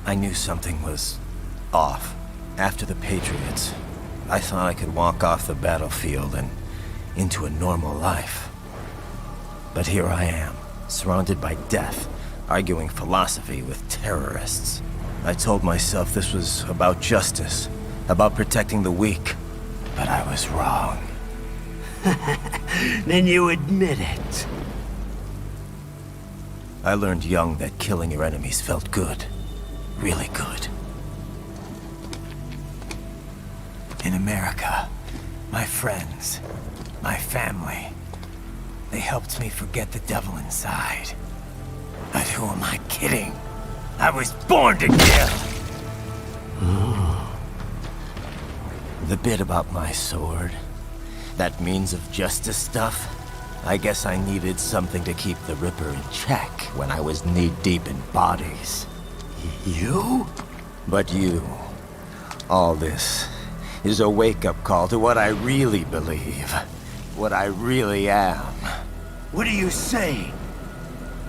I knew something was off. After the Patriots, I thought I could walk off the battlefield and into a normal life. But here I am, surrounded by death, arguing philosophy with terrorists. I told myself this was about justice, about protecting the weak, but I was wrong. Then you admit it. I learned young that killing your enemies felt good. Really good. In America, my friends, my family, they helped me forget the devil inside. But who am I kidding? I was born to kill! The bit about my sword, that means of justice stuff, I guess I needed something to keep the Ripper in check when I was knee-deep in bodies. You? But you, all this, is a wake-up call to what I really believe. What I really am. What are you saying?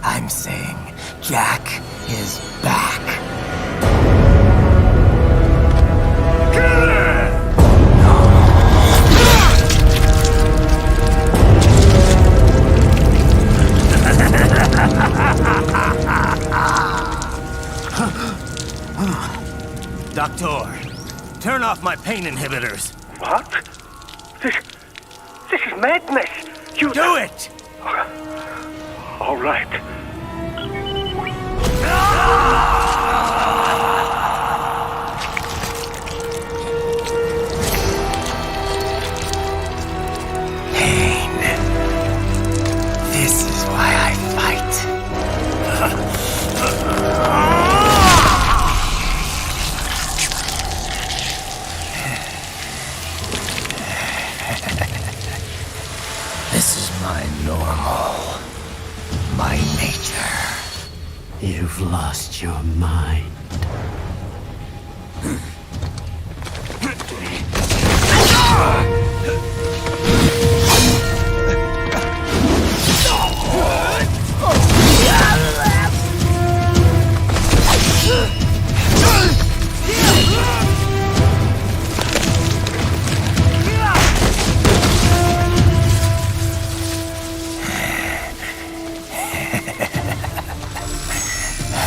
I'm saying Jack is back. Doctor, turn off my pain inhibitors. What? This is madness. You do it! All right. Pain. This is why I fight. This is my normal. My nature. You've lost your mind.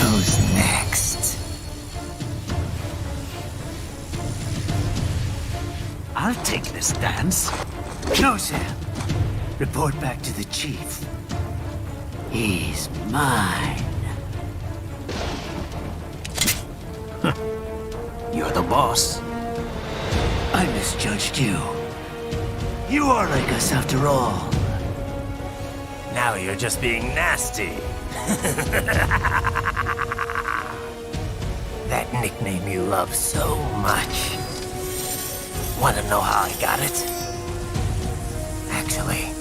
Who's next? I'll take this dance. No, Sam. Report back to the chief. He's mine. You're the boss. I misjudged you. You are like us after all. Now you're just being nasty. That nickname you love so much. Want to know how I got it? Actually,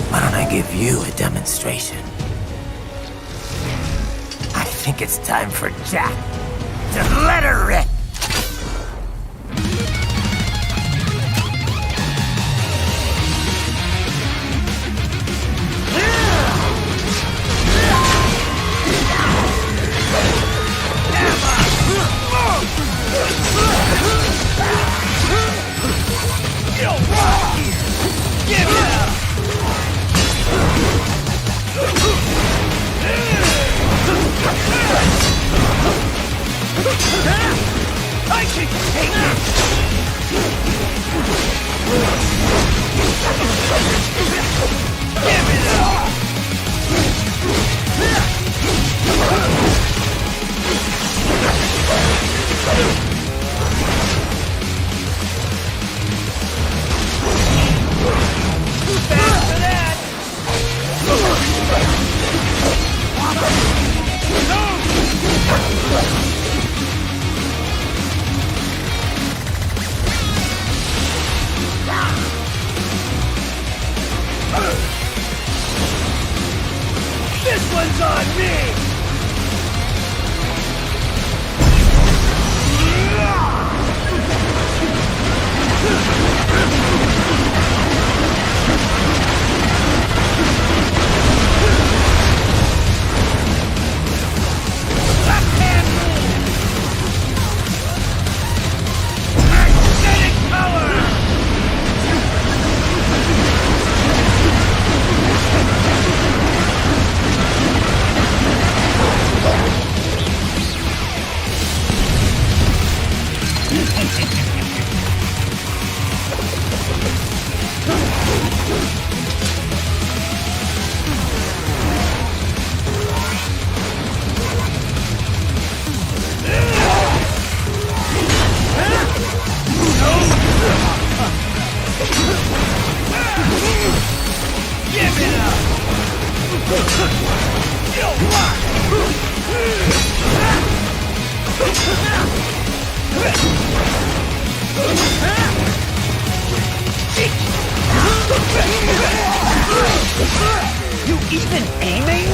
why don't I give you a demonstration? I think it's time for Jack to let her rip. I can take it! Give it up! Too fast for that! even aiming?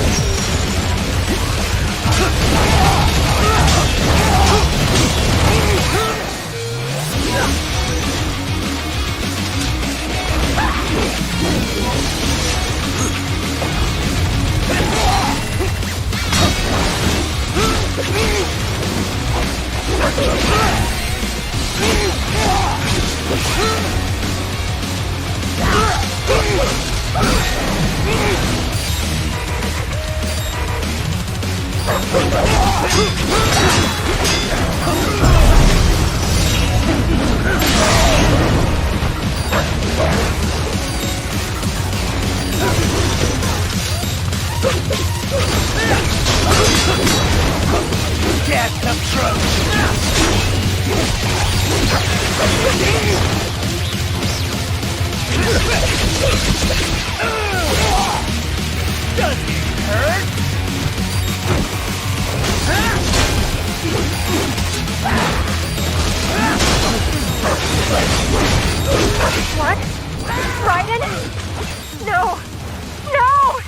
Death does it hurt? What? Raiden? No! No!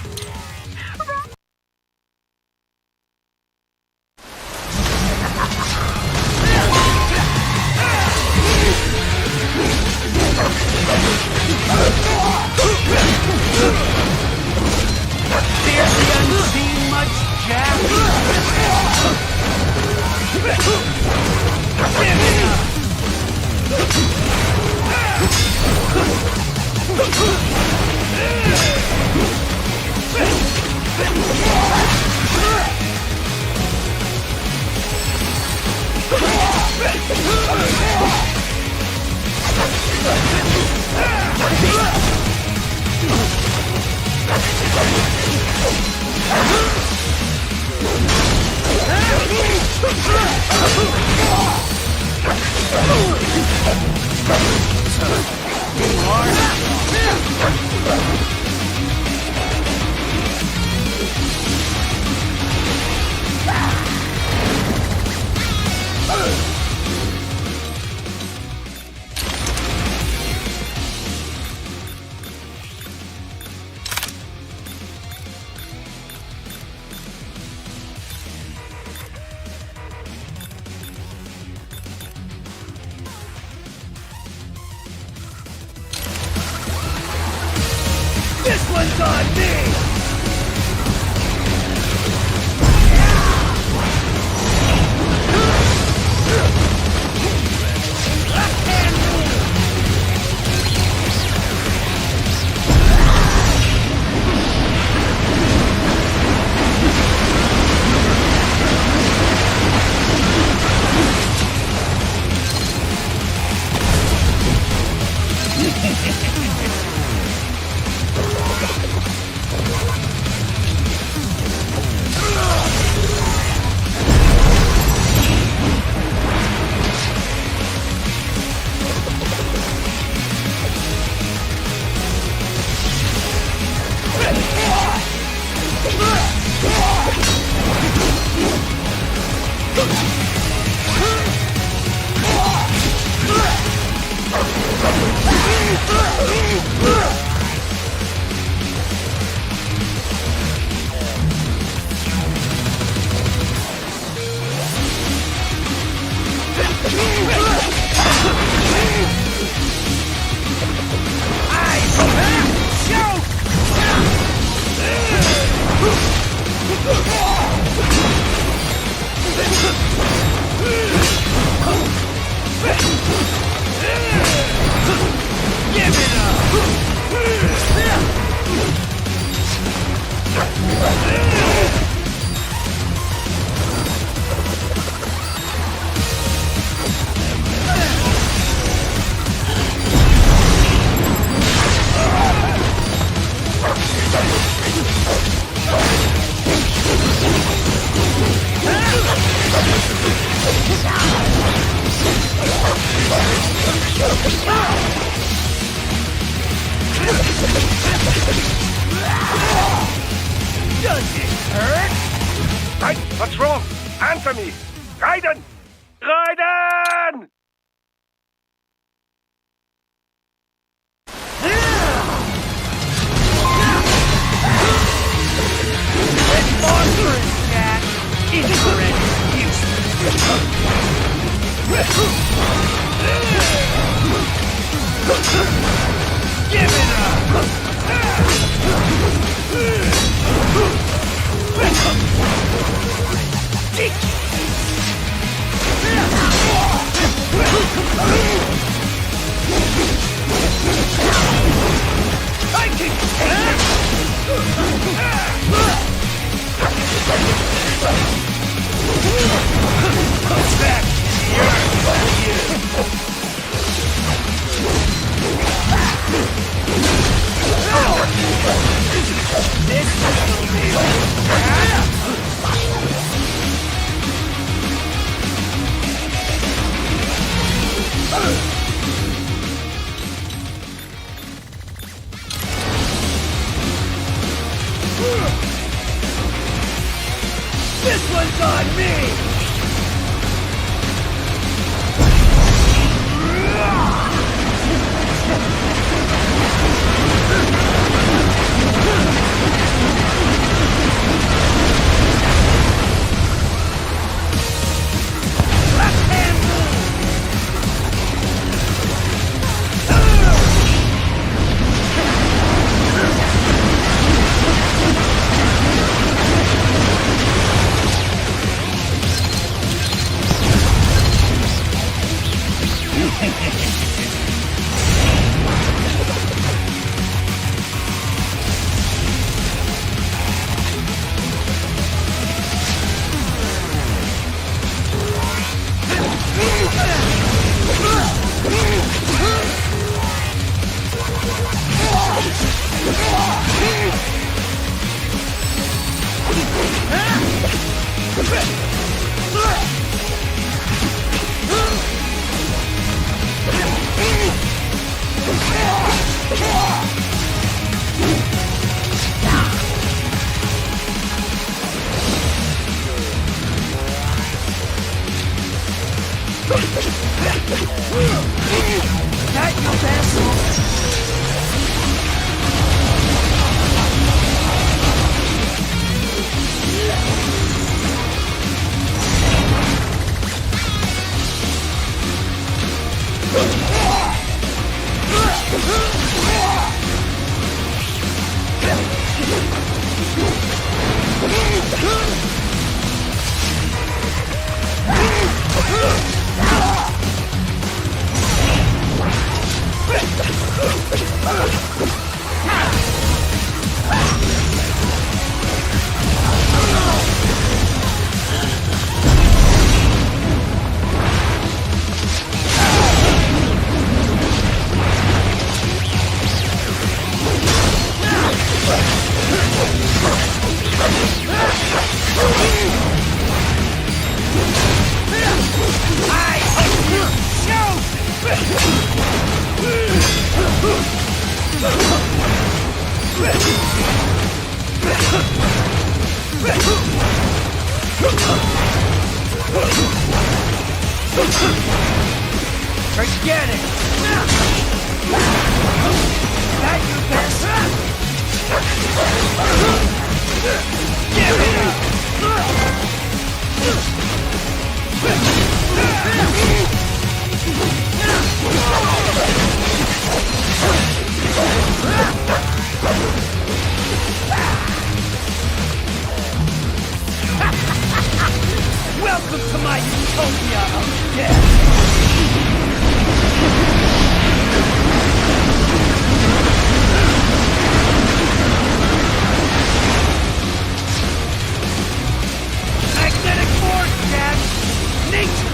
Seriously, haven't seen much, Jack? This one's on me! Does it hurt? Raiden, what's wrong? Answer me! Raiden! Raiden! Incorrect. Give it up! I can back This one's on me! Forget it! That you best! Give it Welcome to my utopia of death! Magnetic force, Dad! Nature!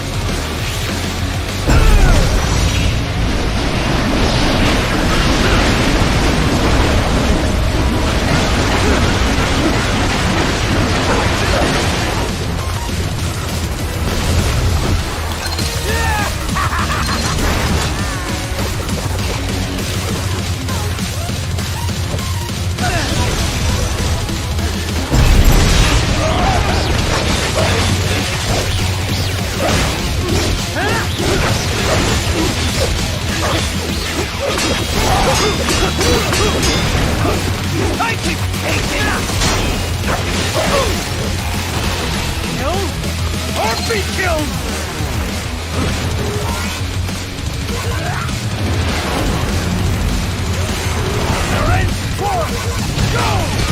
killed! Ready? Forward! Go!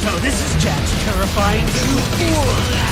So this is Jack's terrifying true form.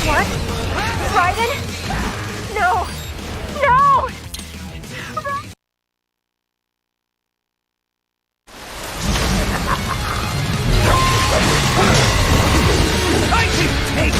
What? Raiden? No! No! I can take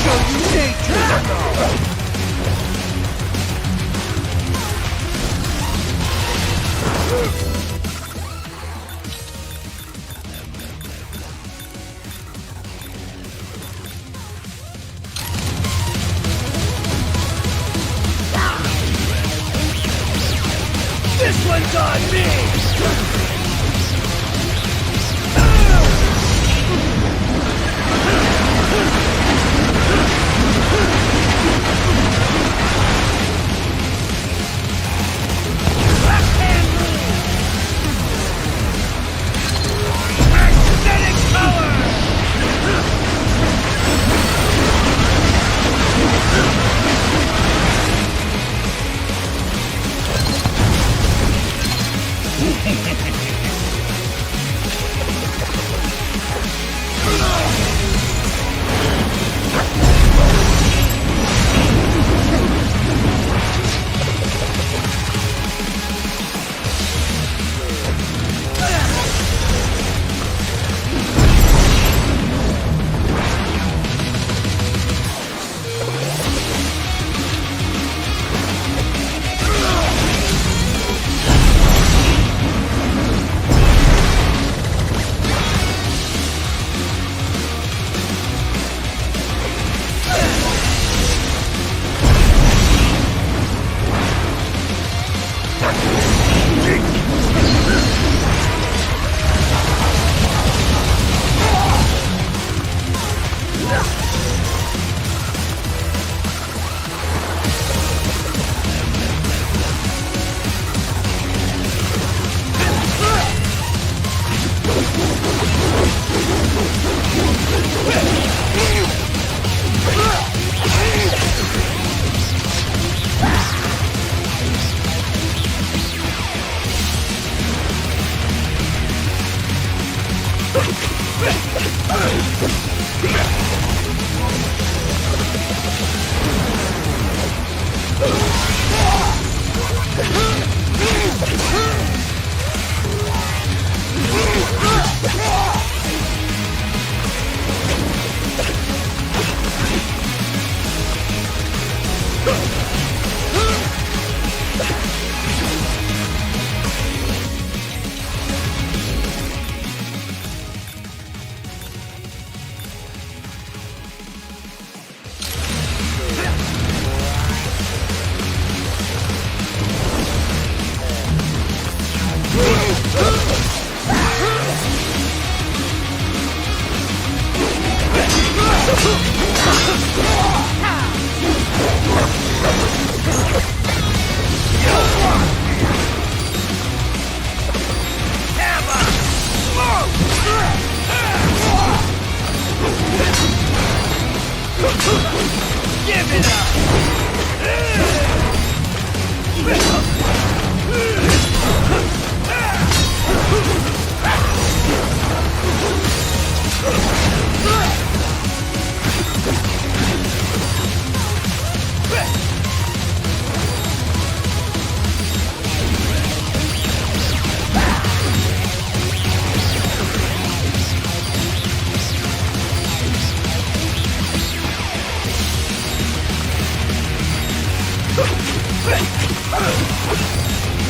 show you nature! This one's on me!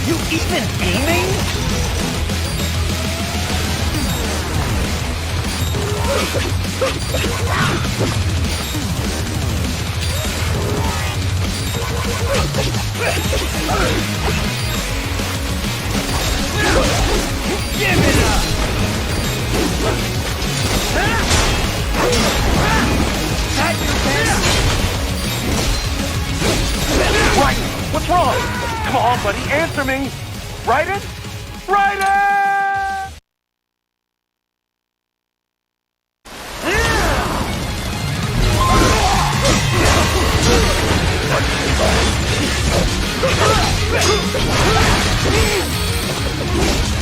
You even aiming? Give it up! That your best? Right! What's wrong? Come on, buddy, answer me! Raiden? Raiden!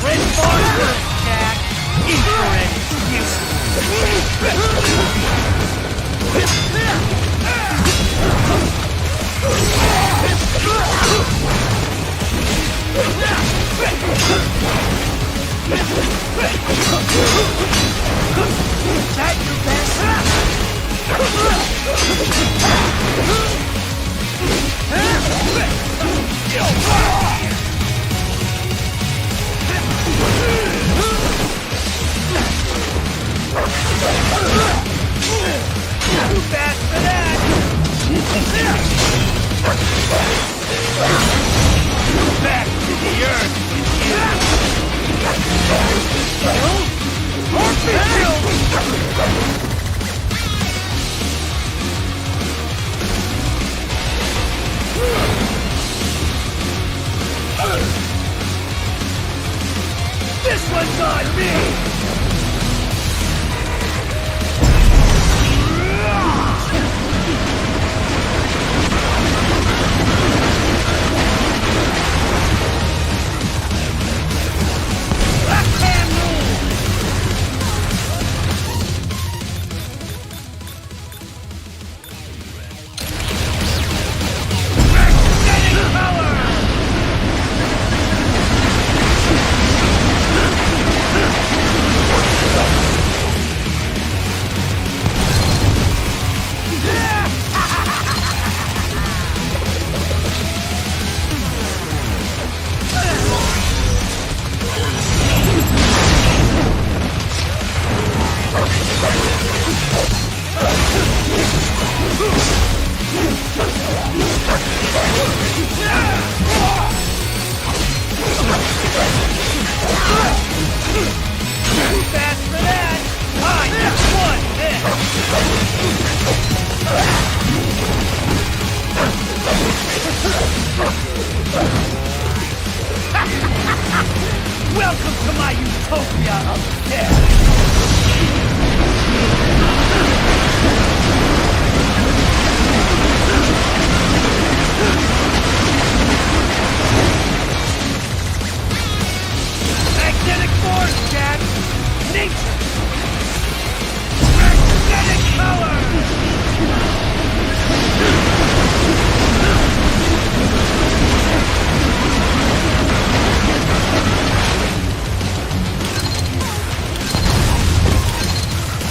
Reinforcements, Jack! Infrared Is that your best? Too fast for that! Back to the earth This one's on me! Welcome to my utopia of death! Magnetic force, Jack! Nature! Magnetic power!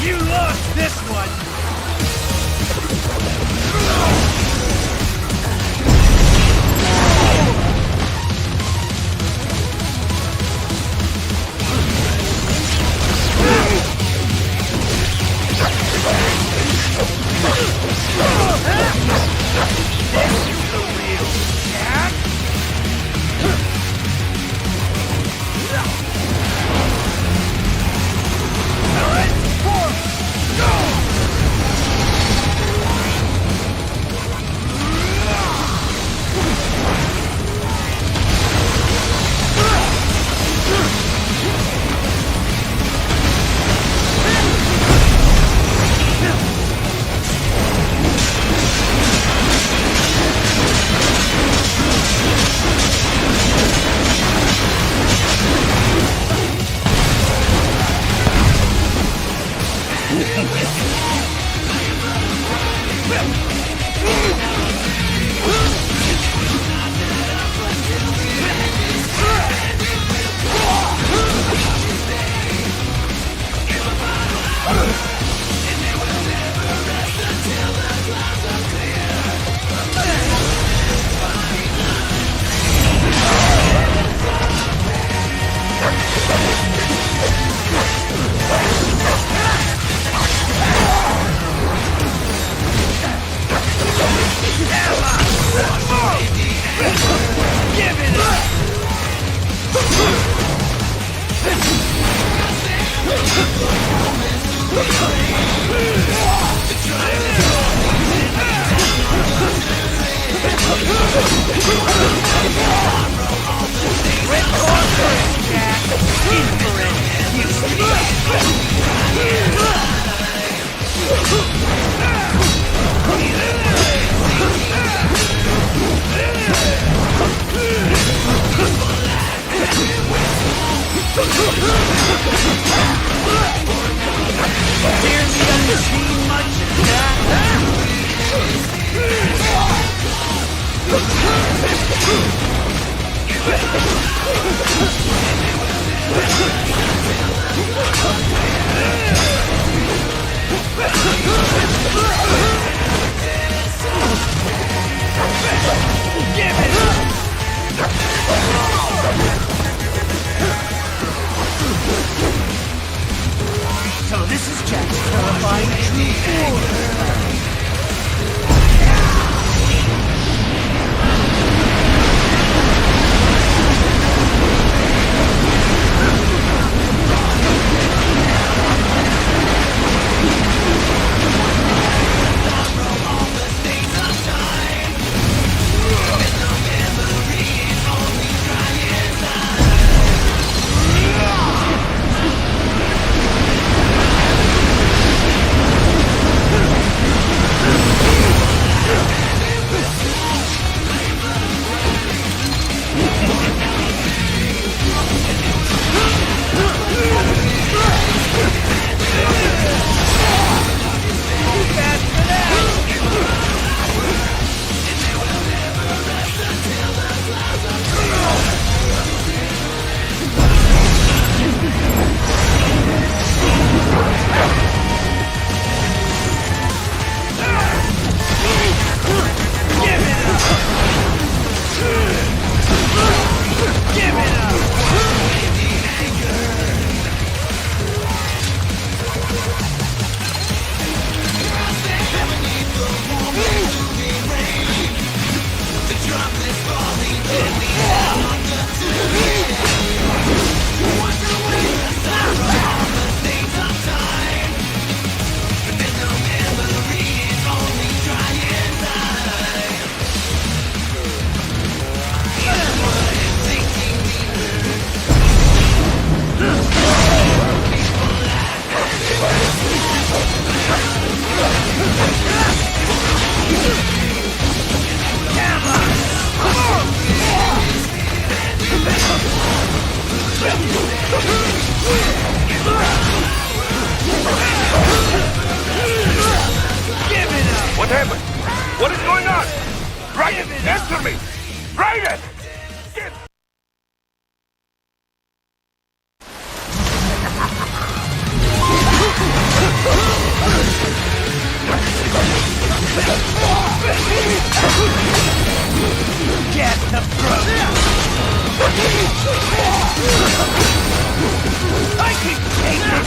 You lost this one! Answer me! Write it! Get the throat! I can take it!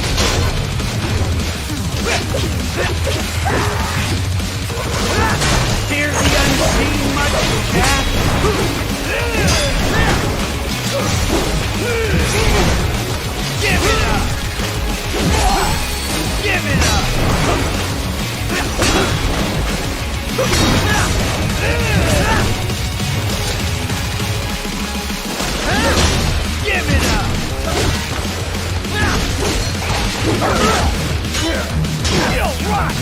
Fear the unseen much, Jack? Give it up! Give it up! Give it up! You'll rock!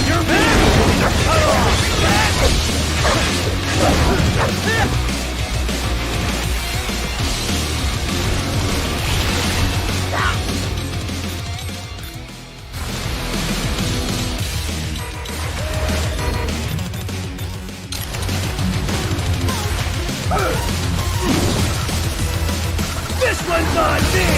You're back! Cut off, This one's on me!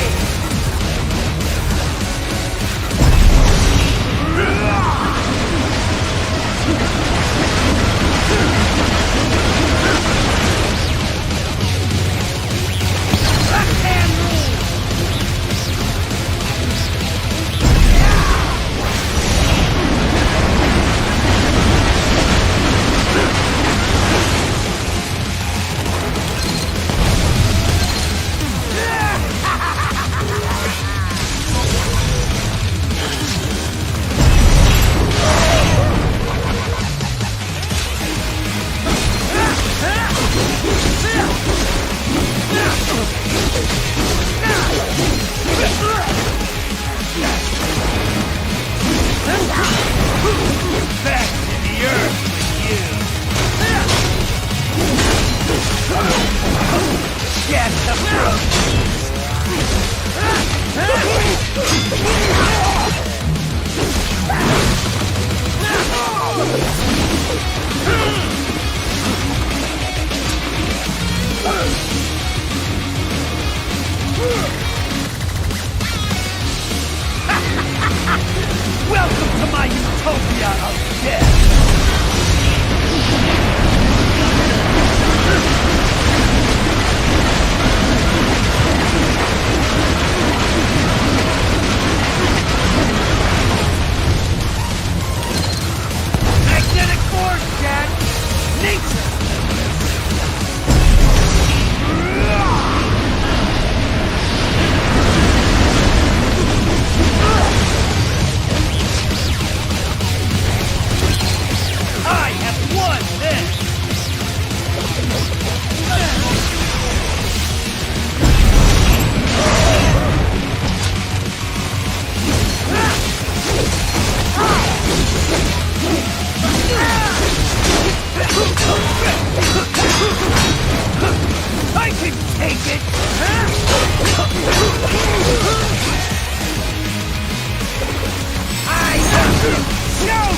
Back to the earth with you! Get the throat! Welcome to my utopia of death! Magnetic force, Jack! Nature! I have won this! I can take it! I have to show!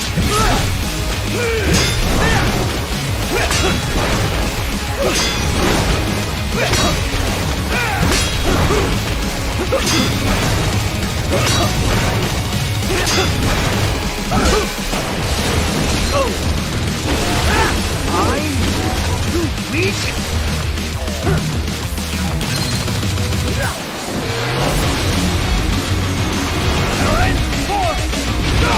I'm too weak. Current force, go!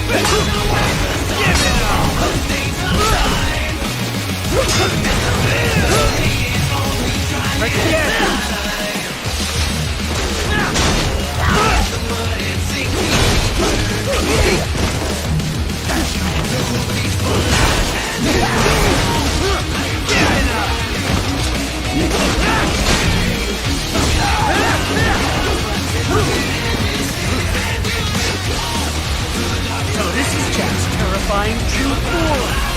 So this is Jack's terrifying true form.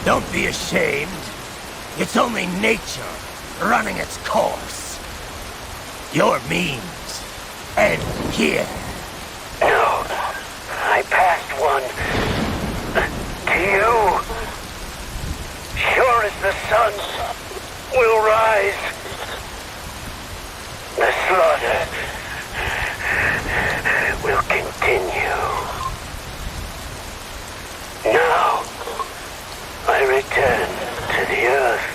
Don't be ashamed. It's only nature running its course. Your means end here. No, I passed one. To you. Sure as the sun will rise. The slaughter will continue. Now, I return to the earth.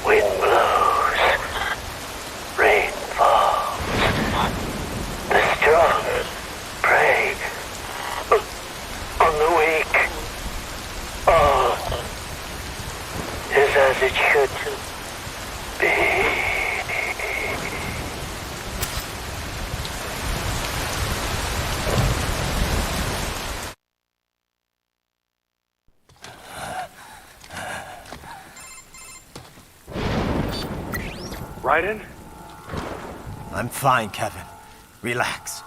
Wind blows. Rain falls. The strong prey on the weak. All is as it should be. Raiden? I'm fine, Kevin. Relax.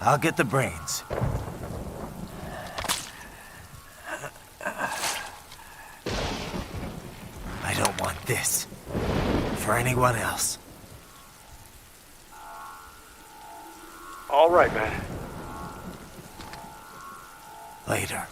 I'll get the brains. I don't want this. For anyone else. All right, man. Later.